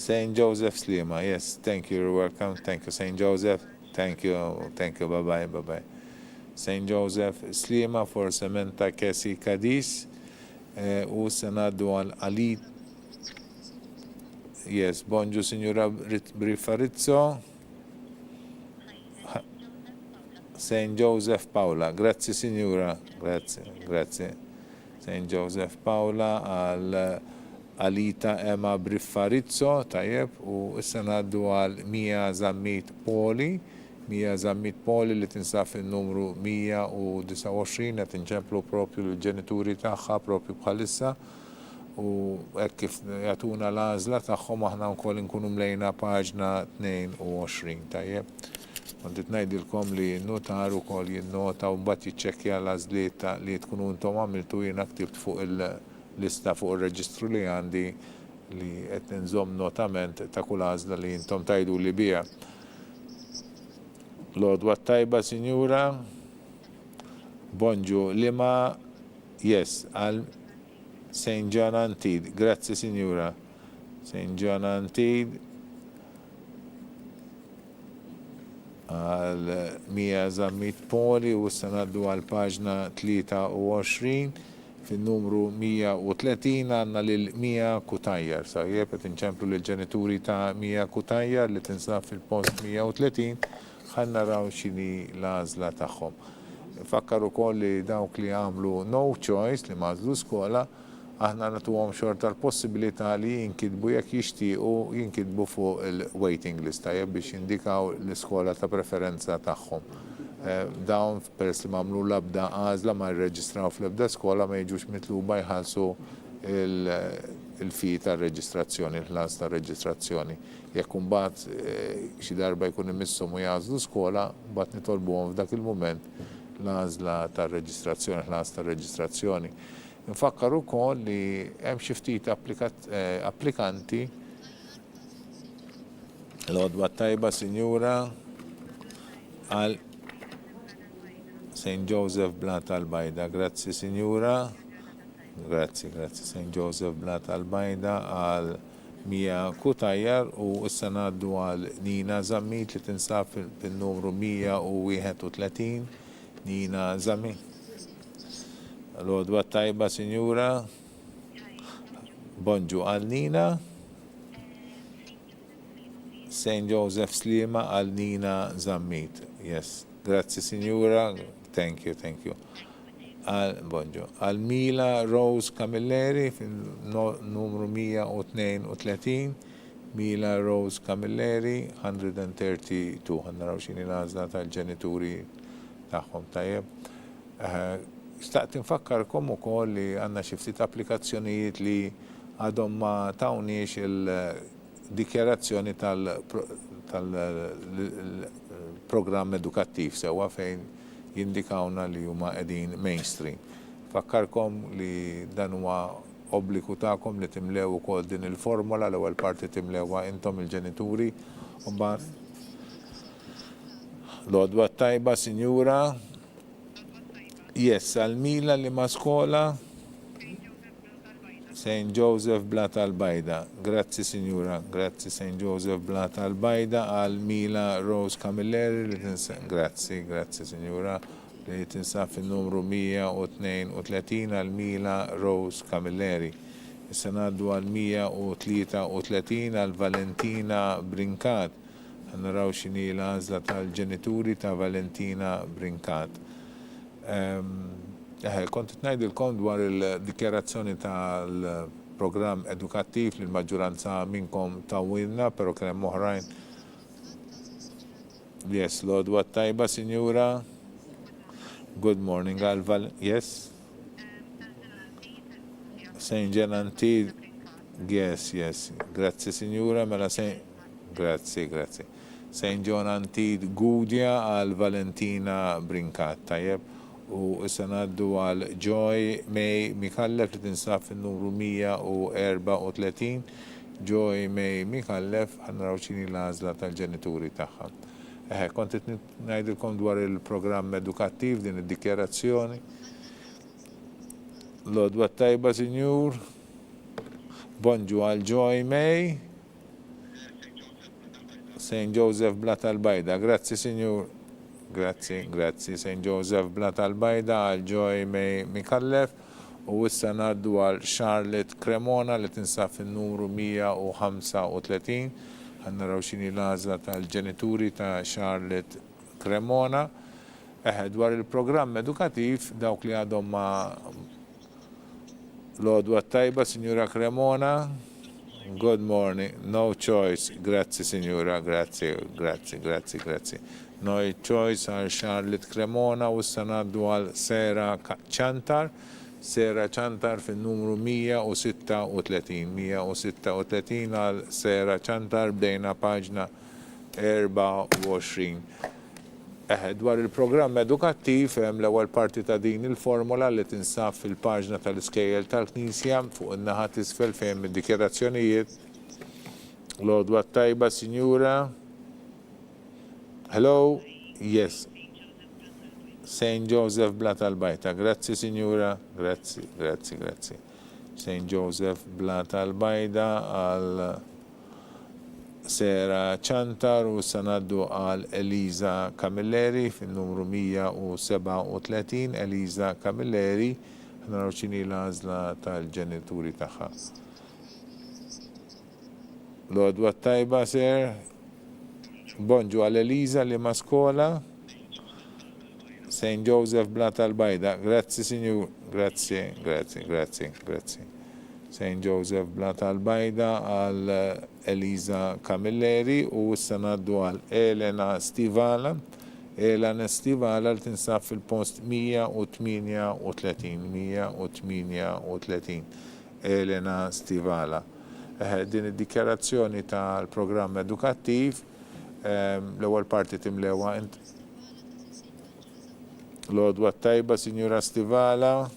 St. Joseph Slima, yes, thank you, you're welcome. Thank you, St. Joseph. Thank you, bye-bye. St. Joseph Slima for Sementa Kesi Kadis u senaddu għal Ali. Yes, bonġu signora Brifarizzo. St. Joseph Paula, grazie signora, grazie. St. Joseph Paula għal Alita Emma Brifarizzo, tajjeb, u issa ngħaddu għal Mia Zammit Poli li tinsab fin-numru 129 qed inċemplu propju l-ġenituri tagħha propju bħalissa u hekk kif jagħtuna l-għażla tagħhom aħna wkoll inkunu mlejna paġna 22 tajjeb. Kont ngħidilkom li n-notar ukoll jinnota u mbagħad jiċċekkja l-għażliet li tkunu intom għamiltu jiena ktibt fuq lista fuq il-reġistru li għandi li qed nżomm notament ta' kull għażla li intom tajdu li biha. Lodwa tajba, Sinjura. Bonġu Lima, yes, għal St. John Antid. Grazzi, Sinjura. St. John Antid għal Mia Zammit Poli u s-sanaddu għal paġna 23 fin-numru 130 għandna lil Mia Kutajjar. Sajjeb qed inċemplu lill-ġenituri ta' Mia Kutajjar li tinsab fil-post 130 ħan naraw x'inhi l-għażla tagħhom. Fakkar ukoll li dawk li għamlu no choice li mażlu skola aħna nagħtuhom xorta l-possibilità li jinkitbu jekk jixtiequ jinkitbu fuq il-waiting list tajjeb biex jindikaw l-iskola ta' preferenza tagħhom. Dawn peress li mamlu l-abda għażla ma jirreġistraw fl-ebda skola ma jiġux mitluba jħallsu il-fi tar-reġistrazzjoni, il-ħlas tar-reġistrazzjoni. Jekk imbagħad xi darba jkun imisshom u jażlu skola, mbagħad nitolbuhom f'dak il-mument l-għażla tar-reġistrazzjoni, il-ħlas tar-reġistrazzjoni. Nfakkar ukoll li hemm xi ftit applikanti l-għodba tajba, Sinjura, għal St. Joseph Blat Al-Bajda. Grazzi, Sinjura. Grazzi, St. Joseph Blat Al-Bajda għal Mia Kutajjar u issa ngħaddu għal Nina Zammit li tinsab fil-numru 131. Nina Zammit. L-għodba tajba, Sinjura. Bonġu għal Nina. St. Joseph Slima għal Nina Zammit. Yes. Grazzi, Sinjura. Thank you. Bonġu. Għal Mila Rose Camilleri fil-numru 132. Mila Rose Camilleri 132. Għannaraw xini l-għażla tal-ġenituri tagħhom tajjeb. Staqt infakkarkom ukoll li għandna xi ftit applikazzjonijiet li għadhom ma tawniex il-dikjarazzjoni tal-programm edukattiv sewwa fejn jindikawna li huma qegħdin mainstream. Fakkarkom li dan huwa obbligu tagħkom li timlew ukoll din il-formola l-ewwel parti timlewha intom il-ġenituri u mbagħad l-għodwa tajba, Sinjura. Yes, għal-Mila li ma skola St. Joseph Blat al-Bajda. Grazzi signora, grazzi St. Joseph Blat al-Bajda għal-Mila Rose Camilleri li grazzi signora li tinsab fil-numru 132 għal-Mila Rose Camilleri. Issa ngħaddu għal-133 għal-Valentina Brinkat. Naraw x'inhi l-għażla tal-ġenituri ta' Valentina Brinkat. Kont ngħidilkom dwar il-dikjarazzjoni tal-programm edukattiv li l-maġġoranza minnkom tawilna, però kien hemm oħrajn. Yes, l-għodwa tajba, Sinjura. Good morning, Alval. Yes. Saint John Antid. Yes. Grazzi, Sinjura. Mela Grazzi. Saint John Antid Gudja għal Valentina Brinkat. Tajjeb. U issa ngħaddu għal Joy May Mikallef li tinsab fin-numru 134. Joy May Mikallef ħanraw x'inhi l-għażla tal-ġenituri tagħha. Kont qed ngħidilkom dwar il-programm edukattiv din id-dikjarazzjoni. L-għodwa tajba, Sinjur. Bonġu għal Joy May. St. Joseph Blat al-Bajda. Grazzi, Sinjur. Grazzi, St. Joseph Blat al-Bajda għal Joy May Mikallef u issa ngħaddu għal Charlotte Cremona li tinsab fin-numru 135. Naraw x'inhi l-għażla tal-ġenituri ta' Charlotte Cremona. Dwar il-programm edukattiv dawk li għadhom ma' l-għodwa tajba, Signora Cremona. Good morning. No choice. Grazzi, Signora. Grazzi. No choice għal Charlotte Cremona u issa ngħaddu għal Sera Chantar. Sera Chantar fin-numru 136 għal Sera Chantar bdejna paġna 24. Dwar il-programm edukattiv hemm l-ewwel parti ta' din il-formola li tinsab fil-paġna tal-iskejjel tal-Knisja fuq in-naħa t'isfel fejn id-dikjarazzjonijiet. L-għodwa tajba, Sinjura. Hello? Yes. St. Joseph Blat al-Bajda. Grazzi, Signora. Grazzi. St. Joseph Blat al-Bajda għal Sera Chantar u sanaddu għal Eliza Camilleri fin-numru 137. Eliza Camilleri. Naraw x'inhi l-għażla tal-ġenituri tagħha. L-għodwa tajba, Ser. Bonġu għal Eliza li ma' skola. St. Joseph Blat al-Bajda. Grazzi, Signor. Grazzi. St. Joseph Blat al-Bajda għal Eliza Camilleri u issa ngħaddu għal Elena Stivala. Elena Stivala li tinsab fil-post 138. Elena Stivala. Din id-dikjarazzjoni tal-programm edukattiv l-ewwel parti timlewa l-għodwa tajba, Signora Stivala.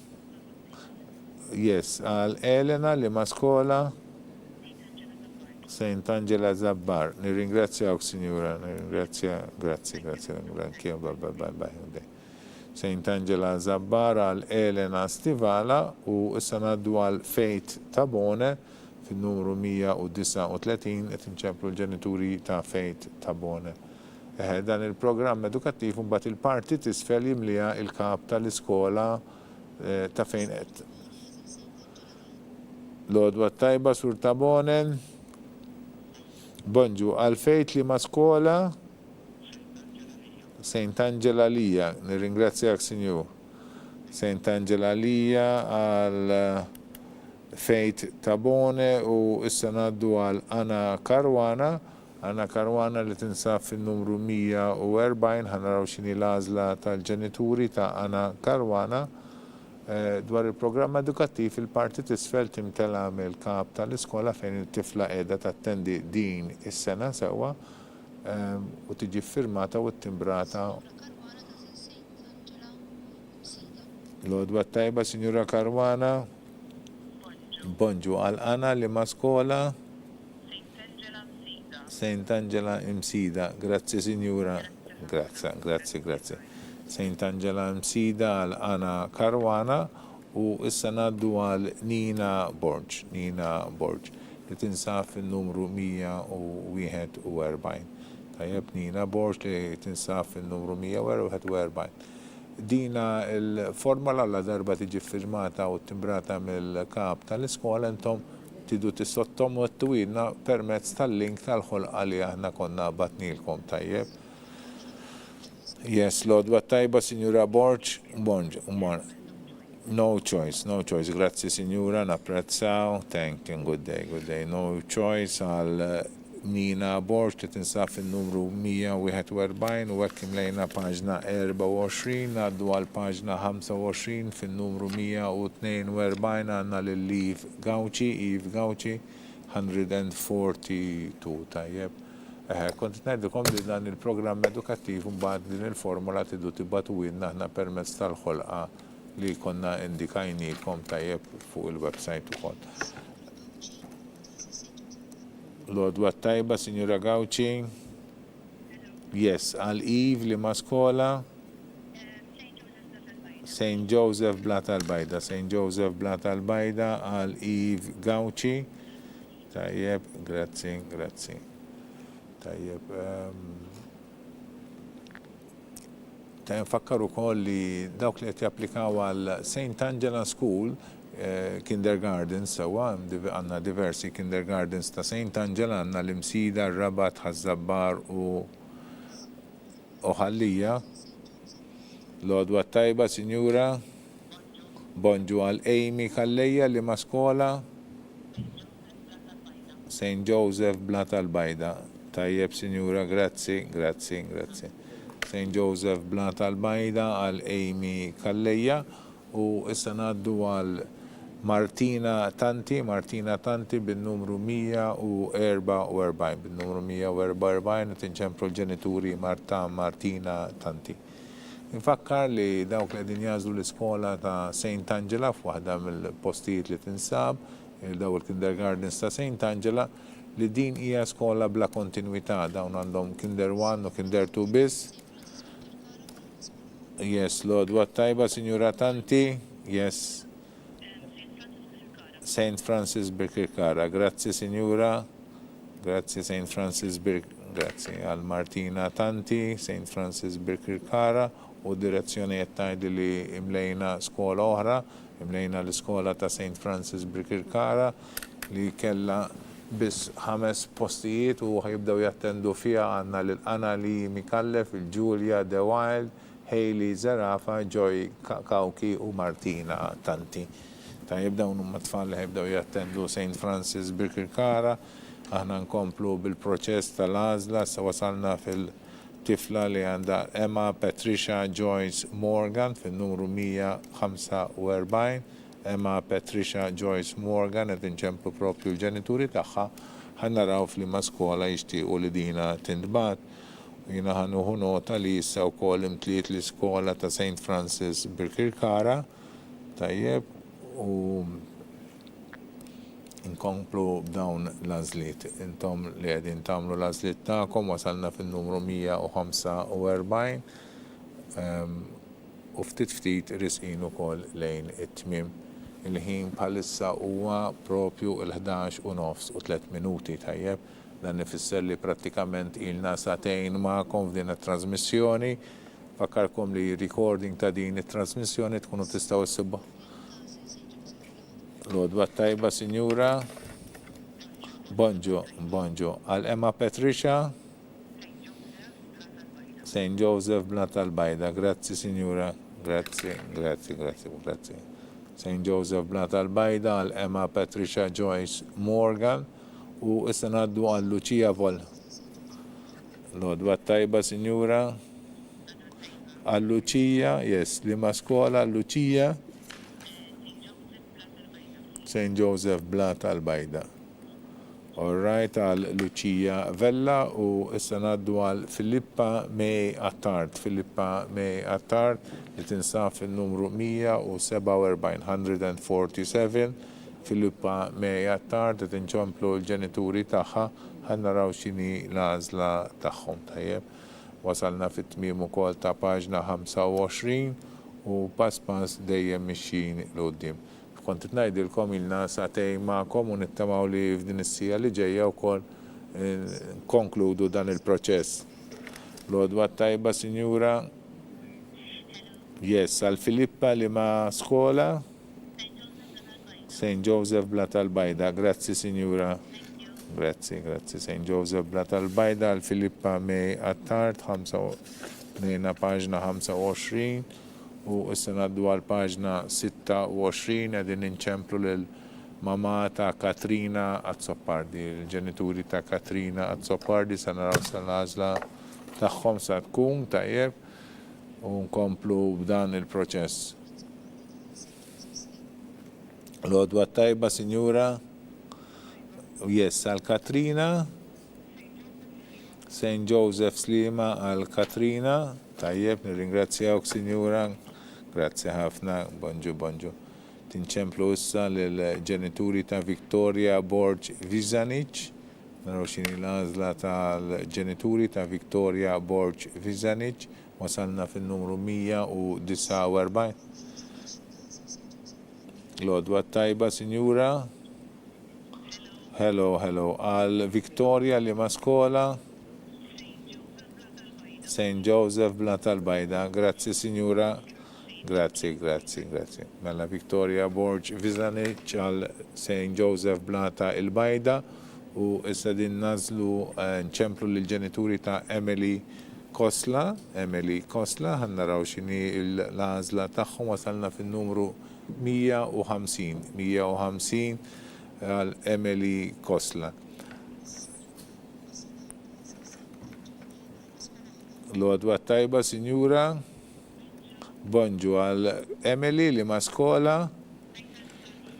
Yes, għal Elena li ma' skola St. Angela Zabbar. Nirringrazzjawk, Signora. Grazzi. St. Angela Zabbar għal Elena Stivala u issa ngħaddu għal Faith Tabone fin-numru 139 qed inċemplu l-ġenituri ta' Faith Tabone. Dan il-programm edukattiv mbagħad il-parti t'isfel jimliha il-kap tal-iskola ta' fejn qed. L-għodwa tajba, Sur Tabone. Bonġu għal Faith li ma' skola St. Angela Lija. Nirringrazzjak, Sinjur. St. Angela Lija għal Faith Tabone u issa ngħaddu għal Anna Karwana li tinsab fin-numru 140. ħanaraw x'inhi l-għażla tal-ġenituri ta' Anna Karwana. Dwar il-programm edukattiv il-parti t'isfel timtela mill-kap tal-iskola fejn it-tifla qiegħda tattendi din is-sena sewwa u tiġi firmata u ttimbrata. L-għodwa tajba, Signora Karwana. Bonġu għal Anna li ma' skola St. Angela Imsida. Grazzi, Signora. Grazzi. Saint Angela Msida għal Ana Karwana u issa naddu għal Nina Borg li tinsab fin-numru 141. Tajjeb Nina Borg li tinsab fin-numru 141. Dina il-formola la darba tiġi firmata u timbrata mill-kap tal-iskola intom tidu tissottom u t-twilna permezz tal-link tal-ħolqa li aħna konna batnilkom tajjeb. Yes, Lord, what tajba, Signora Borg, no choice. Grazie, Signora, napprezzaw. Thank you, good day. No choice għal Nina Borg li tinsab fin-numru 141 u għekkim lejna paġna 24, għaddu għal paġna 25 fin-numru 142 għanna l-Eve Gauci, 142 tajjeb. Kont ngħidilkom li dan il-programm edukattiv mbagħad din il-formola tidu tibatu winna aħna permezz tal-ħolqa li konna indikajnikom tajjeb fuq il-website ukoll. Lodwa tajba, Signora Gauci. Yes, għal Eve li ma skola. St. Joseph Blat al-Bajda għal Eve Gauci. Tajjeb, grazzi. Tajjeb, fakkaru koll li dawk li qed japplikaw għal St. Angela School kindergardens sewa għandna diversi kindergardens ta' St. Angela għandna l-Imsida, Rabat, Ħazzabbar u Ħallija. Lodwa tajba, Sinjura. Bonġu għal Amy Kallejja li ma skola St. Joseph Blat al-Bajda. Tajjeb, Sinjura, grazzi. St. Joseph Blat al-Bajda għal Amy Kallejja u issa naddu għal Martina Tanti bin-numru 144 tinċemplu l-ġenituri Martina Tanti. Infakkar li dawk li qegħdin jażlu l-iskola ta' St. Angela f'waħda mill-postijiet li tinsab, daw il-kindergardens ta' St. Angela, li din hija skola bla kontinwità, dawn għandhom kinder 1 u kinder 2 biss. Yes, Lord, what tajba, Signora Tanti? Yes. St. Francis Birkirkara. Grazie, Signora. Grazie, St. Francis Grazie għal Martina Tanti, St. Francis Birkirkara u direzzjonijiet tajdi li imlejna skola oħra, imlejna l-iskola ta' St. Francis Birkirkara li kella bis 5 postijiet u ħajibdaw jattendu fija għanna l-Ana li Mikallef, il-Julia De Wild, Hailey Zarafa, Joy Kauki u Martina Tanti. Ta' jibdaw numma tfal li jibdaw jattendu St. Francis Birkirkara, aħna nkomplu bil-proċess tal-għazla, sa wasalna fil-tifla li għanda Emma Patricia Joyce Morgan fil-numru 145, Emma Patricia Joyce Morgan, ed inċemplu propju l-ġenituri taħħa, ħannaraw fl-imma skola jixtiequ li dina tindbat. Jina ħanuħu nota li jissa u kol imtliet l-iskola ta' St. Francis Birkirkara, tajjeb, u inkomplu b'dawn l-azliet. Intom li għedin tamlu l-azliet ta'kom, wasalna fil-numru 145, u ftit risqin ukoll lejn it-tmiem. Il-ħin bħalissa huwa propju il-11 u nofs u 3 minuti tajjeb. Dan ifisser li prattikament ilna satejn ma'kom f'din it-trasmissjoni. Fakkarkom li recording ta' din it-trasmissjoni tkunu tistgħu issibha. Lodwa tajba, Signora. Bonġu. Għal Emma Patricia. St. Joseph Blat al-Bajda. Grazzi, Signora. Grazzi. St. Joseph Blat al-Bajda għal Emma Patricia Joyce Morgan u issa ngħaddu għal Lucia Vol. Lodwa tajba, Signora. Għal Lucia, yes, li ma skola għal Lucia. St. Joseph Blat al-Bajda. All right, għal Lucia Vella u issa ngħaddu għal Filippa May Attard li tinsab fil-numru 147. Filippa May Attard li tinċomplu l-ġenituri tagħha ħannaraw x'inhi l-għażla tagħhom tajjeb. wasalna fit-tmiem ukoll ta' paġna 25 u pass dejjem mixin l-qoddim. Kont ngħidilkom ilna satejn magħkom u nittamaw li f'din is-sija li ġejja wkoll konkludu dan il-proċess. L-għodwa tajba, Sinjura. Yes, għal Filippa li ma' skola. St. Joseph Bla tal-Bajda. Grazzi, Sinjura. Grazzi. St. Joseph Bla tal-Bajda għal Filippa Mej Attard, nejna paġna 25 u issa ngħaddu għal paġna 26 qegħdin inċemplu lil mama ta' Katrina Azzopardi, il-ġenituri ta' Katrina Azzopardi sa naraw sal-għażla tagħhom sa tkun tajjeb u nkomplu b'dan il-proċess. L-għodwa tajba, Sinjura. Yes, għal Katrina. St. Joseph Slima għal Katrina. Tajjeb, nirringrazzjawk, Sinjura. Grazzi ħafna, bonġu. Tinċemplu issa l-ġenituri ta' Victoria Borg Vizanic. Naraw xini l-għażla tal-ġenituri ta' Victoria Borg Vizanic. Wasalna fin-numru 149. L-għodwa tajba, Sinjura. Hello. Għal Victoria li ma' skola. St. Joseph Bla tal-Bajda. Grazzi, Sinjura. Grazzi. Mela Victoria Borg Vizanic għal St. Joseph Bla tal-Bajda u issa din nazlu nċemplu l-ġenituri ta' Emily Kosla, ħannaraw xini l-għazla tagħhom wasalna fin-numru 150 għal Emily Kosla. L-għodwa tajba, Sinjura. Bonġu għal Emily li ma' skola.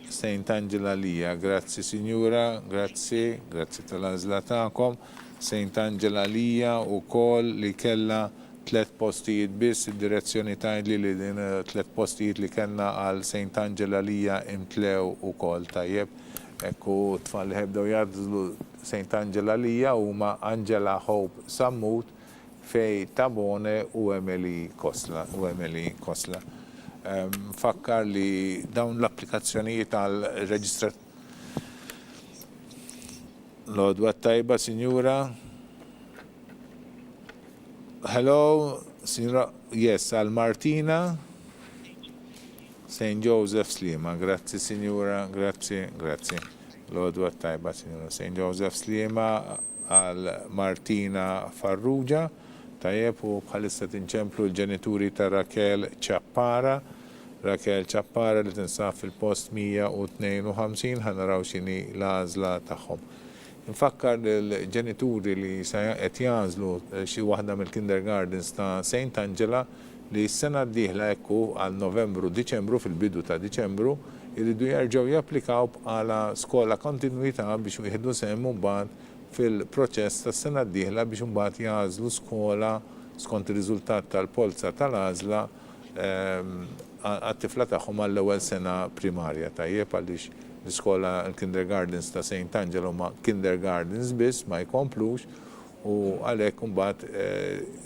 St. Angela Lija, grazzi, Sinjura, grazzi tal-għazla tagħkom. St. Angela Lija u kol li kella 3 postijiet biss, id-direzzjoni tajli li din 3 postijiet li kellna għal St. Angela Lija imtlew u kol tajjeb. Ekku tfal li ħebdew jadżlu St. Angela Lija u ma' Angela Hope Sammut fej Tabone u Emily Kosla. Fakkar li dawn l-applikazzjonijiet għal reġistrat l-għodwa tajba, Sinjura. Hello, Sinjura. Yes, għal Martina. St. Joseph Slima. Grazzi, Sinjura. Grazzi. L-għodwa tajba, Sinjura. St. Joseph Slima għal Martina Farrugia. Tajjeb u bħalissa tinċemplu l-ġenituri ta' Raquel Chappara li tinsab fil-post 152 ħanaraw xini l-għażla tagħhom. Infakkar l-ġenituri li qed jażlu xi waħda mill-kindergardens ta' St. Angela li s-sena d-dieħla ekku għal Novembru, Diċembru, fil-bidu ta' Diċembru, iridu jerġgħu japplikaw bħala skola kontinwità biex wieħdu semmu mbagħad fil-proċess tas sena d-dieħla biex mbagħad jażlu skola skont ir-riżultat tal-polza tal-għażla għat-tifla tagħhom għall-ewwel sena primarja tajjeb għaliex l-iskola l-kindergardens ta' St. Angela huma kindergardens biss ma jkomplux u għalhekk mbagħad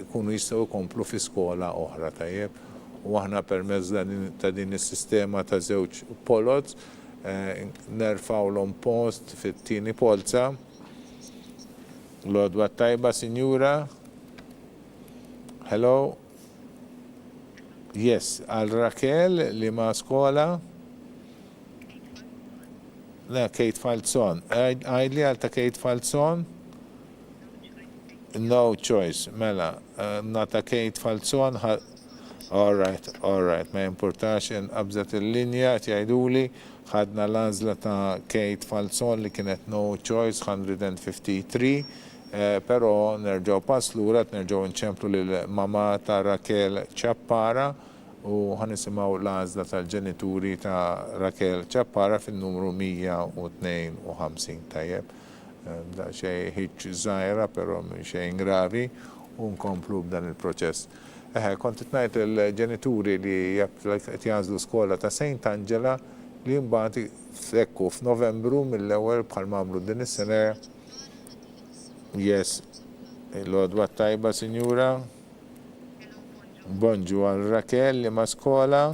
ikunu jistgħu jkomplu fi skola oħra tajjeb. U aħna permezz ta' din is-sistema ta' żewġ polots nerfawlhom post fit-tieni polza. L-għodwa tajba, Sinjura. Hello. Yes, għal Raquel li ma' skola. La, Kate Falzon. Għajdli għal ta' Kate Falzon. No choice. Mela, nata Kate Falzon. All right. Ma importax abżat il-linja, tjajduli. ħadna l-għazla ta' Kate Falzon li kienet no choice 153. Pero nerġaw pass lura, nerġaw nċemplu l-mama ta' Raquel Chappara u ħanisimaw l-għazla tal-ġenituri ta' Raquel Chappara fin-numru 152 tajjeb. Da xej ħiċ zaħira, pero xejn gravi u nkomplu b'dan il-proċess. Kont ngħid il-ġenituri li jazlu skola ta' St. Angela li mbagħad fekku f'Novembru mill-ewwel bħal mamlu din is-sena. Yes, l-odwa tajba, Sinjura. Bonġu għal Rakel li ma skola.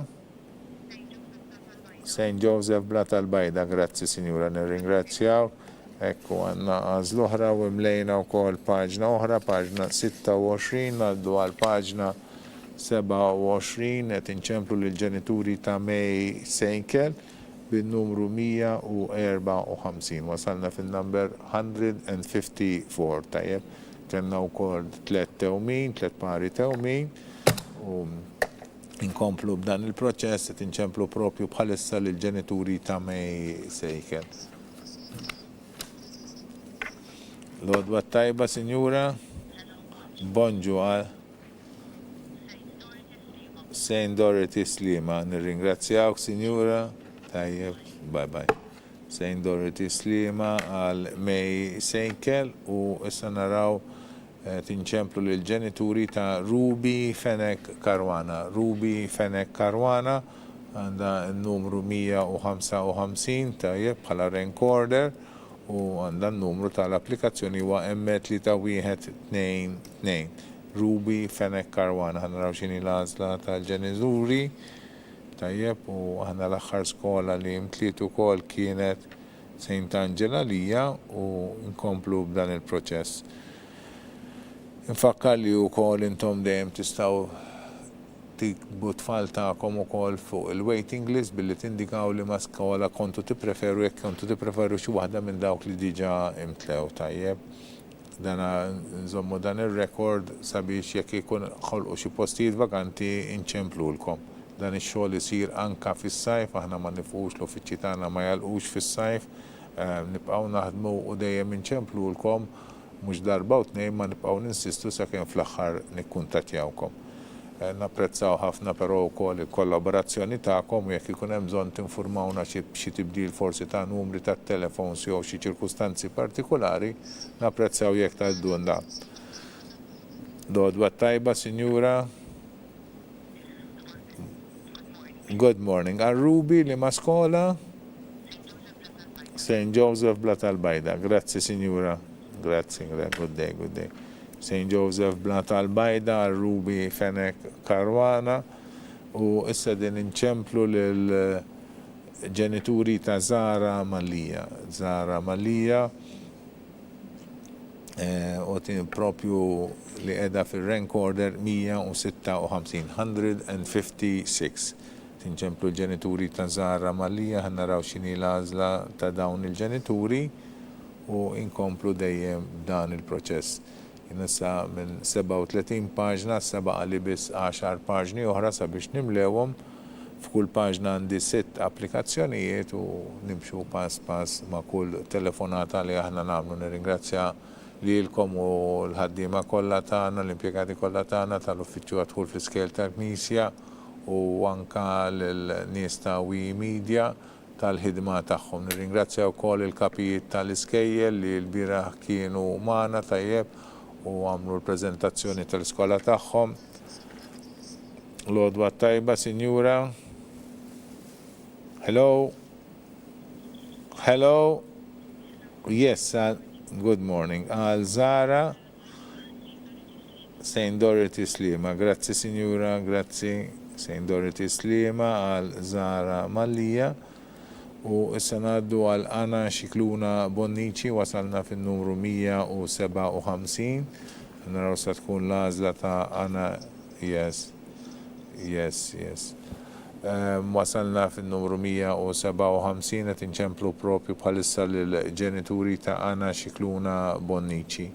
St. Joseph Blat al-Bajda, grazzi Sinjura, nirringrazzjaw. Ekku għanna għazl oħra u mlejna u kol paġna oħra, paġna 26, għaddu għal paġna 27, et inċemplu l-ġenituri ta' May Sejkel bin-numru 154. Wasalna fil-number 154, tajjeb. Kenna u kol 3 tewmin, 3 pari tewmin. U inkomplu b'dan il-proċess, et inċemplu propju bħalissa l-ġenituri ta' May Sejkel. L-odwa tajba, Sinjura. Bonġu għal St. Dorothy Slima. Nirringrazzjawk, Sinjura. Tajjeb, bye bye. St. Dorothy Slima għal May Sejkel u issa naraw tinċemplu l-ġenituri ta' Ruby Fenek Karwana. Ruby Fenek Karwana għanda n-numru 155 tajjeb bħala recorder u għanda n-numru tal-applikazzjoni huwa M3122. Ruby Fenek Karwana. Għanna raw xini l-għazla tal-ġenituri tajjeb u għanna l-axħar skola li mtlitu kol kienet St. Angela Lija u nkomplu b'dan il-proċess. Infakkar li u kol intom dejjem tistaw tikbu tfal ta'kom u kol fuq il-waiting list billi tindikaw li ma skola kontu tippreferu jekk kontu tippreferu xi waħda minn dawk li diġa imtlew tajjeb. Dana nżommu dan il-rekord sabiex jekk ikun ħolqu xi postijiet vakanti inċemplulkom. Dan ix-xogħol isir anka fis-sajf, aħna ma nifux l-uffiċċji tagħna ma jalqux fis-sajf, nibqgħu naħdmu u dejjem inċemplulkom mhux darba u tnejn ma nibqgħu ninsistu sakemm fl-aħħar nikkuntattjawkom. Napprezzaw ħafna però wkoll il-kollaborazzjoni tagħkom u jekk ikun hemm bżonn tinfurmawna xi tibdil forsi ta' numri tat-telefons jew xi ċirkustanzi partikolari, napprezzaw jekk tgħiddulna. Dodwa tajba, Sinjura. Good morning. Għal Ruby li ma skola? St. Joseph Blat al-Bajda. Grazzi, Sinjura. Grazzi, good day, good day. St. Joseph Blat al-Bajda, Ruby Fenek Karwana u issa din inċemplu l-ġenituri ta' Zara Malija. Zara Malija u tin propju li edha fil-rank order 156. Tinċemplu l-ġenituri ta' Zara Malija, ħannaraw xini l-għazla ta' dawn il-ġenituri u inkomplu dejjem dan il-proċess. Nissa minn 37 paġna, seba għalli bis 10 paġni oħra sabiex nimlewhom. F'kull paġna għandi 6 applikazzjonijiet u nimxu pass pass ma' kull telefonata li aħna nagħmlu. Nirringrazzja lilkom u l-ħaddiema kollha tagħna, l-impjegati kollha tagħna tal-uffiċċju għadħul fl-iskel tal-Knisja u anka l-nies ta' Wi Media tal-ħidma tagħhom. Nirringrazzja wkoll il-kapijiet tal-iskejjel li l-bieraħ kienu magħna tajjeb u għamlu l-preżentazzjoni tal-iskola tagħhom. L-odwa tajba, Sinjura. Hello. Hello. Yes, good morning. Għal Zara St. Dorothy Slima. Grazzi, Sinjura, grazzi. St. Dorothy Slima għal Zara Malija. U issa ngħaddu għal Anna Xikluna Bonnici, wasalna fin-numru 157. Naraw sa tkun l-għażla ta' Anna, yes. Wasalna fin-numru 157 qed inċemplu propju bħalissa lill-ġenituri ta' Anna Xikluna Bonnici.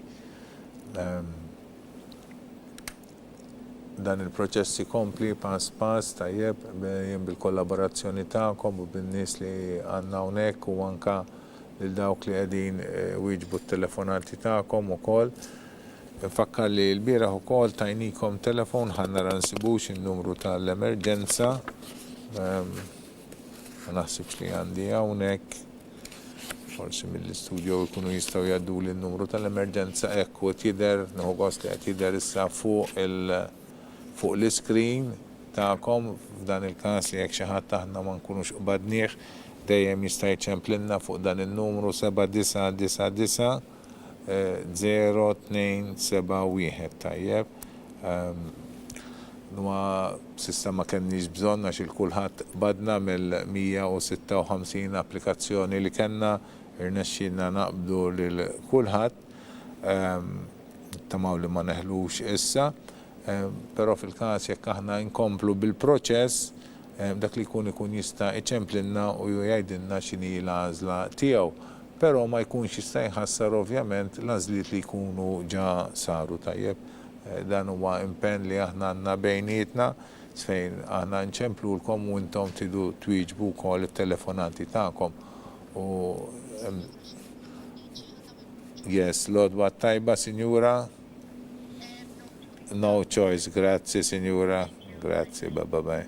Dan il-proċessi kompli pass pass tajjeb bil-kollaborazzjoni tagħkom u bin-nies li għandna hawnhekk u anka lil dawk li qegħdin wieġbu t-telefonati tagħkom ukoll. Nfakkar li l-bieraħ ukoll tajnikom telefon ħanna nsibux in-numru tal-emerġenza. Ma naħsibx li għandi hawnhekk. Forsi mill-istudju jkunu jistgħu jgħaddu li n-numru tal-emerġenza hekk u tidher nieħu gost li qed jidher issa fuq l-iskrin tagħkom f'dan il-każ li jekk xi ħadd aħna ma nkunux qbadnieh dejjem jista' jċemplinna fuq dan in-numru 7999 0271 tajjeb. Nwa sissa ma kenniex bżonn għax il-kulħadd badna mill-156 applikazzjoni li kellna irnexxinna naqbdu lil kulħadd tamaw li ma neħlux issa, però fil-każ jekk aħna nkomplu bil-proċess dak li ikun jista' iċemplinna u jgħidilna x'inhi l-għażla tiegħu. Però ma jkunx jista' jħassar ovvjament l-għażliet li jkunu ġa saru tajjeb. Dan huwa impenn li aħna għandna bejnietna fejn aħna nċemplulkom u intom tridu twieġbu wkoll it-telefonati tagħkom. U yes, l-odwa tajba, Sinjura. No choice, grazzi, Sinjura. Grazzi, bye.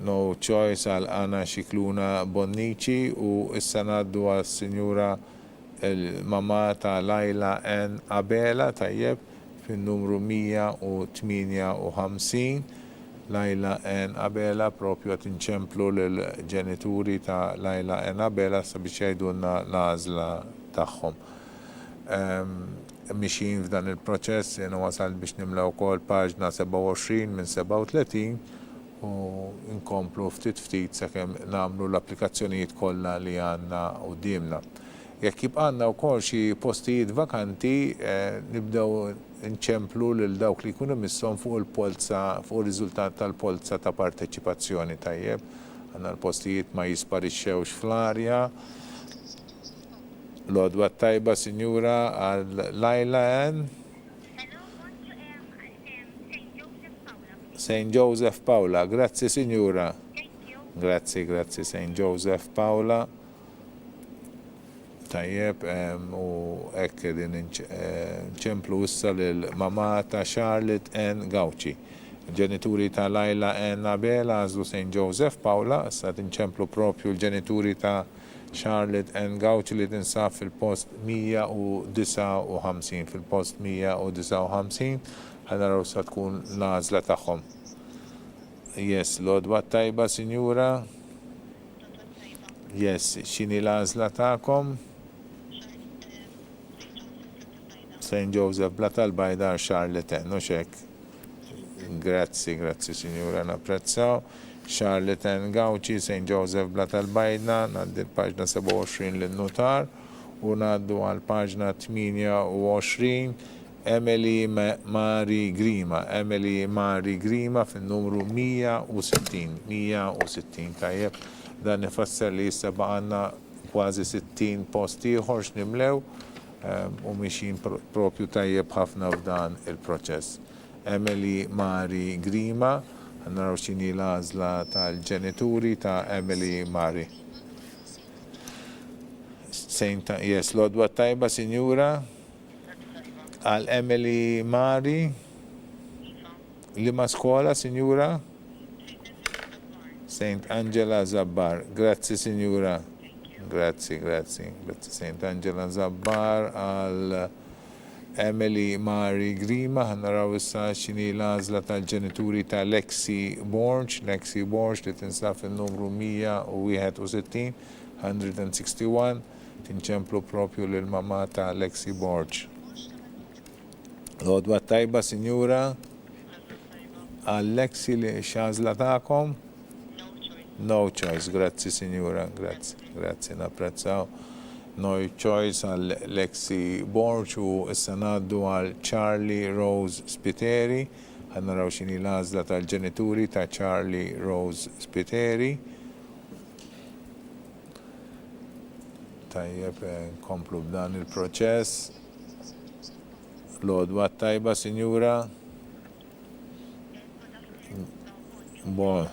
No choice għal Anna Xikluna Bonnici u issa ngħaddu għal Sinjura il-mama ta' Lajla N. Abela tajjeb fin-numru 158. Lajla N. Abela propju għat inċemplu l-ġenituri ta' Lajla N. Abela sabiex jgħidulna l-għażla tagħhom. Mixin f'dan il-proċess jena wasal biex nimla wkoll paġna 27 minn 37 u nkomplu ftit sakemm nagħmlu l-applikazzjonijiet kollha li għandna qudiemna. Jekk jibqanna wkoll xi postijiet vakanti nibdew nċemplu lil dawk li jkunu misshom fuq il-polza, fuq ir-riżultat tal-polza ta' parteċipazzjoni tajjeb. Għandna l-postijiet ma jisparixxewx fl-arja. L-odwa tajba, Sinjura, għal Lajla N. St. Joseph Paula. Grazzi, Sinjura. Grazzi, St. Joseph Paula. Tajjeb, u ekk din nċemplu issa l-mama ta' Charlotte N. Gauci. Ġenituri ta' Lajla N. Abela għazlu St. Joseph Paula, issa tinċemplu propju l-ġenituri ta' Charlotte N. Gauci li tinsab fil-post 159, fil-post 159, ħanaraw sa tkun l-għażla tagħhom. Yes, l-odwa tajba, Sinjura. Yes, x'inhi l-għażla tagħkom? St. Joseph Bla tal-Bajdar Charlotte N. Uxek. Grazzi, Sinjura, napprezzaw. Charlotte N. Gauci, St. Joseph Bla tal-Bajdna, naddi l-paġna 27 l-notar u naddu għal-paġna 28 Emily Mari Grima. Emily Mari Grima fin-numru 160 tajjeb. Dan ifasser li jissa baqanna kważi 60 post ieħor x'nimlew u mixin propju tajjeb ħafna f'dan il-proċess. Emily Mari Grima, naraw x'inhi l-għażla tal-ġenituri ta' Emily Mari. Yes, l-odwa tajba, Sinjura, għal Emily Mari. Liema skola, Sinjura? St. Angela Zabbar. Grazzi, Sinjura. Grazzi. St. Angela Zabbar għal Emily Mari Grima. Ħannaraw issa x'inhi l-għażla tal-ġenituri ta' Lexi Borge. Lexi Borge li tinsab fin-numru 161 tinċemplu propju lill-mama ta' Lexi Borge. L-għodwa tajba, Sinjura, għal Lexi li x'għażla tagħkom? No choice, grazzi, Sinjura, grazzi, napprezzaw. No choice għal Lexi Borge u issa ngħaddu għal Charlie Rose Spiteri. Ħannaraw x'inhi l-għażla tal-ġenituri ta' Charlie Rose Spiteri. Tajjeb, nkomplu b'dan il-proċess. L-għodwa tajba, Sinjura. Bon.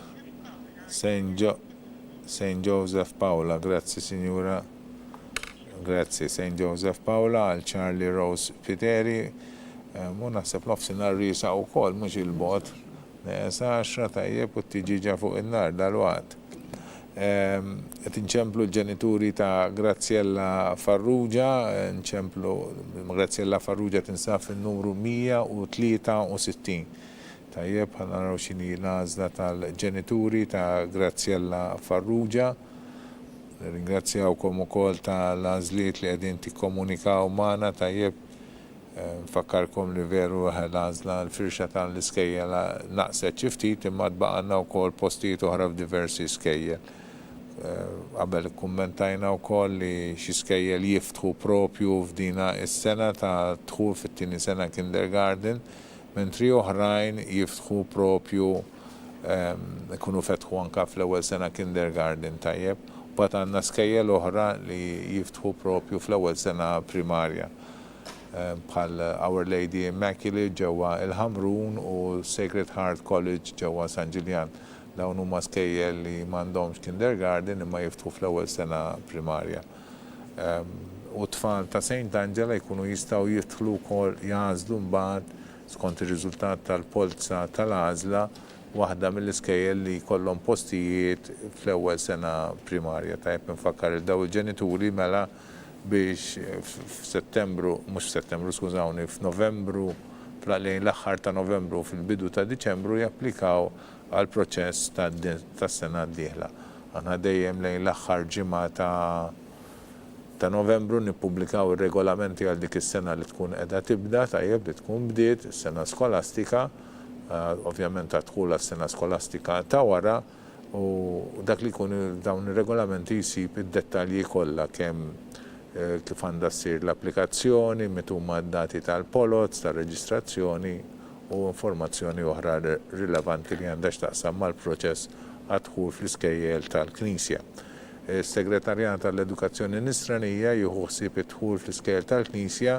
St. Joseph Paula, grazzi, Sinjura. Grazzi, St. Joseph Paula għal Charlie Rose Piteri. Mu naħseb nofsinhar risa wkoll mhux il-bot. Sa 10 tajjeb u tiġiġa fuq in-nar dal-waqt. Qed inċemplu l-ġenituri ta' Graziella Farrugia, Graziella Farrugia tinsab fin-numru 163. Tajjeb, ħanaraw x'inhi l-għażla tal-ġenituri ta' Graziella Farrugia. Ringrazzjawkom ukoll tal-għażliet li qegħdin tikkomunikaw magħna tajjeb. Nfakkarkom li veru l-għażla l-firxa tal-iskejjel naqset xi ftit imma tbaqgħna wkoll postijiet oħra f'diversi skejjel. Qabel kummentajna wkoll li xi skejjel jiftħu propju f'dina is-sena ta' dħul fit-tieni sena kindergarten, mentri oħrajn jiftħu propju ikunu fetħu anka fl-ewwel sena kindergarten tajjeb. Bat għandna skejjel oħra li jiftħu propju fl-ewwel sena primarja. Bħal Our Lady Immaculate ġewwa il-Ħamrun u Sacred Heart College ġewwa San Ġiljan. Dawn huma skejjel li m'għandhomx kindergarten imma jiftħu fl-ewwel sena primarja. U tfal ta' St. Angela jkunu jistgħu jidħlu wkoll jażlu mbagħad skont ir-riżultat tal-polza tal-għażla waħda mill-iskejjel li jkollhom postijiet fl-ewwel sena primarja. Tajjeb infakkar il-daw il-ġenituri mela biex f'Settembru, mhux f'Settembru skużawni, f'Novembru, lejn l-aħħar ta' Novembru fil-bidu ta' Diċembru japplikaw għal proċess tas-sena d-dieħla. Aħna dejjem lejn l-aħħar ġimgħa ta' Novembru nippubblikaw ir-regolamenti għal dik is-sena li tkun qiegħda tibda tajjeb li tkun bdiet is-sena skolastika, ovvjament għadħul għas-sena skolastika ta' wara u dak li jkun dawn ir-regolamenti jsib id-dettalji kollha kemm kif għandha ssir l-applikazzjoni, metu huma d-dati tal-polots, tal-reġistrazzjoni u informazzjoni oħra rilevanti li għandha x'taqsam mal-proċess għadħul fl-iskejjel tal-Knisja. Is-Segretarjat tal-Edukazzjoni Nisranija jieħu ħsieb id-dħul fl-iskejjel tal-Knisja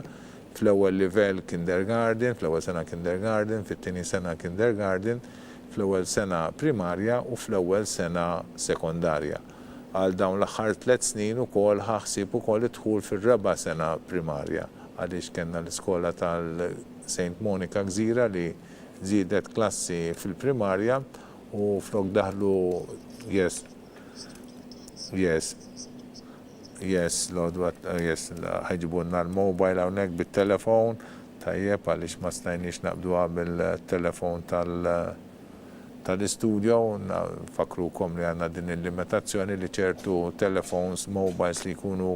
fl-ewwel livell kindergarten, fl-ewwel sena kindergarten, fit-tieni sena kindergarten, fl-ewwel sena primarja u fl-ewwel sena sekondarja. Għal dawn l-aħħar 3 snin ukoll ħaħsib ukoll idħul fir-raba' sena primarja għaliex kellna l-iskola tal-St. Monica Gżira li żiedet klassi fil-primarja u flok daħlu ħajġibunna l-mobile hawnhekk bit-telefon tajjeb għaliex ma stajniex naqbduha bil-telefon tal-istudio fakrukom li għandna din il-limitazzjoni li ċertu telefons mobiles li jkunu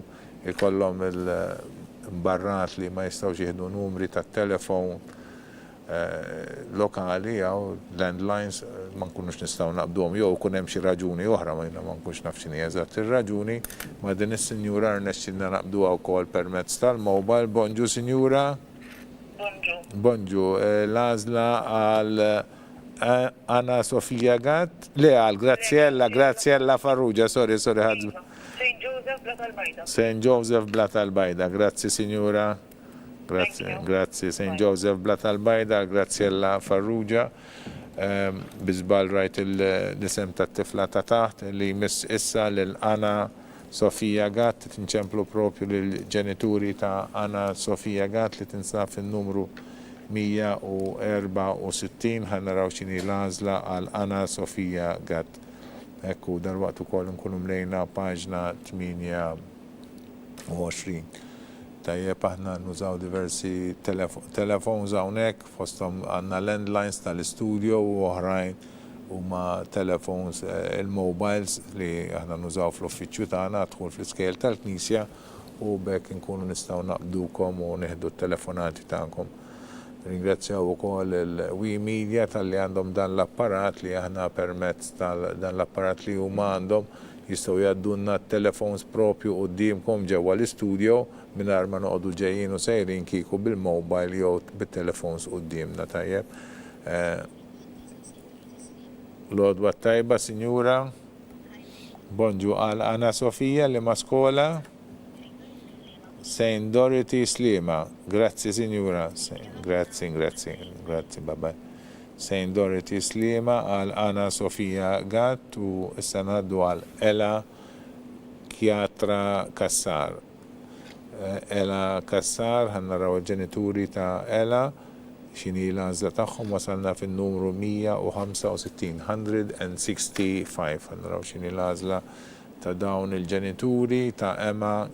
ikollhom il-barrat li ma jistgħux jieħdu numri tat-telefon lokali jew landlines ma nkunux nistgħu naqbduhom jew ikun hemm xi raġuni oħra ma nkunx naf x'inhi eżatt ir-raġuni ma din is-sinjura rnexxilna naqbduha wkoll permezz tal-mobile. Bonġu Sinjura. Bonġu. L-għażla għal Anna Sofia Gatt, le għal Graziella Farrugia, sorry ħadżu. St. Joseph Blatalbajda, grazzi signora. Grazzi St. Joseph Blatalbajda, Graziella Farrugia. Bizbal rajt l-isem ta' tifla ta' taħt li jmiss issa l-Anna Sofia Gatt, tinċemplu propju l-ġenituri ta' Anna Sofia Gatt li tinsab fin-numru 164 ħannaraw xini l-għażla għal Anna Sofia Gatt. Ekku dal-waqt ukoll nkunu mlejna paġna 28. Tajjeb aħna nużaw diversi telefons hawnhekk fosthom għandna landlines tal-istudio u oħrajn huma telefons il-mobiles li aħna nużaw fl-uffiċċju tagħna dħul fl-iskejjel tal-Knisja u bekk inkunu nistgħu naqbdukom u nieħdu t-telefonati tagħkom. Ringrazzjaw ukoll il-We Media tal-li għandhom dan l-apparat li aħna permezz tal-dan l-apparat li huma għandhom jistgħu jgħaddunna t-telefons propju qudiemkom ġewwa l-istudio mingħajr ma noqogħdu ġejjin u sejrin kieku bil-mobile jew bit-telefons qudiemna tajjeb. L-għodwa tajba, Sinjura. Bonġu għal Anna Sofia li ma skola. St. Dorothy Slima, grazzi Signora, grazzi, bye. St. Dorothy Slima għal Anna Sofia Gatt u issa ngħaddu għal Ela Kjatra Kassar. Ela Kassar, ħannaraw il-ġenituri ta' Ela, xini l-għażla tagħhom wasalna fin-numru 165, ħannaraw xini l-għażla ta' dawn il-ġenituri ta' Emma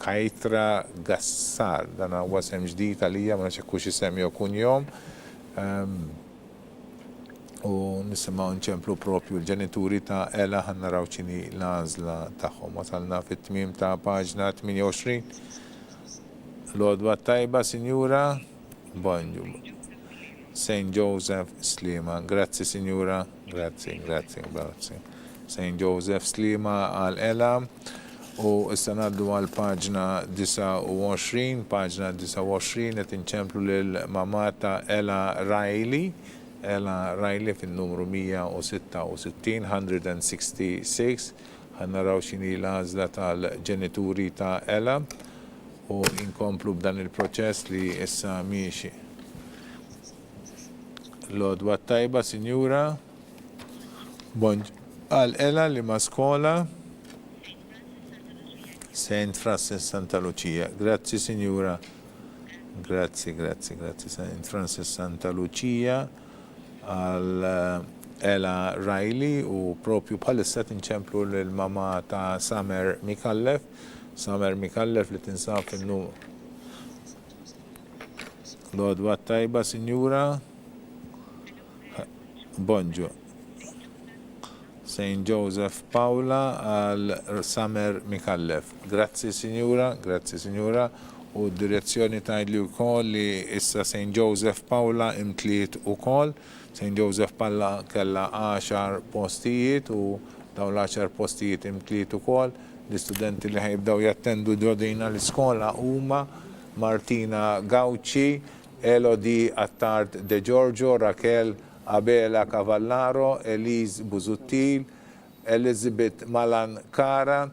Kajtra Gassar, dan huwa sem ġdid għalija ma nafx hekk isem jew kunjom. u nisimaw nċemplu propju l-ġenituri ta' Ela ħannaraw ċini l-għazla tagħhom. Wasalna fit-tmim ta' paġna 28. Lodwa tajba, Sinjura. Bonġu. St. Joseph Slima. Grazzi, Sinjura. Grazzi. St. Joseph Slima għal Ela. U issa ngħaddu għal paġna 29. Paġna 29 qed inċemplu lil mamata Ela Riley. Ela Riley fin-numru 166, 166. Ħannaraw x'inhi l-għażla tal-ġenituri ta' Ela u inkomplu b'dan il-proċess li issa miexi. Lodwa tajba, Sinjura. Bonġ. Għal Ela li ma' skola St. Francis Santa Lucia. Grazzi, Sinjura. Grazzi. St. Francis Santa Lucia għal Ela Riley u propju bħalissa tinċemplu l-mama ta' Samer Mikallef. Samer Mikallef li tinsab fil-numru. Lodwa tajba, Sinjura. Bonġu. St. Joseph Paula għal Samer Mikallef. Grazzi, Sinjura. U d-direzzjoni tajdli u koll li issa St. Joseph Paula imtliet u koll. St. Joseph Paula kella 10 postijiet u dawn l-10 postijiet imtliet u koll. L-istudenti li ħajibdaw jattendu ġodina l-iskola huma Martina Gauci, Elodie Attard De Giorgio, Raquel Abela Cavallaro, Elise Buzuttil, Elizabeth Malan Kara,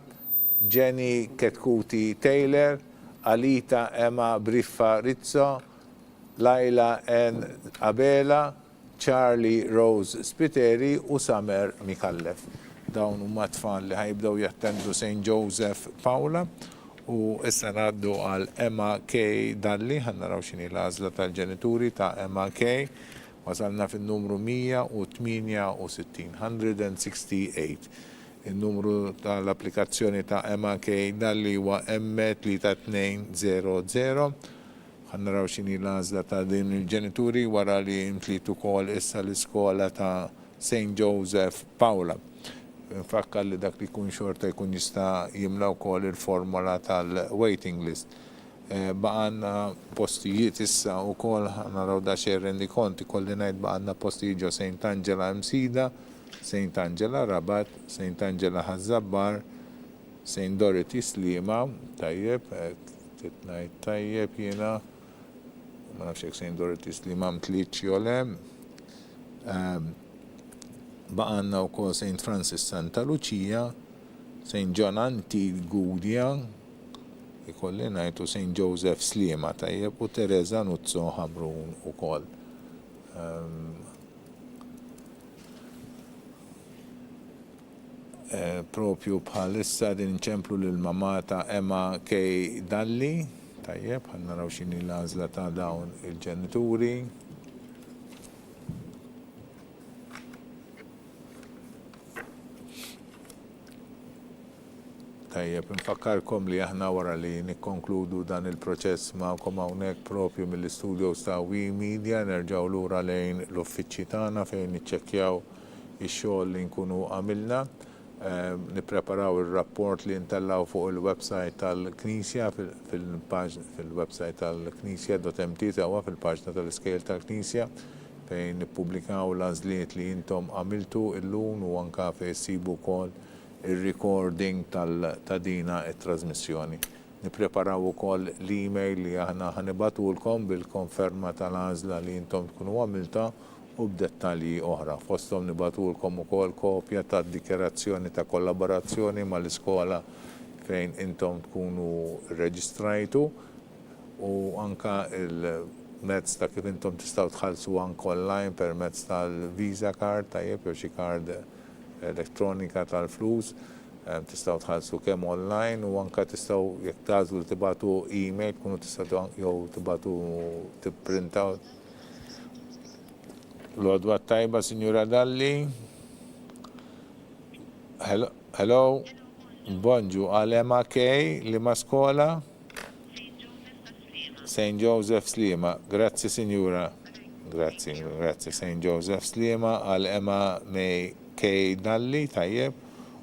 Jenny Ketkuti Taylor, Alita Emma Briffa Rizzo, Laila N. Abela, Charlie Rose Spiteri u Samer Mikallef. Dawn huma tfal li ħajbdew jattendu St. Joseph Paula u issa ngħaddu għal Emma K. Dalli, ħannaraw x'inhi l-għażla tal-ġenituri ta' Emma K. Wasalna fin-numru 168, 168. Il-numru tal-applikazzjoni ta' Emma K. Dalli huwa M3200. Ħannaraw x'inhi l-għażla ta' din il-ġenituri wara li imtlitu kol issa l-iskola ta' St. Joseph Paula. Nfakkar li dak li kun xorta jkun jista' jimlaw kol il-formola tal-waiting list. Baqanna postijiet issa u kol ħannaraw da xejn rendi konti kolli ngħid baqanna postijiet ġo St. Angela Msida, St. Angela Rabat, St. Angela Ħazzabbar, St. Dorothy Slima, tajjeb, titnajt tajjeb jiena. Ma nafx hekk St. Dorothy Slima mtlietx jolem. Baqanna wkoll St. Francis Santa Lucia, St. John Antigudja, ikolli ngħidu St. Joseph Slima tajjeb u Teresa Nuzzo Hamrun ukoll. Propju bħalissa din ċemplu l-mama ta' Emma K. Dalli, tajjeb, ħannaraw x'inhi l-għażla ta' dawn il-ġenituri. Tajjeb, infakkarkom li aħna wara li nikkonkludu dan il-proċess ma'kom hawnhekk propju mill-istudios ta' We Media nerġgħu lura lejn l-uffiċċji tagħna fejn niċċekkjaw ix-xogħol li nkunu għamilna. Nippreparaw il-rapport li ntellaw fuq il-website tal-Knisja fil-website tal-Knisja.mt huwa fil-paġna tal-iskejl tal-Knisja fejn nippubblikaw l-għażliet li intom għamiltu illum u anke fejn issibu wkoll ir-recording ta' dina it-trasmissjoni. Nippreparaw ukoll l-email li aħna ħanibatulkom bil-konferma tal-għażla li intom tkunu għamilta u b'dettalji oħra. Fosthom nibatulkom ukoll kopja ta' dikjerazzjoni ta' kollaborazzjoni mal-iskola fejn intom tkunu reġistrajtu u anka il-mezz ta' kif intom tistgħu tħallsu anke online permezz tal-Visa card tajjeb jew xi card elettronika tal-flus. Tistgħu tħallsu kemm online u anke tistgħu jekk tagħżlu tibatu email tkunu tistgħu jew tibatu tipprintaw. Lodwa tajba, Signora Dalli. Hello. Bonġu, għal Emma K. li ma skola? St. Joseph Slima. Grazzi, Signora. Grazzi St. Joseph Sliema għal Emma May K. Dalli tajjeb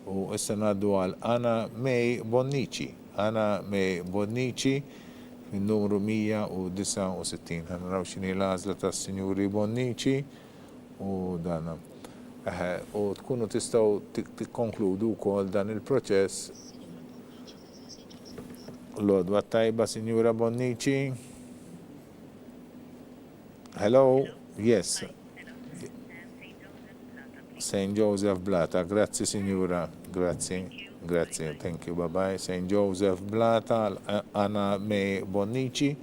u issa ngħaddu għal Anna May Bonnici. Anna May Bonnici min-numru 169. Ħanaraw x'inhi l-għażla tas-Sinjuri Bonnici u dana. U tkunu tistgħu tikkonkludu wkoll dan il-proċess. L-għodwa tajba, Sinjura Bonnici. Hello? Yes. St. Joseph Blata. Grazzi, Signora. Grazie. Thank you. Bye-bye. St. Joseph Blata, Anna May Bonnici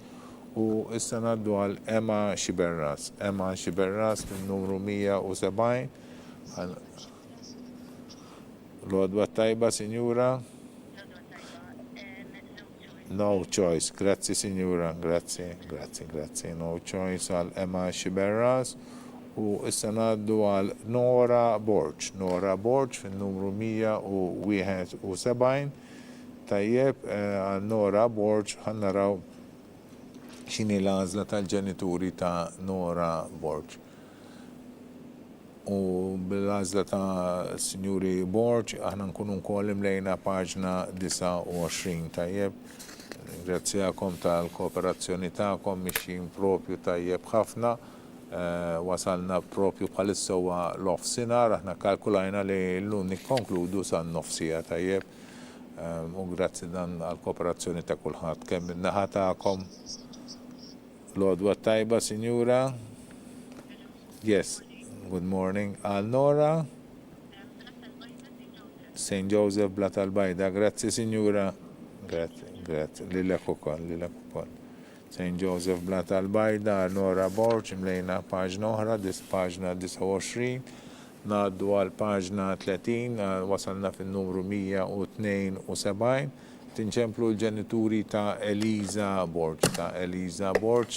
u issa ngħaddu għal Emma Xiberras. Emma Xiberras min-numru 170. L-għodwa tajba, Signora. No choice. Grazzi, Signora. Grazie. No choice għal Emma Xiberras. U issa ngħaddu għal Nora Borch. Nora Borch fin-numru 171. Tajjeb, għal Nora Borch ħannaraw x'inhi l-għażla tal-ġenituri ta' Nora Borch. U bil-għażla ta' Sinjuri Borch aħna nkunu nkoll imlejna paġna 29 tajjeb. Ringrazzjakom tal-kooperazzjoni tagħkom mixjin propju tajjeb ħafna. Wasalna propju bħalissa huwa l-offsinar, aħna kalkulajna li l-lum nikkonkludu sa' nofsija tajjeb. U grazzi dan għal-kooperazzjoni ta' kulħadd kemm min-naħa tagħkom. L-għodwa tajba, Sinjura. Yes, good morning. Għal Nora. St. Joseph Blat al-Bajda. Grazzi, Sinjura. Grazie. Lilek ukoll. St. Joseph Blat al-Bajda, Nora Borch, imlejna paġna oħra, paġna 29, ngħaddu għal paġna 30, wasalna fin-numru 172, tinċemplu l-ġenituri ta' Eliza Borch.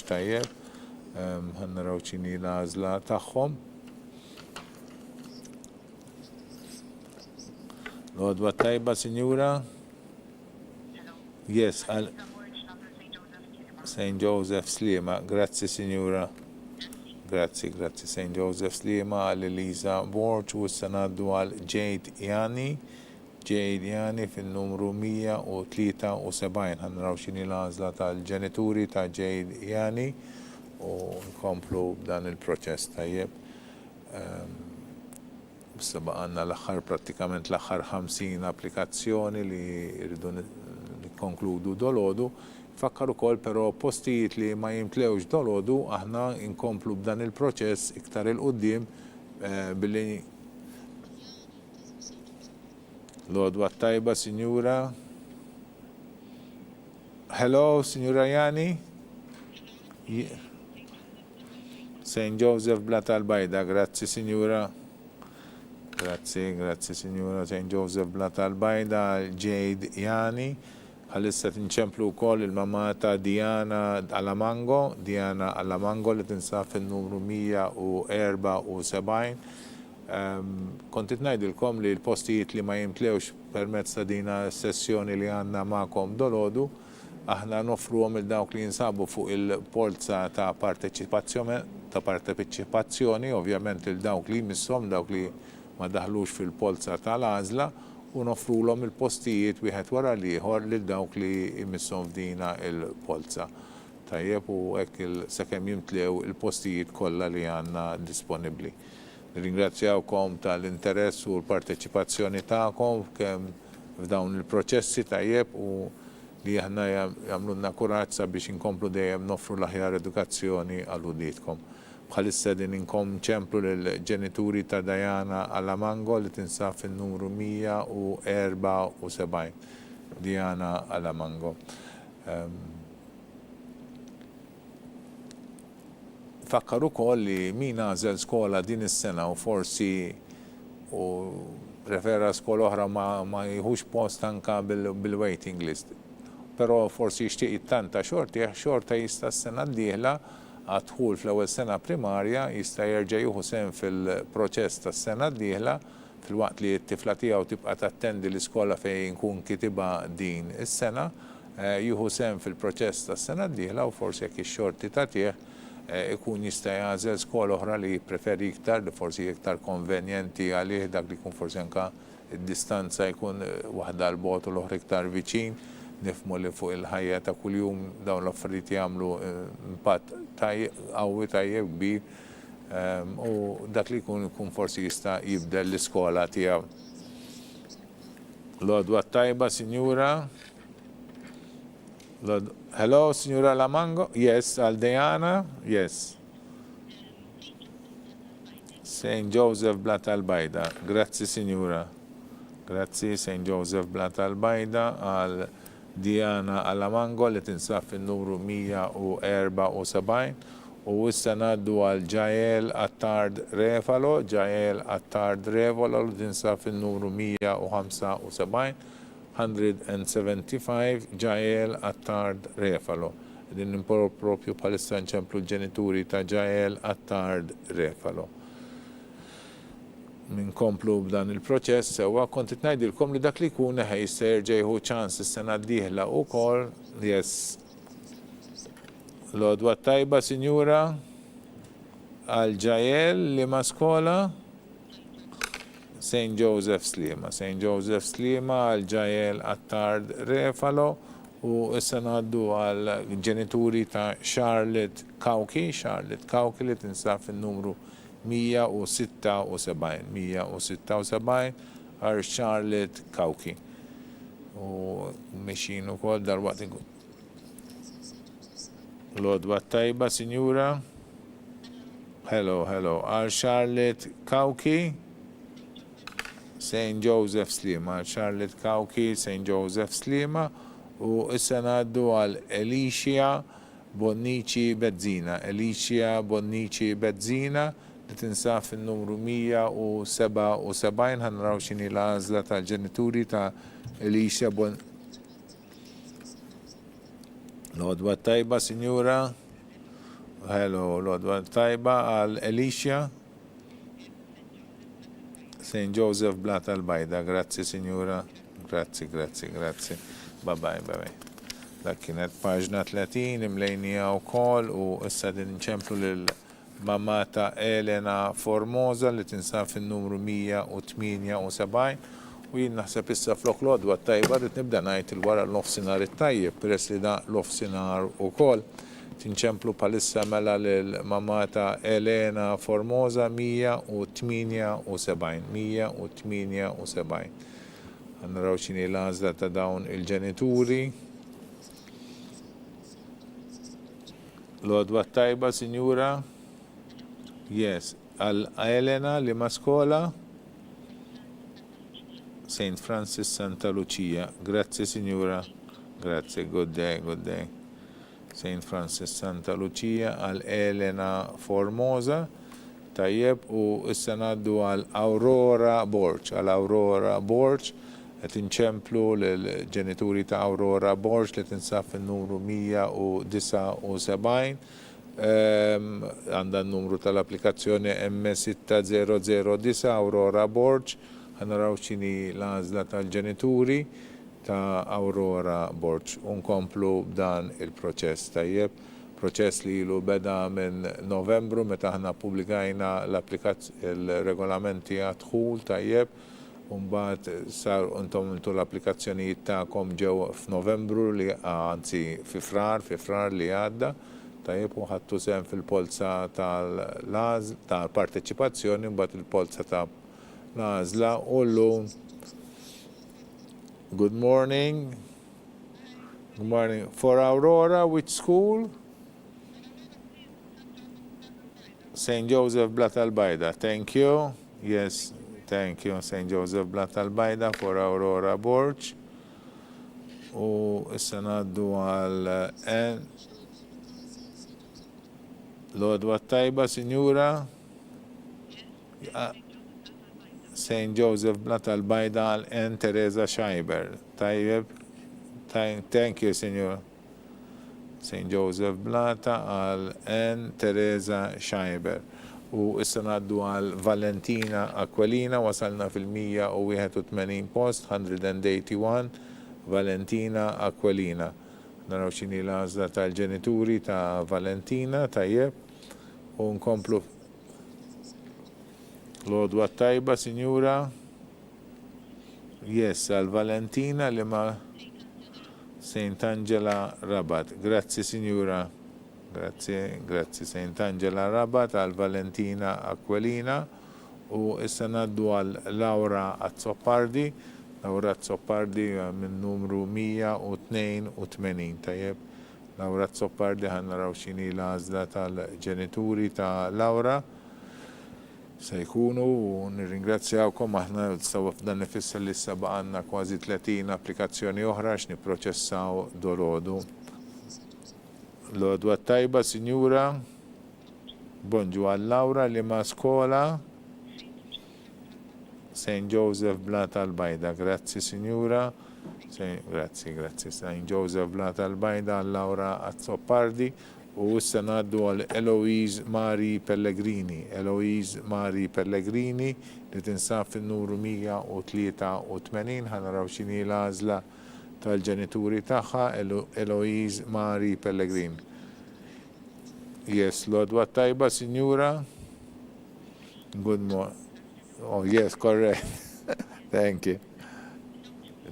Tajjeb, ħannaraw x'inhi l-għażla tagħhom. L-għodwa tajba, Sinjura. Yes, għal St. Joseph Sliema. Grazzi, Signora. Grazzi, St. Joseph Sliema għal Eliza Borch u issa ngħaddu għal Jade Jani fin-numru 173. Ħannaraw x'inhi l-għażla tal-ġenituri ta' Jade Jani u nkomplu b'dan il-proċess tajjeb. Issa baqgħanna pratikament l-aħħar 50 applikazzjoni li rridu nikkonkludu dolodu. Fakkar ukoll però postijiet li ma jimtlewx dolodu aħna inkomplu b'dan il-proċess iktar il-qudiem billi l-għodwa tajba, Sinjura. Hello, Sinjura Jani. St. Joseph Blat al-Bajda. Grazzi, Sinjura. Grazzi, Sinjura. St. Joseph Blat al-Bajda, Jade Jani. Għalissa tinċemplu wkoll il-mamma ta' Diana Alamango li tinsab fin-numru 174. Kontit ngħidilkom li l-postijiet li ma jimtlewx permezz ta' dina sessjoni li għandna magħkom dolodu, aħna nofruhom il-dawk li jinsabu fuq il-polza ta' parteċipazzjoni, ovvjament il-dawk li jmisshom dawk li ma daħlux fil-polza tal-għażla, u nofrulhom il-postijiet wieħed wara l-ieħor lil dawk li jmisshom f'dina il-polza. Tajjeb u hekk sakemm jimtlew il-postijiet kollha li għandna disponibbli. Nirringrazzjawkom tal-interess u l-parteċipazzjoni tagħkom kemm f'dawn il-proċessi tajjeb u li aħna jagħmlulna kuraġġ sabiex inkomplu dejjem nofru l-aħjar edukazzjoni għal uliedkom. Bħalissa din inkom ċemplu l-ġenituri ta' Diana Alamango li tinsab fin-numru 174. Diana Alamango. Fakkar ukoll li min għażel skola din is-sena u forsi refera skola oħra ma jieħux post anka bil-waiting list. Però forsi jixtieq jittanta xorta jista' s-sena d-dieħla għadħul fl-ewwel sena primarja jista' jerġa' jieħu sehem fil-proċess tas-sena d-dieħla fil-waqt li t-tifla tiegħu tibqa' tattendi l-iskola fejn kun kitibha din is-sena, jieħu sehem fil-proċess tas-sena d-dieħla u forsi jekk ix-xorti tagħtih ikun jista' jażel skola oħra li jippreferi iktar, li forsi iktar konvenjenti għalih dak li jkun forsi anka id-distanza jkun waħda l-bot u l-oħra iktar viċin, nifmu li fuq il-ħajja ta' kuljum dawn l-affarijiet jagħmlu impatt qawwi tajjeb kbir u dak li jkun forsi jista' jibdel l-iskola tiegħu. Lodwa tajba, Sinjura. Hello, Signora Lamango? Yes, Aldeana? Yes. St. Joseph Blat Al-Bajda. Grazzi, Signora. Grazzi, St. Joseph Blat Al-Bajda għal Diana Alamango li tinsab fin-numru 174 u issa ngħaddu għal Ġael Attard Refalo. Ġael Attard Refalo li tinsab fin-numru 175. 175 Ġael Attard Refalo. Din propju palissa nċemplu l-ġenituri ta' Ġael Attard Refalo. Minkomplu b'dan il-proċess, sewa kontit ngħidilkom li dak li jkun jista' jerġa' jieħu ċans is-sena d-dieħla wkoll. Yes. L-għodwa tajba, Sinjura, għal Ġael li ma' skola St. Joseph Slima. St. Joseph Slima għal Ġael Attard Refalo u issa ngħaddu għal ġenituri ta' Charlotte Kawki. Charlotte Kawki li tinsab fin-numru 176. 176 għal Charlotte Kawki. U mexin ukoll darwaqt l-għodwa tajba, Sinjura. Hello. Għal Charlotte Kawki. St. Joseph Slima, Charlotte Kawki, St. Joseph Slima u issa ngħaddu għal Alicia Bonnici Bezzina. Alicia Bonnici Bezzina li tinsab fin-numru 177 ħanraw x'inhi l-għażla tal-ġenituri ta' Alicia L-għodwa tajba, Sinjura. Hello, l-għodwa tajba għal Alicia St. Joseph Blat Al-Bajda. Grazzi, Signora. Grazzi. Bye. Dak kienet paġna 30 imlejnija wkoll u issa din nċemplu lil mamma ta' Elena Formosa li tinsab fin-numru 178 u jien naħseb issa flok l-għodwa tajba rrid nibda ngħid il-wara l-nofsinhar it-tajjeb peress li da l-nofsinhar ukoll. Tinċemplu palissa mela l-mamma ta' Elena Formosa 178. Għanraw xini l-għazla ta' dawn il-ġenituri. L-għodwa tajba, Sinjura. Yes. Għal Elena li ma' skola St. Francis Santa Lucia. Grazzi, Sinjura. Grazzi, good day. St. Francis Santa Lucia għal Elena Formosa tajjeb u issa ngħaddu għal Aurora Borch. Għal Aurora Borch qed inċemplu l-ġenituri ta' Aurora Borch li tinsab fin-numru 179 għandha n-numru tal-applikazzjoni M6009 Aurora Borch. Ħanaraw x'inhi l-għażla tal-ġenituri ta' Aurora Borch. Unkomplu b'dan il-proċess tajjeb. Proċess li ilu beda minn Novembru meta ħna pubblikajna il-regolamenti għadħul tajjeb. Mbagħad sar intom intu l-applikazzjonijiet tagħkom ġew f'Novembru li anzi fi frar li għadda. Tajjeb u ħadtu sehem fil-polza tal-parteċipazzjoni mbagħad il-polza ta' l-għażla u llum. Good morning. For Aurora, which school? St. Joseph Blat Al-Bajda. Thank you. Yes, thank you. St. Joseph Blat Al-Bajda for Aurora Borch. U issa ngħaddu għal l-għodwa tajba, Sinjura. St. Joseph Blat Al-Bajda għal Teresa Schreiber. Tajjeb. Thank you, Signor. St. Joseph Blata għal Teresa Schreiber. U issa ngħaddu għal Valentina Aquilina, wasalna fil-181 post, 181. Valentina Aquilina. Naraw x'inhi l-għażla tal-ġenituri ta' Valentina, tajjeb. u nkomplu l-għodwa tajba, Sinjura. Yes, għal-Valentina li ma Saint Angela Rabat. Grazzi, Sinjura. Grazzi, Saint Angela Rabat, għal-Valentina Aquilina. U issa naddu għal Laura Azzopardi. Laura Azzopardi minn numru 182. Tajjeb, Laura Azzopardi ħanna raw xini l-għazla tal-ġenituri ta' Laura. Se jkunu u nirringrazzjawkom aħna sawa f'dan nifisser li saba għandna kważi 30 applikazzjoni oħra x'nipproċessaw dolodu. L-għodwa tajba, Sinjura. Bonġu għal Laura li ma skola St. Joseph Blat al-Bajda. Grazzi, Sinjura. Grazzi. St. Joseph Blat al-Bajda għal Laura Azzopardi. U issa ngħaddu għal Eloise Mari Pellegrini. Eloise Mari Pellegrini li tinsab fin-numru 183 ħanaraw x'inhi l-għażla tal-ġenituri tagħha Eloise Mari Pellegrini. Yes, l-għodwa tajba, Sinjura. Good morning. Oh, yes, correct. Thank you.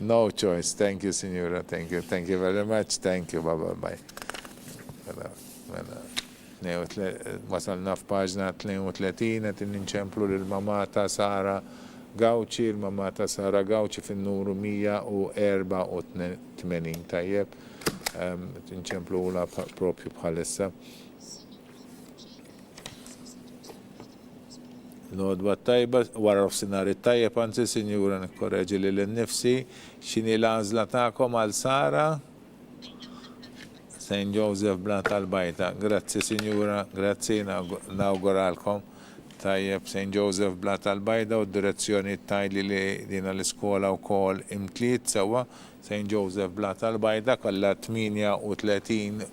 No choice. Thank you, Sinjura. Thank you very much. Thank you. Bye. Wasalna f'paġna 32 qed ninċemplu lill-mamma ta' Sara Gawċi, il-mamma ta' Sara Gawċi fin-numru 184. Tajjeb, tinċemplula propju bħalissa. L-għodwa tajba, wara f'sinari tajjeb, anzi, Sinjura, nikkorreġi li l-nifsi, x'inhi l-għażla tagħkom għal Sara? St. Joseph Blat al-Bajda. Grazzi, Sinjura, grazzi, nawguralkom. Tajjeb, St. Joseph Blat al-Bajda u d-direzzjoni tajli li dina l-iskola u kol imtliet sewa. St. Joseph Blat al-Bajda kollha 38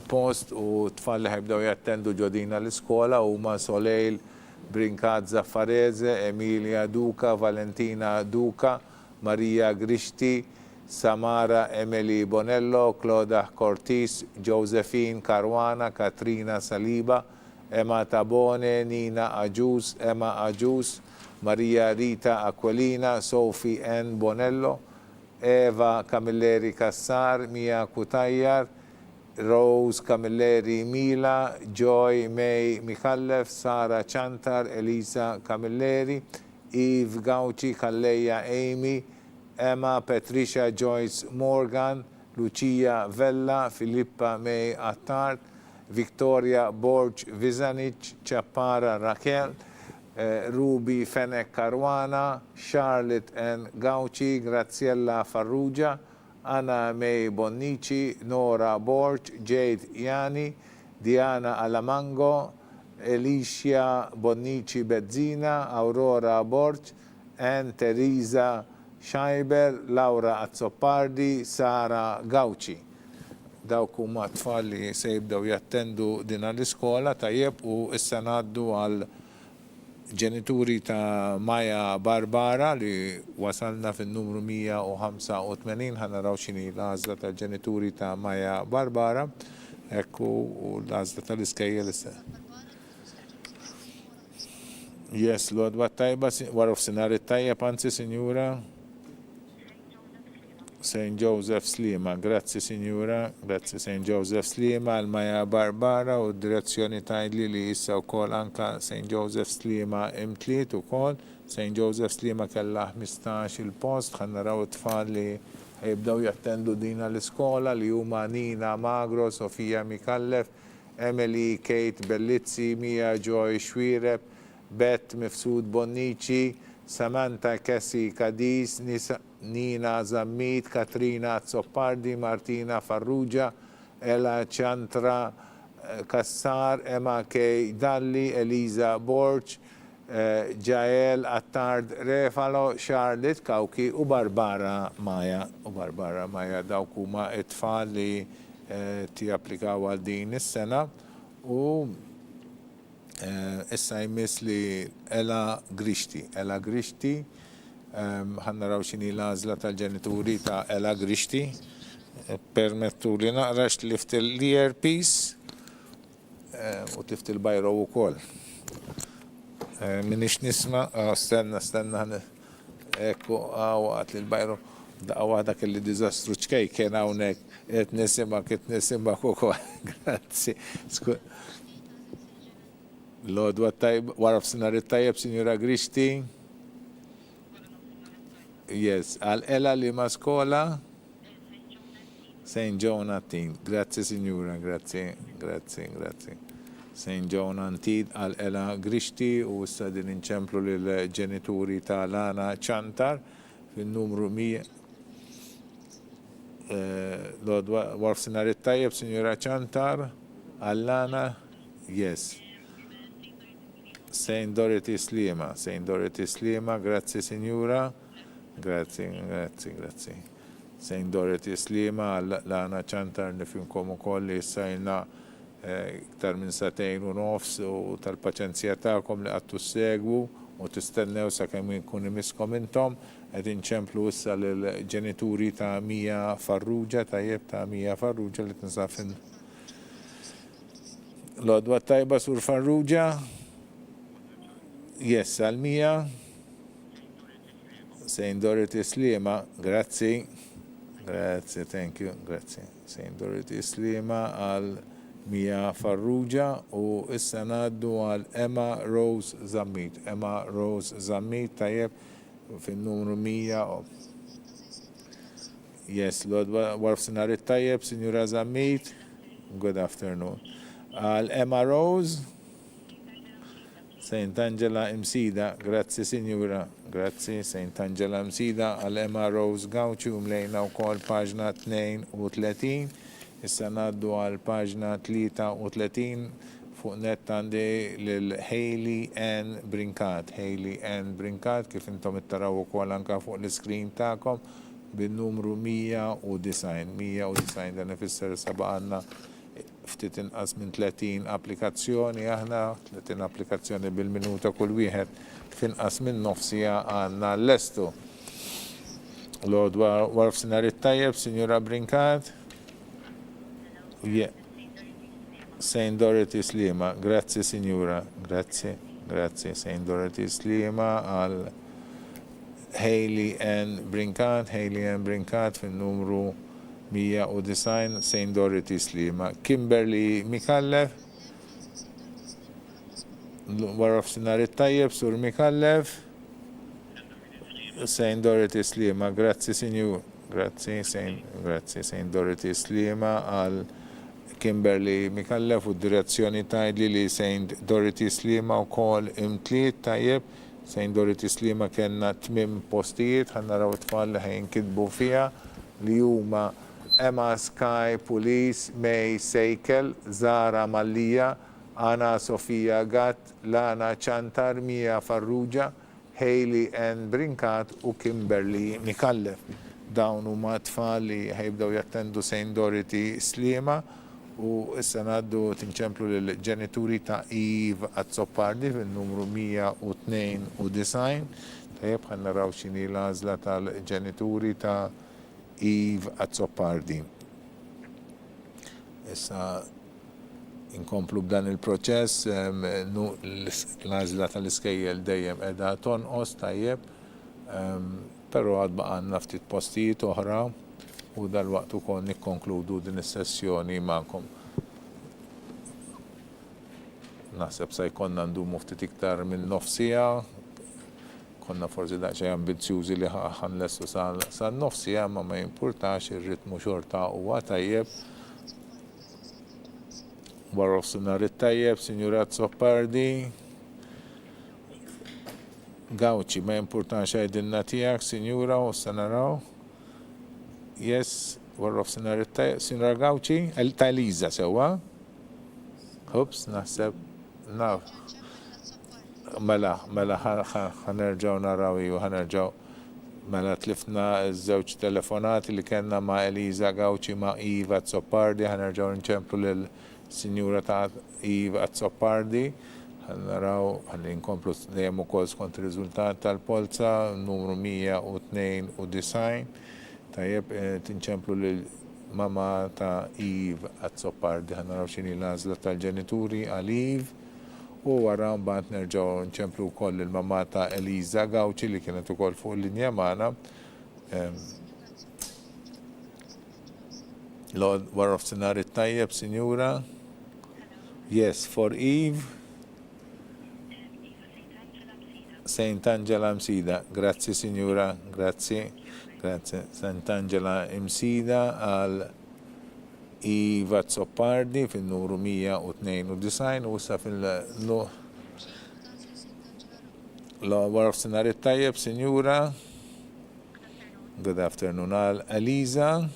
post u tfalli ħajbdaw jattendu ġodina l-iskola u ma Soleil Brinkat Zaffareze, Emilia Duca, Valentina Duca, Maria Grishti, Samara Emily Bonello, Cloda Cortis, Josephine Caruana, Katrina Saliba, Emma Tabone, Nina Ajus, Emma Ajus, Maria Rita Aquilina, Sophie N. Bonello, Eva Camilleri Cassar, Mia Kutajjar, Rose Camilleri Mila, Joy May Mikhallef, Sara Chantar, Elisa Camilleri, Eve Gauci, Kalleja Amy, Emma Patricia Joyce Morgan, Lucia Vella, Filippa May Attard, Victoria Borg Vizanic, Chappara Raquel, Ruby Fenek Caruana, Charlotte N. Gauci, Graziella Farrugia, Anna May Bonnici, Nora Borg, Jade Iani, Diana Alamango, Alicia Bonnici Bezzina, Aurora Borg, and Teresa Scheiber, Laura Azzopardi, Sara Gauci. Dawk huma tfal li se jibdew jattendu din l-iskola tajjeb u issa ngħaddu għal ġenituri ta' Maja Barbara li wasalna fin-numru 185 ħanaraw x'inhi l-għażla tal-ġenituri ta' Maja Barbara. Ekku l-għażla tal-iskejjel issa. Yes, l-għodwa tajba, wara f'sinhar it-tajjeb, anzi, Sinjura. St. Joseph Slima, grazzi Sinjura, grazzi St. Joseph Slima, għal-Maja Barbara u d-direzzjoni tajli li jissa u kol anka St. Joseph Slima imtliet u kol. St. Joseph Slima kella 15 il-post, ħannaraw t-tfal li jibdaw jattendu dina l-iskola li huma Nina Magro, Sofia Mikallef, Emily Kate Bellizzi, Mia Joy Xwireb, Bet Mifsud Bonnici, Samantha Kessi Kadis, Nina Zammit, Katrina Azzopardi, Martina Farrugia, Ela Chantra Kassar, Emma K. Dalli, Elisa Borch, Jael Attard Refalo, Charlotte Kawki u Barbara Maja. Dawk huma it-tfal li ti applikaw għal din is-sena u issa jmiss li Ela Grishti. ħannaraw x'inhi l-għażla tal-ġenituri ta' Ela Grishti. Permettu li naqra xlift l-earpiece u tift il-bajro u kol. Minix nisma, stenna, ekku għat li l-bajro, għada kelli dizastru ċkej, kien hawnhekk qed nisimak ukoll. Grazzi. L-għodwa tajb, waraf sinar it-tajjeb, Sinjura Grixti. Yes, għal-ela li ma skola. St. John Antin. Grazie Signora, grazie. St. John Antin għal-ela Grixti u issa din inċemplu l-ġenituri ta' Lana Ċantar fil-numru 100. Warf Sinarit Tajjeb, Signora Ċantar, għal-Lana, yes. St. Dorothy Slima, grazie Signora. Grazie. St. Dorothy Slima, Lana Ċantar nifimkom ukoll li sajna iktar minn 2.5 u tal-paċenzja tagħkom li għattu segwu u tistennew sakemm inkun imiskom intom qed inċemplu issa lill-ġenituri ta' Mija Farrugia, tajjeb ta' Mija Farrugia li tinsab fin l-għodwa tajba Sur Farrugia. Yes, għal-Mija. St. Dorothy Slima, grazie, thank you, grazie. St. Dorothy Slima għal Mija Farrugia u issa ngħaddu għal Emma Rose Zammit, tajjeb fin-numru 100. Yes, Lord warf sinarit tajjeb, Signora Zammit, good afternoon. Għal Emma Rose, St. Angela Imsida, grazie Signora, grazie. St. Angela Imsida għal Emma Rose Gawċi mlejna wkoll paġna 32. Issa ngħaddu għal paġna 33 fuq net għandi lil Hayley Ann Brinkat. Kif intom ittaraw ukoll anke fuq l-iskrin tagħkom bin-numru 109. 109 dan ifisser saba' għandna ftit inqas minn 30 applikazzjoni aħna, 30 applikazzjoni bil-minuta kull wieħed f'inqas minn nofsija għandna l-lestu. Lord warf sinarit tajjeb, Signora Brinkat. St. Dorothy Slima, grazie Signora, grazie. St. Dorothy Slima għal Hayley Ann Brinkat fin-numru 109, St. Dorothy Slima. Kimberly Mikallef, waraf sinarit tajjeb, Sur Mikallef. St. Dorothy Slima, grazie Signor, grazie St. Dorothy Slima għal Kimberly Mikallef u direzzjoni tajdli li St. Dorothy Slima u kol imtliet tajjeb. St. Dorothy Slima kena 8 postijiet, ħannaraw tfal li ħajn kidbu fija li huma Emma Sky Police, May Sejkel, Zara Mallija, Anna Sofia Gatt, Lana Ċantar, Mija Farrugia, Hayley Ann Brinkat u Kimberly Mikallef. Dawn huma tfal li ħajbdew jattendu St. Dorothy Slima u issa ngħaddu tinċemplu lill-ġenituri ta' Eve Azzopardi fin-numru 192. Tajjeb ħan naraw x'inhi l-għażla tal-ġenituri ta' Eve Azzopardi. Issa inkomplu b'dan il-proċess, l-għażla tal-iskejjel dejjem qiegħda tonqos tajjeb, però għad baqgħanna ftit postijiet oħra u dal-waqt ukoll nikkonkludu din is-sessjoni magħkom. Naħseb se jkollna ndumu ftit iktar minn nofsija, konna forsi daqsxejn ambizzjużi li ħanlessu sal-nofsija, ma jimpurtax ir-ritmu xorta huwa tajjeb. Warrof sinar it-tajjeb, Signora Azzopardi. Gawċi, ma jimpurtax għajdinna tiegħek, Signora, u se naraw. Yes, warrof sinar it-tajjeb, Signora Gawċi, ta' Eliza sewa. Ups, naħseb, naf. Mela, ħanerġaw naraw ju, mela tlifna żewġ telefonati li kellna ma' Eliza Gawċi ma' Eva Azzopardi, ħanerġaw nċemplu lill-Sinjura ta' Eva Azzopardi. Naraw, ħalli nkomplu dejjem ukoll skont ir-riżultat tal-polza, numru 192. Tajjeb tinċemplu lil mama ta' Eve Azzopardi. Ħanaraw xini l-għażla tal-ġenituri għal Eve u wara mbagħad nerġgħu nċemplu wkoll il-mama ta' Eliza Gawċi li kienet ukoll fuq il-linja magħna. Lord War of Sinari Tajjeb, Signora. Yes, for Eve. Saint Angela Msida. Grazie, Signora. Grazie. Grazie. Saint Angela Msida għal Eva Zoppardi fil-numru 192 u sa War of Sinari Tajjeb, Signora. Good afternoon għal Eliza.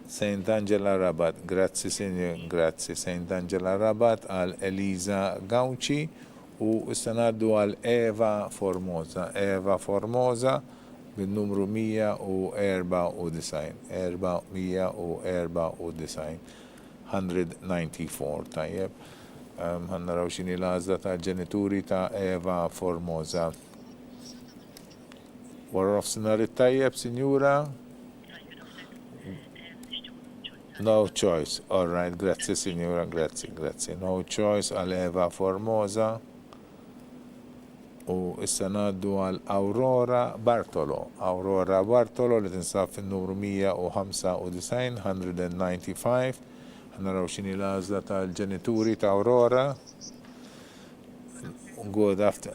Saint Angela Rabat, grazie signor, grazie. Saint Angela Rabat għal Eliza Gauci u istanaddu għal Eva Formosa. Eva Formosa bil-numru 194, 194, tajjeb. Ħannaraw xini l-għazda ta' ġenituri ta' Eva Formosa. War of Sinari Tajjeb, signora? No choice. All right, grazie signora, grazie. No choice għal Eva Formosa. U issa ngħaddu għal Aurora Bartolo. Aurora Bartolo li tinsab fin-numru 195, 195. Naraw x'inhi l-għażla tal-ġenituri ta' Aurora. Good after.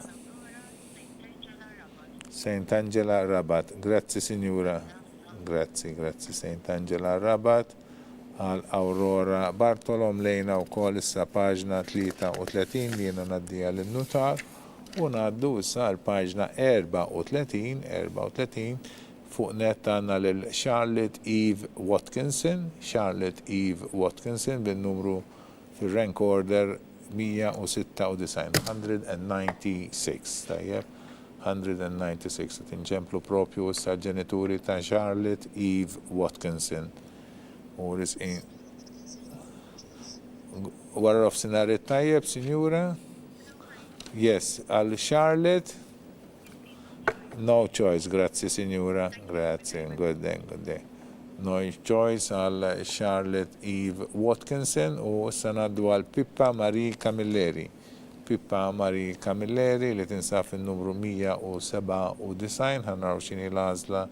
Saint Angela Rabat. Grazie signora. Grazie. Saint Angela Rabat għal Aurora Bartolo mlejna u kol issa paġna 33 li jena naddija l-notar u naddu issa l-paġna 34 fuq net għanna l-Charlotte Eve Watkinson. Charlotte Eve Watkinson bil-numru fil-rank order 196. Tajjeb, 196. Tinġemplu propju issa ġenituri ta' Charlotte Eve Watkinson. Or is in War of Sinari Tajjeb, signora? Yes, al Charlotte? No choice, grazie signora, grazie, good day. No choice al Charlotte Eve Watkinson u sanaddu għal Pippa Marie Camilleri. Pippa Marie Camilleri li tinsaf il-numru 197, ħanraw xini l-għazla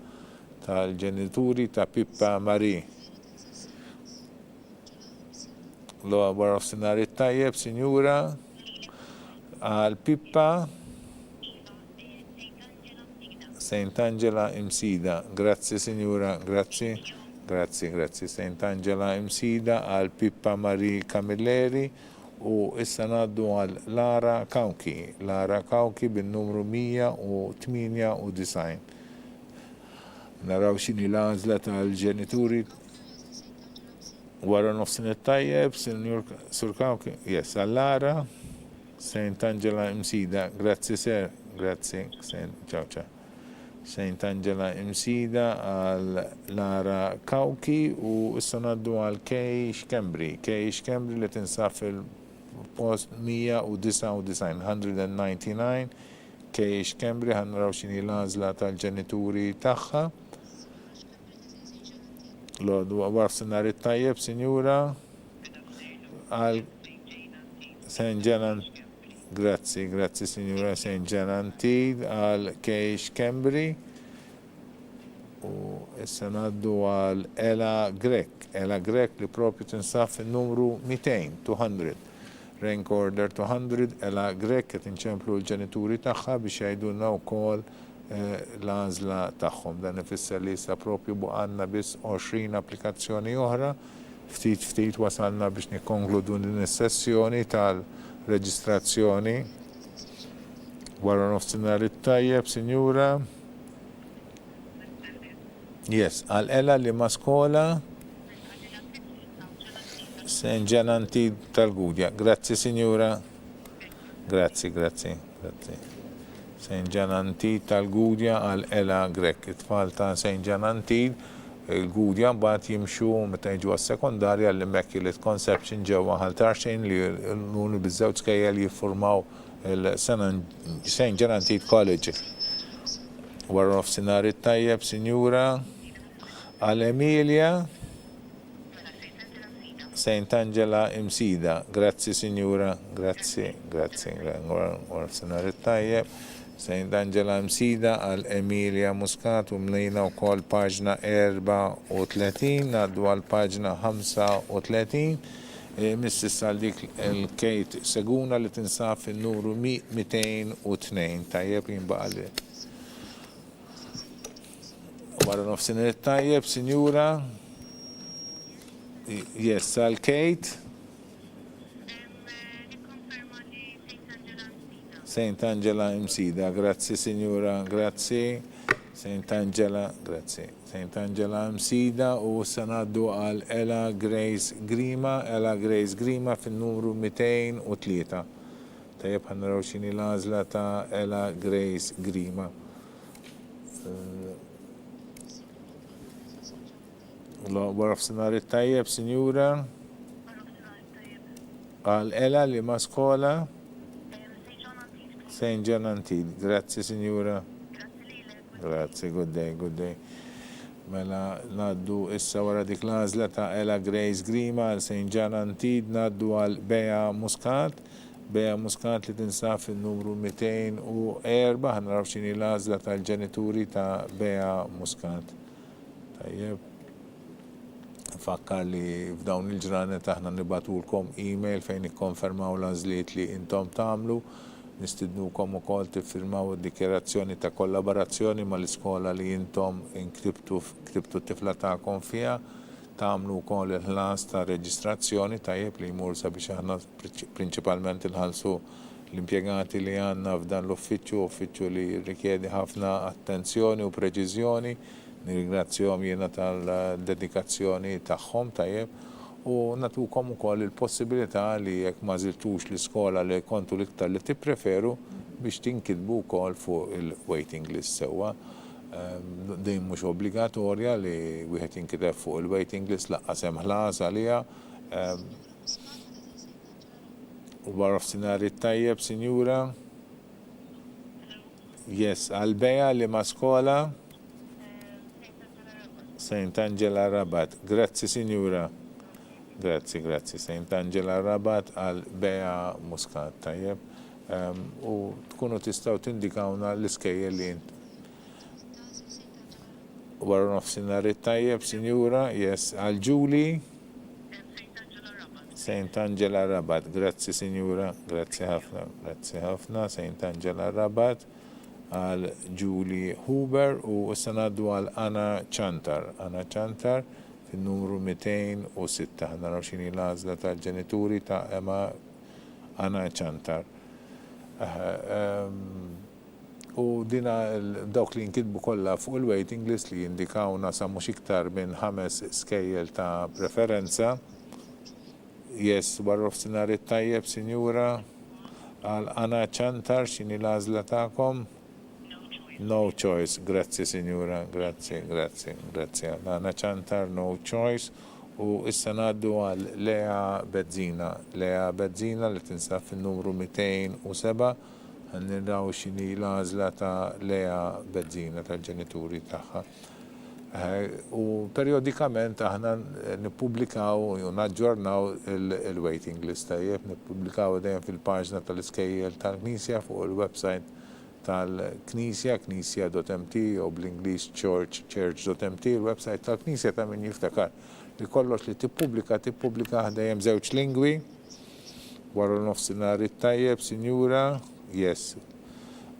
tal-ġenituri ta' Pippa Marie. War of Sinari Tajjeb, signora, għal Pippa Saint Angela Msida. Grazie signora, grazie. Saint Angela Msida għal Pippa Marie Camilleri u issa ngħaddu għal Lara Kauki. Lara Kauki bin-numru 198. Naraw x'inhi l-għażla tal-ġenituri. Wara nofsin it-tajjeb, Sur Kauki, yes, għall-Lara, Saint Angela Msida, grazie sir, grazie, ciao. Saint Angela Msida għall-Lara Kauki u issa ngħaddu għal Keish Kembri. Keish Kembri li tinsab fil-post 199. Keish Kembri ħannaraw x'inhi l-għażla tal-ġenituri tagħha. Lord War Sinari Tajjeb, signora, għal Saint Janan, grazie signora, Saint Janantid għal Keish Kembri u issa ngħaddu għal Ella Grek li propju tinsaf il-numru 200. Rank order 200, Ella Grek qed inċemplu l-ġenituri tagħha biex jgħidulna wkoll l-għażla tagħhom. Dan ifisser li issa propju għandna biss 20 applikazzjoni oħra. Ftit wasalna biex nikkonkludu din is-sessjoni tal-reġistrazzjoni. Wara nofsinhar it-tajjeb, signura. Yes, għal Ella li ma skola Saint Janantid tal-Gudja. Grazzi, signora. Grazzi. Saint Janantid tal-Gudja għal Ella Grek. It-tfal ta' Saint Janantid il-Gudja mbagħad jimxu meta jiġu għas-sekondarja l-Immaculate Conception ġewwa Ħaltarxejn li l-unu biż-żewġ kejjel jiffurmaw il-Saint Janantid College. Wara nofsinhar it-tajjeb, Sinjura, għal Emilia St. Angela Imsida. Grazzi signora, grazzi, Warsenar it-tajjeb. St. Angela Imsida għal Emilia Muscat u mlejna wkoll paġna 34, naddu għal paġna 35. Missis għal dik il-Kate Seguna li tinsab fin-numru 202. Tajjeb jinbaqali. Wara nofsinhar it-tajjeb, sinjura. Yes, għal Kate. St. Angela Imsida, grazzi signora, grazzi. St. Angela, grazzi. St. Angela Imsida u sanaddu għal Ella Grace Grima fin-numru 203. Tajjeb ħannaraw xini l-għażla ta' Ella Grace Grima. Wara f'sinar it-tajjeb, sinjura. Għal Ella li ma' skola. St. John Antid, grazzi signora. Grazzi, good day. Mela naddu issa wara dik l-għażla ta' Ella Grace Grima għal St. John Antid naddu għal Bea Muscat li tinsab fin-numru 204. ħanaraw x'inhi l-għażla tal-ġenituri ta' Bea Muscat. Tajjeb. Fakkar li f'dawn il-ġranet aħna nibatulkom email fejn ikkonfermaw l-għażliet li intom tagħmlu. Nistidnukom ukoll tiffirmaw id-dikjerazzjoni ta' kollaborazzjoni mal-iskola li intom inkriptu t-tifla tagħkom fiha, tagħmlu wkoll il-ħlas ta' reġistrazzjoni tajjeb li jmur sabiex aħna prinċipalment inħallsu l-impjegati li għandna f'dan l-uffiċċju li rikjedi ħafna attenzjoni u preċiżjoni. Nirringrazzjahom jiena tal-dedikazzjoni tagħhom tajjeb. U natukom ukoll il-possibilità li jekk ma żiltux l-iskola li kontu l-iktar li tippreferu biex tinkitbu wkoll fuq il-waiting list sewwa. Din mhux obbligatorja li wieħed jinkiteb fuq il-waiting list laqqas hemm ħlas għaliha. U wara f'sinar it-tajjeb, sinjura. Yes, għal Bea li ma' skola. St. Angela Rabat. Grazzi, sinjura. Grazzi. St. Angela Rabat għal Bea Muscat, tajjeb. U tkunu tistaw tindikawna l-iskejjel li wara nofsinhar it-tajjeb, sinjura, yes, għal Julie. St. Angela Rabat, grazzi sinjura, grazzi ħafna, St. Angela Rabat għal Julie Huber u issa ngħaddu għal Anna Chantar fin-numru 206. Naraw x'inhi l-għażla tal-ġenituri ta' Emma Anna Chantar. U dina dawk li jinkitbu kollha fuq il-waiting list li jindikawna sa mhux iktar minn 5 skejjel ta' preferenza. Yes, wara f'sinar it-tajjeb, sinjura, għal Anna Chantar x'inhi l-għażla tagħkom? No choice, grazzi sinjura, grazzi. Anna Chantar, no choice. U issa ngħaddu għal Lea Bezzina li tinsab fin-numru 207. Nirraw x'inhi l-għażla ta' Lea Bezzina tal-ġenituri tagħha. U periodikament aħna nippubblikaw u naġġornaw il-waiting list tajjeb, nippubblikaw dejjem fil-paġna tal-iskejjel tal-Knisja fuq il-website tal-Knisja, knisja.mt u bl-Ingliż church.mt, il-website tal-Knisja ta' min jiftakar li kollox li tippubblika dejjem żewġ lingwi. Wara nofsinhar it-tajjeb, sinjura, yes.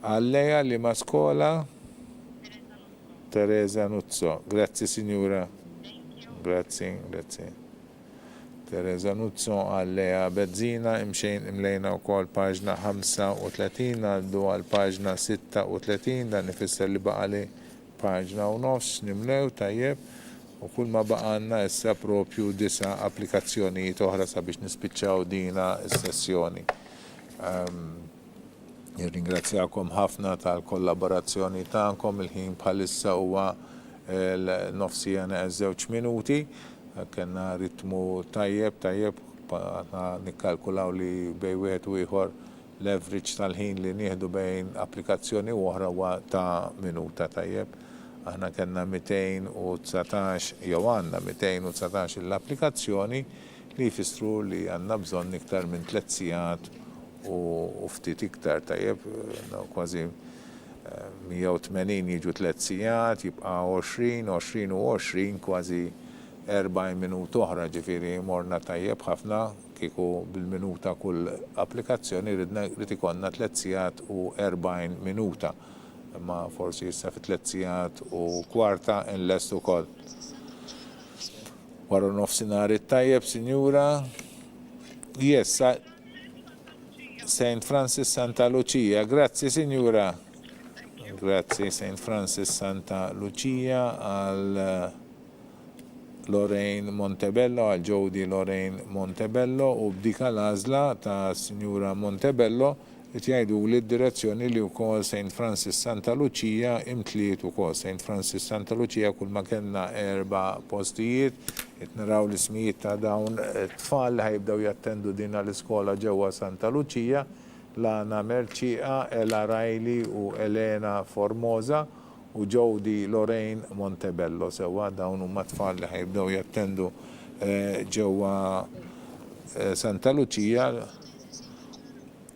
Għalleja li ma' skola Teresa Nuzzo, grazzi sinjura. Grazzi. Teresa Nuzzo għal-Lea Bezzina, imlejna wkoll paġna 35 għaddu għal paġna 36, dan ifisser li baqali paġna u nofs nimlew tajjeb u kull ma baqanna issa propju 9 applikazzjonijiet oħra sabiex nispiċċaw dina s-sessjoni. Ringrazzjakom ħafna tal-kollaborazzjoni tagħkom, il-ħin bħalissa huwa l-nofsijana 2 minuti. Kenna ritmu tajjeb, nikkalkulaw li bej wieħed u ieħor l-average tal-ħin li nieħdu bejn applikazzjoni u oħra huwa ta' minuta tajjeb. aħna kellna 219 jew għandna 219 l-applikazzjoni li jfissru li għandna bżonn iktar minn 3 sigħat u ftit iktar tajjeb kważi 180 jiġu 3 sigħat, jibqa' 20 u 20 kważi 40 minut oħra, ġifieri morna tajjeb ħafna kieku bil-minuta kull applikazzjoni rid ikonna 3 sigħat u 40 minuta. Ma forsi issa fi 3 sigħat u kwarta inlest ukoll. Wara nofsinhar it-tajjeb, Sinjura. Yes, St. Francis Santa Lucia. Grazzi, Sinjura. Grazzi, St. Francis Santa Lucia għal Lorraine Montebello, għal Jody Lorraine Montebello u b'dika l-għażla ta' Sinjura Montebello li jgħidu l-direzzjoni li wkoll St. Francis Santa Lucia imtliet ukoll. St. Francis Santa Lucia kull ma kellna 4 postijiet, qed naraw l-ismijiet ta' dawn it-tfal li ħajbdew jattendu din l-iskola ġewwa Santa Lucia, Lana Merċiqa, Ella Riley u Elena Formosa u Jody Lorraine Montebello. Sewwa dawn huma tfal li ħajbdew jattendu ġewwa Santa Lucia.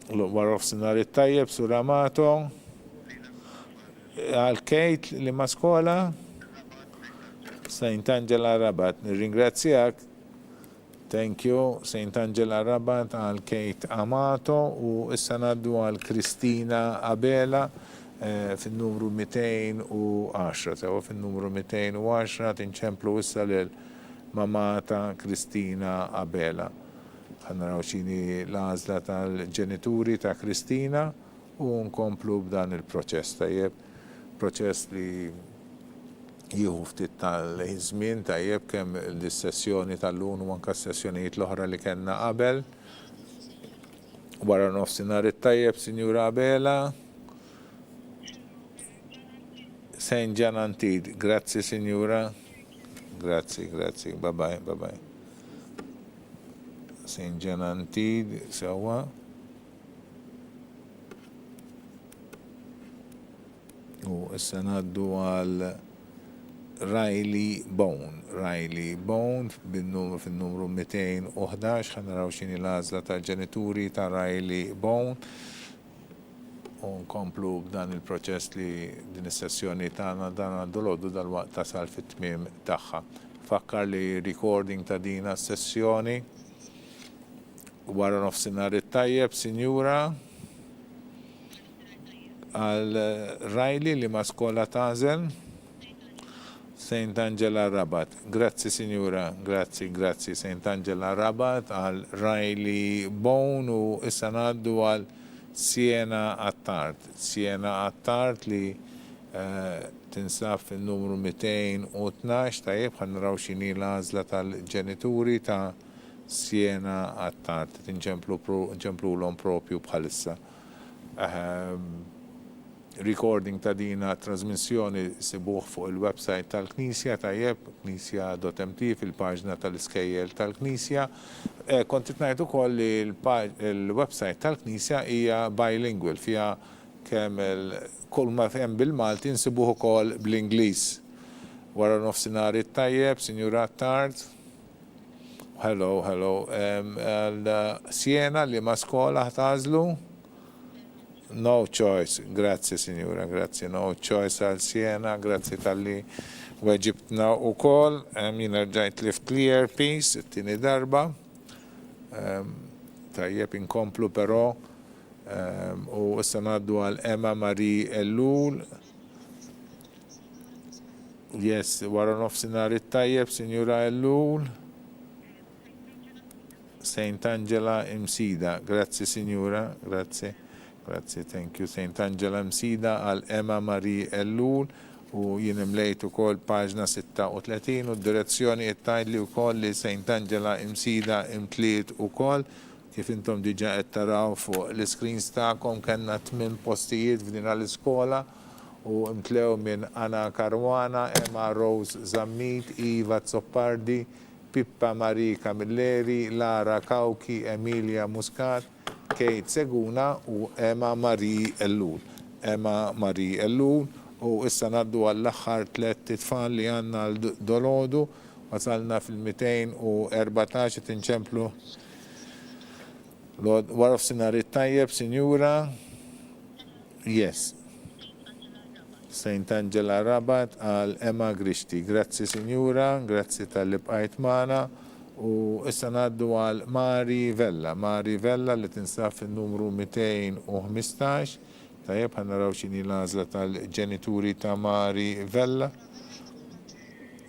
Wara nofsinhar it-tajjeb Sur Amato għal Kate li ma' skola St. Angela Rabat. Nirringrazzjak. Thank you, St. Angela Rabat għal Kate Amato u issa ngħaddu għal Kristina Abela fin-numru 210. Sewa fin-numru 210 tinċemplu issa lil mamata Kristina Abela. Naraw x'inhi l-għażla tal-ġenituri ta' Kristina u nkomplu b'dan il-proċess tajjeb. Proċess li jieħu ftit tal-żmien tajjeb kemm l-sessjoni tal-lum u anke s-sessjonijiet l-oħra li kellna qabel. Wara nofsinhar it-tajjeb, Sinjura Abela. St. John Antid. Grazzi, Sinjura. Grazzi. Bye-bye. St. John Antid, sewa. U issa ngħaddu għal Riley Bone fin-numru 211 ħa naraw x'inhi l-għażla tal-ġenituri ta' Riley Bone. U nkomplu b'dan il-proċess li din is-sessjoni tagħna dan għandu l-għoddu dal-waqt tasal fit-tmiem tagħha. Fakkar li recording ta' din is-sessjoni wara nofsinhar it-tajjeb, Sinjura, għal Riley li ma' skola tażel St. Angela Rabat. Grazzi, Sinjura, grazzi St. Angela Rabat għal Riley Bone u issa ngħaddu għal Siena Attard li tinsab fin-numru 212 tajjeb ħan naraw x'inhi l-għażla tal-ġenituri ta' Siena Attard, tinġemplulhom propju bħalissa. Recording ta' dina trasmissjoni sibuh fuq il-website tal-Knisja tajjeb, knisja.mt fil-paġna tal-iskejjel tal-Knisja. Kontit ngħid ukoll li l-website tal-Knisja hija bilingual, fiha kemm kull ma hemm bil-Malti nsibuh ukoll bl-Ingliż. Wara nofsinhar it-tajjeb, Sinjura Attard. Hello. Siena li ma' skola ħtażlu? No choice. Grazzi, Sinjura, grazzi. No choice għal Siena, grazzi tal-li weġibtna ukoll. Jiena rġajt lift l-earpiece it-tieni darba. Tajjeb inkomplu però u issa ngħaddu għal Emma Marie Ellul. Yes, wara nofsinhar it-tajjeb, Sinjura Ellul. St. Angela Msida. Grazzi, Sinjura, grazzi, thank you. St. Angela Msida għal Emma Marie Ellul u jien imlejt ukoll paġna 36 u d-direzzjoni qed tgħidli wkoll li St. Angela Msida imtliet ukoll kif intom diġà qed taraw fuq l-screens tagħkom kellna 8 postijiet f'din l-iskola u mtlew minn Anna Karwana, Emma Rose Zammit, Iva Zoppardi, Pippa Marie Camilleri, Lara Kauki, Emilia Muscat, Kate Seguna u Emma Marie Ellul. U issa naddu għall-aħħar 3 tfal li għanna l-dolodu, wasalna fil-214 tinċemplu wara f'sinari tajjeb, Sinjura. Yes. Saint Angela Rabat għal Emma Grishti. Grazzi Sinjura, grazzi tal-li bqajt mana. U issa naddu għal Mari Vella. Mari Vella li tinsab fil-numru 215. Tajjeb, ħannaraw xini l-għazla tal-ġenituri ta' Mari Vella.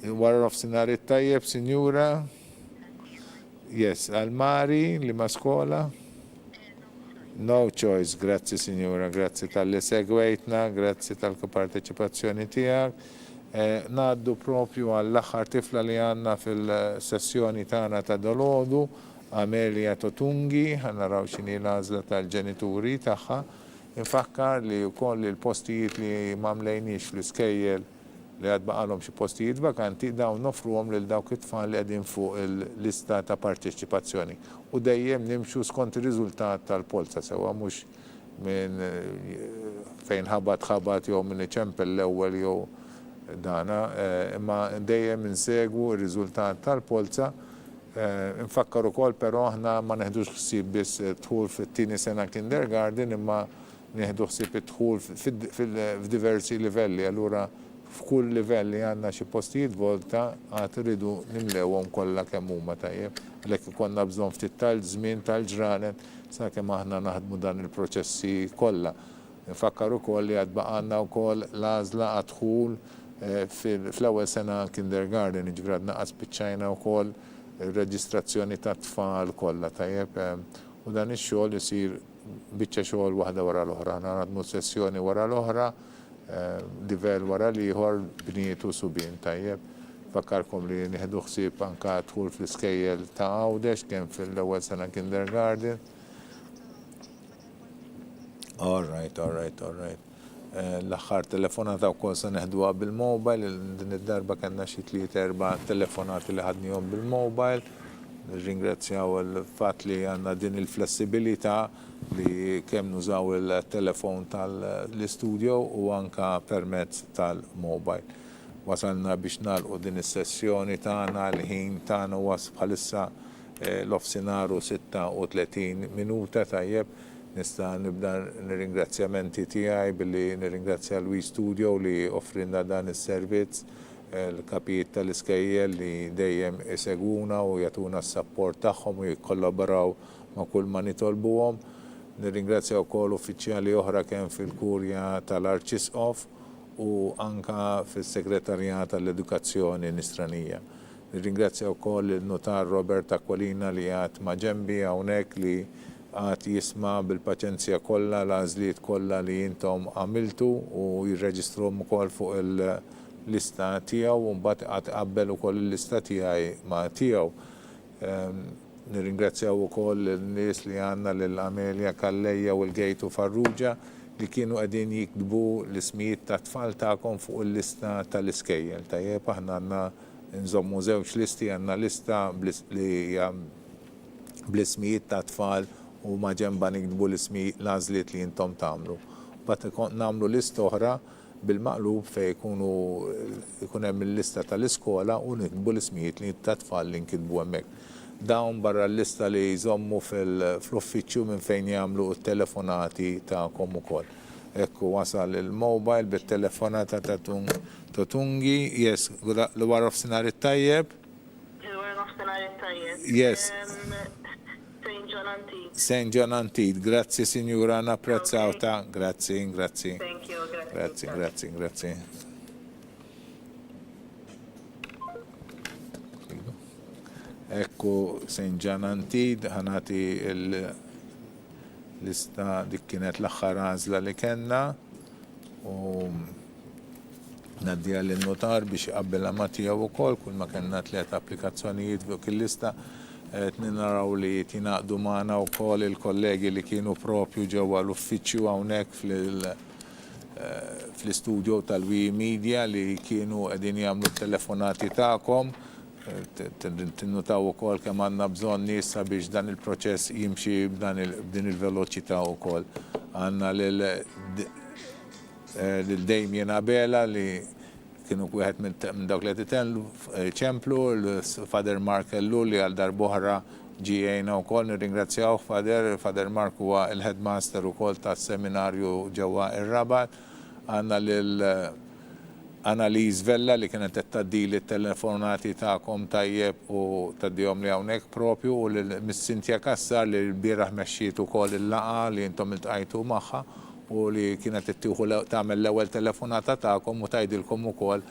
Wara f'sinari tajjeb, Sinjura. Yes, għal Mari li ma skola. No choice, grazzi Signora, grazzi tal-li segwejtna, grazzi tal-parteċipazzjoni tijak. Naddu propju għall-axħar tifla li għanna fil-sessjoni tana ta' dolodu, Amelia Totungi, ħannaraw xini l-għazla tal-ġenituri taħħa. Infakkar li u koll il-postijiet li mamlejniex fl-iskejjel li għad baqalhom xi postijiet vakanti dawn nofruhom lil dawk it-tfal li qegħdin fuq il-lista ta' parteċipazzjoni. U dejjem nimxu skont ir-riżultat tal-polza sewwa mhux minn fejn ħabat jew minn iċempel l-ewwel jew dana, imma dejjem insegwu r-riżultat tal-polza. Infakkar ukoll però aħna ma neħdux ħsieb biss dħul fit-tieni sena kindergarten imma neħdu ħsieb id-dħul f'diversi livelli. Allura f'kull livelli għandna xi postijiet volta għad iridu nimlewhom kollha kemm huma tajjeb. Għalhekk ikollna bżonn ftit tal-żmien tal-ġranet sakemm aħna naħdmu dan il-proċessi kollha. Nfakkar ukoll li għad baqgħanna wkoll l-għażla għad-dħul fl-ewwel sena kindergarten, jiġifieri għadna qas spiċċajna wkoll ir-reġistrazzjoni tat-tfal kollha tajjeb. U dan ix-xogħol isir biċċa xogħol waħda wara l-oħra. Naħdmu sessjoni wara l-oħra, livell wara liħor bnietu subin tajjeb. Fakkarkom li nieħdu ħsieb anka dħul fl-iskejjel ta' Għawdex kemm fil-ewwel sena kindergarten. All right. L-aħħar telefonata wkoll se neħduha bil-mobile, din id-darba kellna xi 3-4 telefonati li ħadnihom bil-mobile. Ringrazzjaw il-fatt li għandna din il-flessibilità li kemm nużaw il-telefon tal-istudio u anka permezz tal-mobile. Wasalna biex nagħlqu din is-sessjoni tagħna l-ħin tagħna was bħalissa l-ofsinaru 36 minuta tajjeb. Nista' nibda nirringrazzjamenti tiegħi billi nirringrazzja l-WeStudio li offrinna dan is-servizz, l-kapijiet tal-iskejjel li dejjem isegwuna u jagħtuna s-sapport tagħhom u jikkollaboraw ma' kull ma nitolbuhom. Nirringrazzja wkoll uffiċjali oħra kemm fil-kurja tal-Arċisqof u anka fis-Segretarjat tal-Edukazzjoni Nisranija. Nirringrazzja wkoll il-Notar Robert Aquilina li għad ma' ġenbi hawnhekk li għad jisma' bil-paċenzja kollha l-għażliet kollha li intom għamiltu u jirreġistruhom ukoll fuq il-lista tiegħu u mbagħad qed qabbel ukoll il-lista tiegħi ma' tiegħu. Nirringrazzjaw ukoll n-nies li għandna lil Amelia Kallejja u l-Gejtu Farrugia li kienu qegħdin jiktbu l-ismijiet ta' tfal tagħkom fuq il-lista tal-iskejjel. Tajjeb aħna għandna nżommu żewġ listi, għandna lista li hija bl-ismijiet ta' tfal u ma' ġenba nikdbu l-ismijiet l-għażliet li intom tagħmlu. Mbagħad nagħmlu lista oħra bil-maqlub fejn ikun hemm il-lista tal-iskola u nikdbu l-ismijiet li ta' tfal li nkitbu hemmhekk. Dawn barra l-lista li jżommu fl-uffiċċju minn fejn jagħmlu t-telefonati tagħkom ukoll. Ekku wasal il-mobile bit-telefonata ta' Totungi, yes, l wara f'sinar it-tajjeb. Il-wara nofsinhar it-tajjeb. Yes. St. John Antid. St. John Antid, grazzi Sinjura, napprezzaw ta' grazzi. Thank you, Grazzi. Ekku St. John Antid, ħanati l-lista dik kienet l-aħħar għażla li kellna u naddija l-notar biex iqabbel ma tiegħu wkoll kull ma kellna 3 applikazzjonijiet fuq il-lista. Naraw li tingħaqdu magħna wkoll il-kollegi li kienu propju ġewwa l-uffiċċju hawnhekk fl-istudio tal-WeMedia li kienu qegħdin jagħmlu t-telefonati tagħkom. Tinnutaw ukoll kemm għandna bżonn nies biex dan il-proċess jimxi b'din il-veloċità wkoll. Għandna lil lil Damien Abela li kienu wieħed minn dawk li titenlu ċemplu, l-Fader Mark Ellu li għal darbohra ġijajna u koll, nirringrazzjaw Fader Mark huwa il-headmaster u koll ta' seminarju ġewwa ir-Rabat, għanna l-Analiz Vella li kienet taddili t-telefonati ta'kom tajjeb u taddijom li hawnhekk propju u l-Miss Cynthia Kassar li l-bieraħ mexxiet ukoll il-laqa li intom iltqajtu magħha u li kienet tagħmel l-ewwel telefonata ta'kom u tgħidilkom ukoll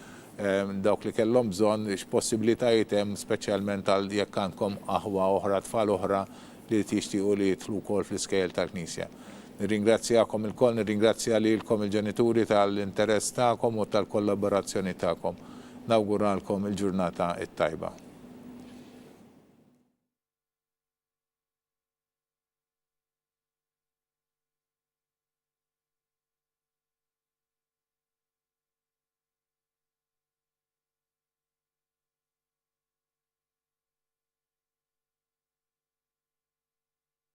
dawk li kellhom bżonn x'possibilitajiet hemm speċjalment għal jekk għandkom aħwa oħra tfal oħra li tixtiequ li jidħlu wkoll fl-iskejjel tal-Knisja. Nirringrazzjakom il-koll, nirringrazzja lilkom il-ġenituri tal-interess tagħkom u tal-kollaborazzjoni tagħkom. Nawguralkom il-ġurnata it-tajba.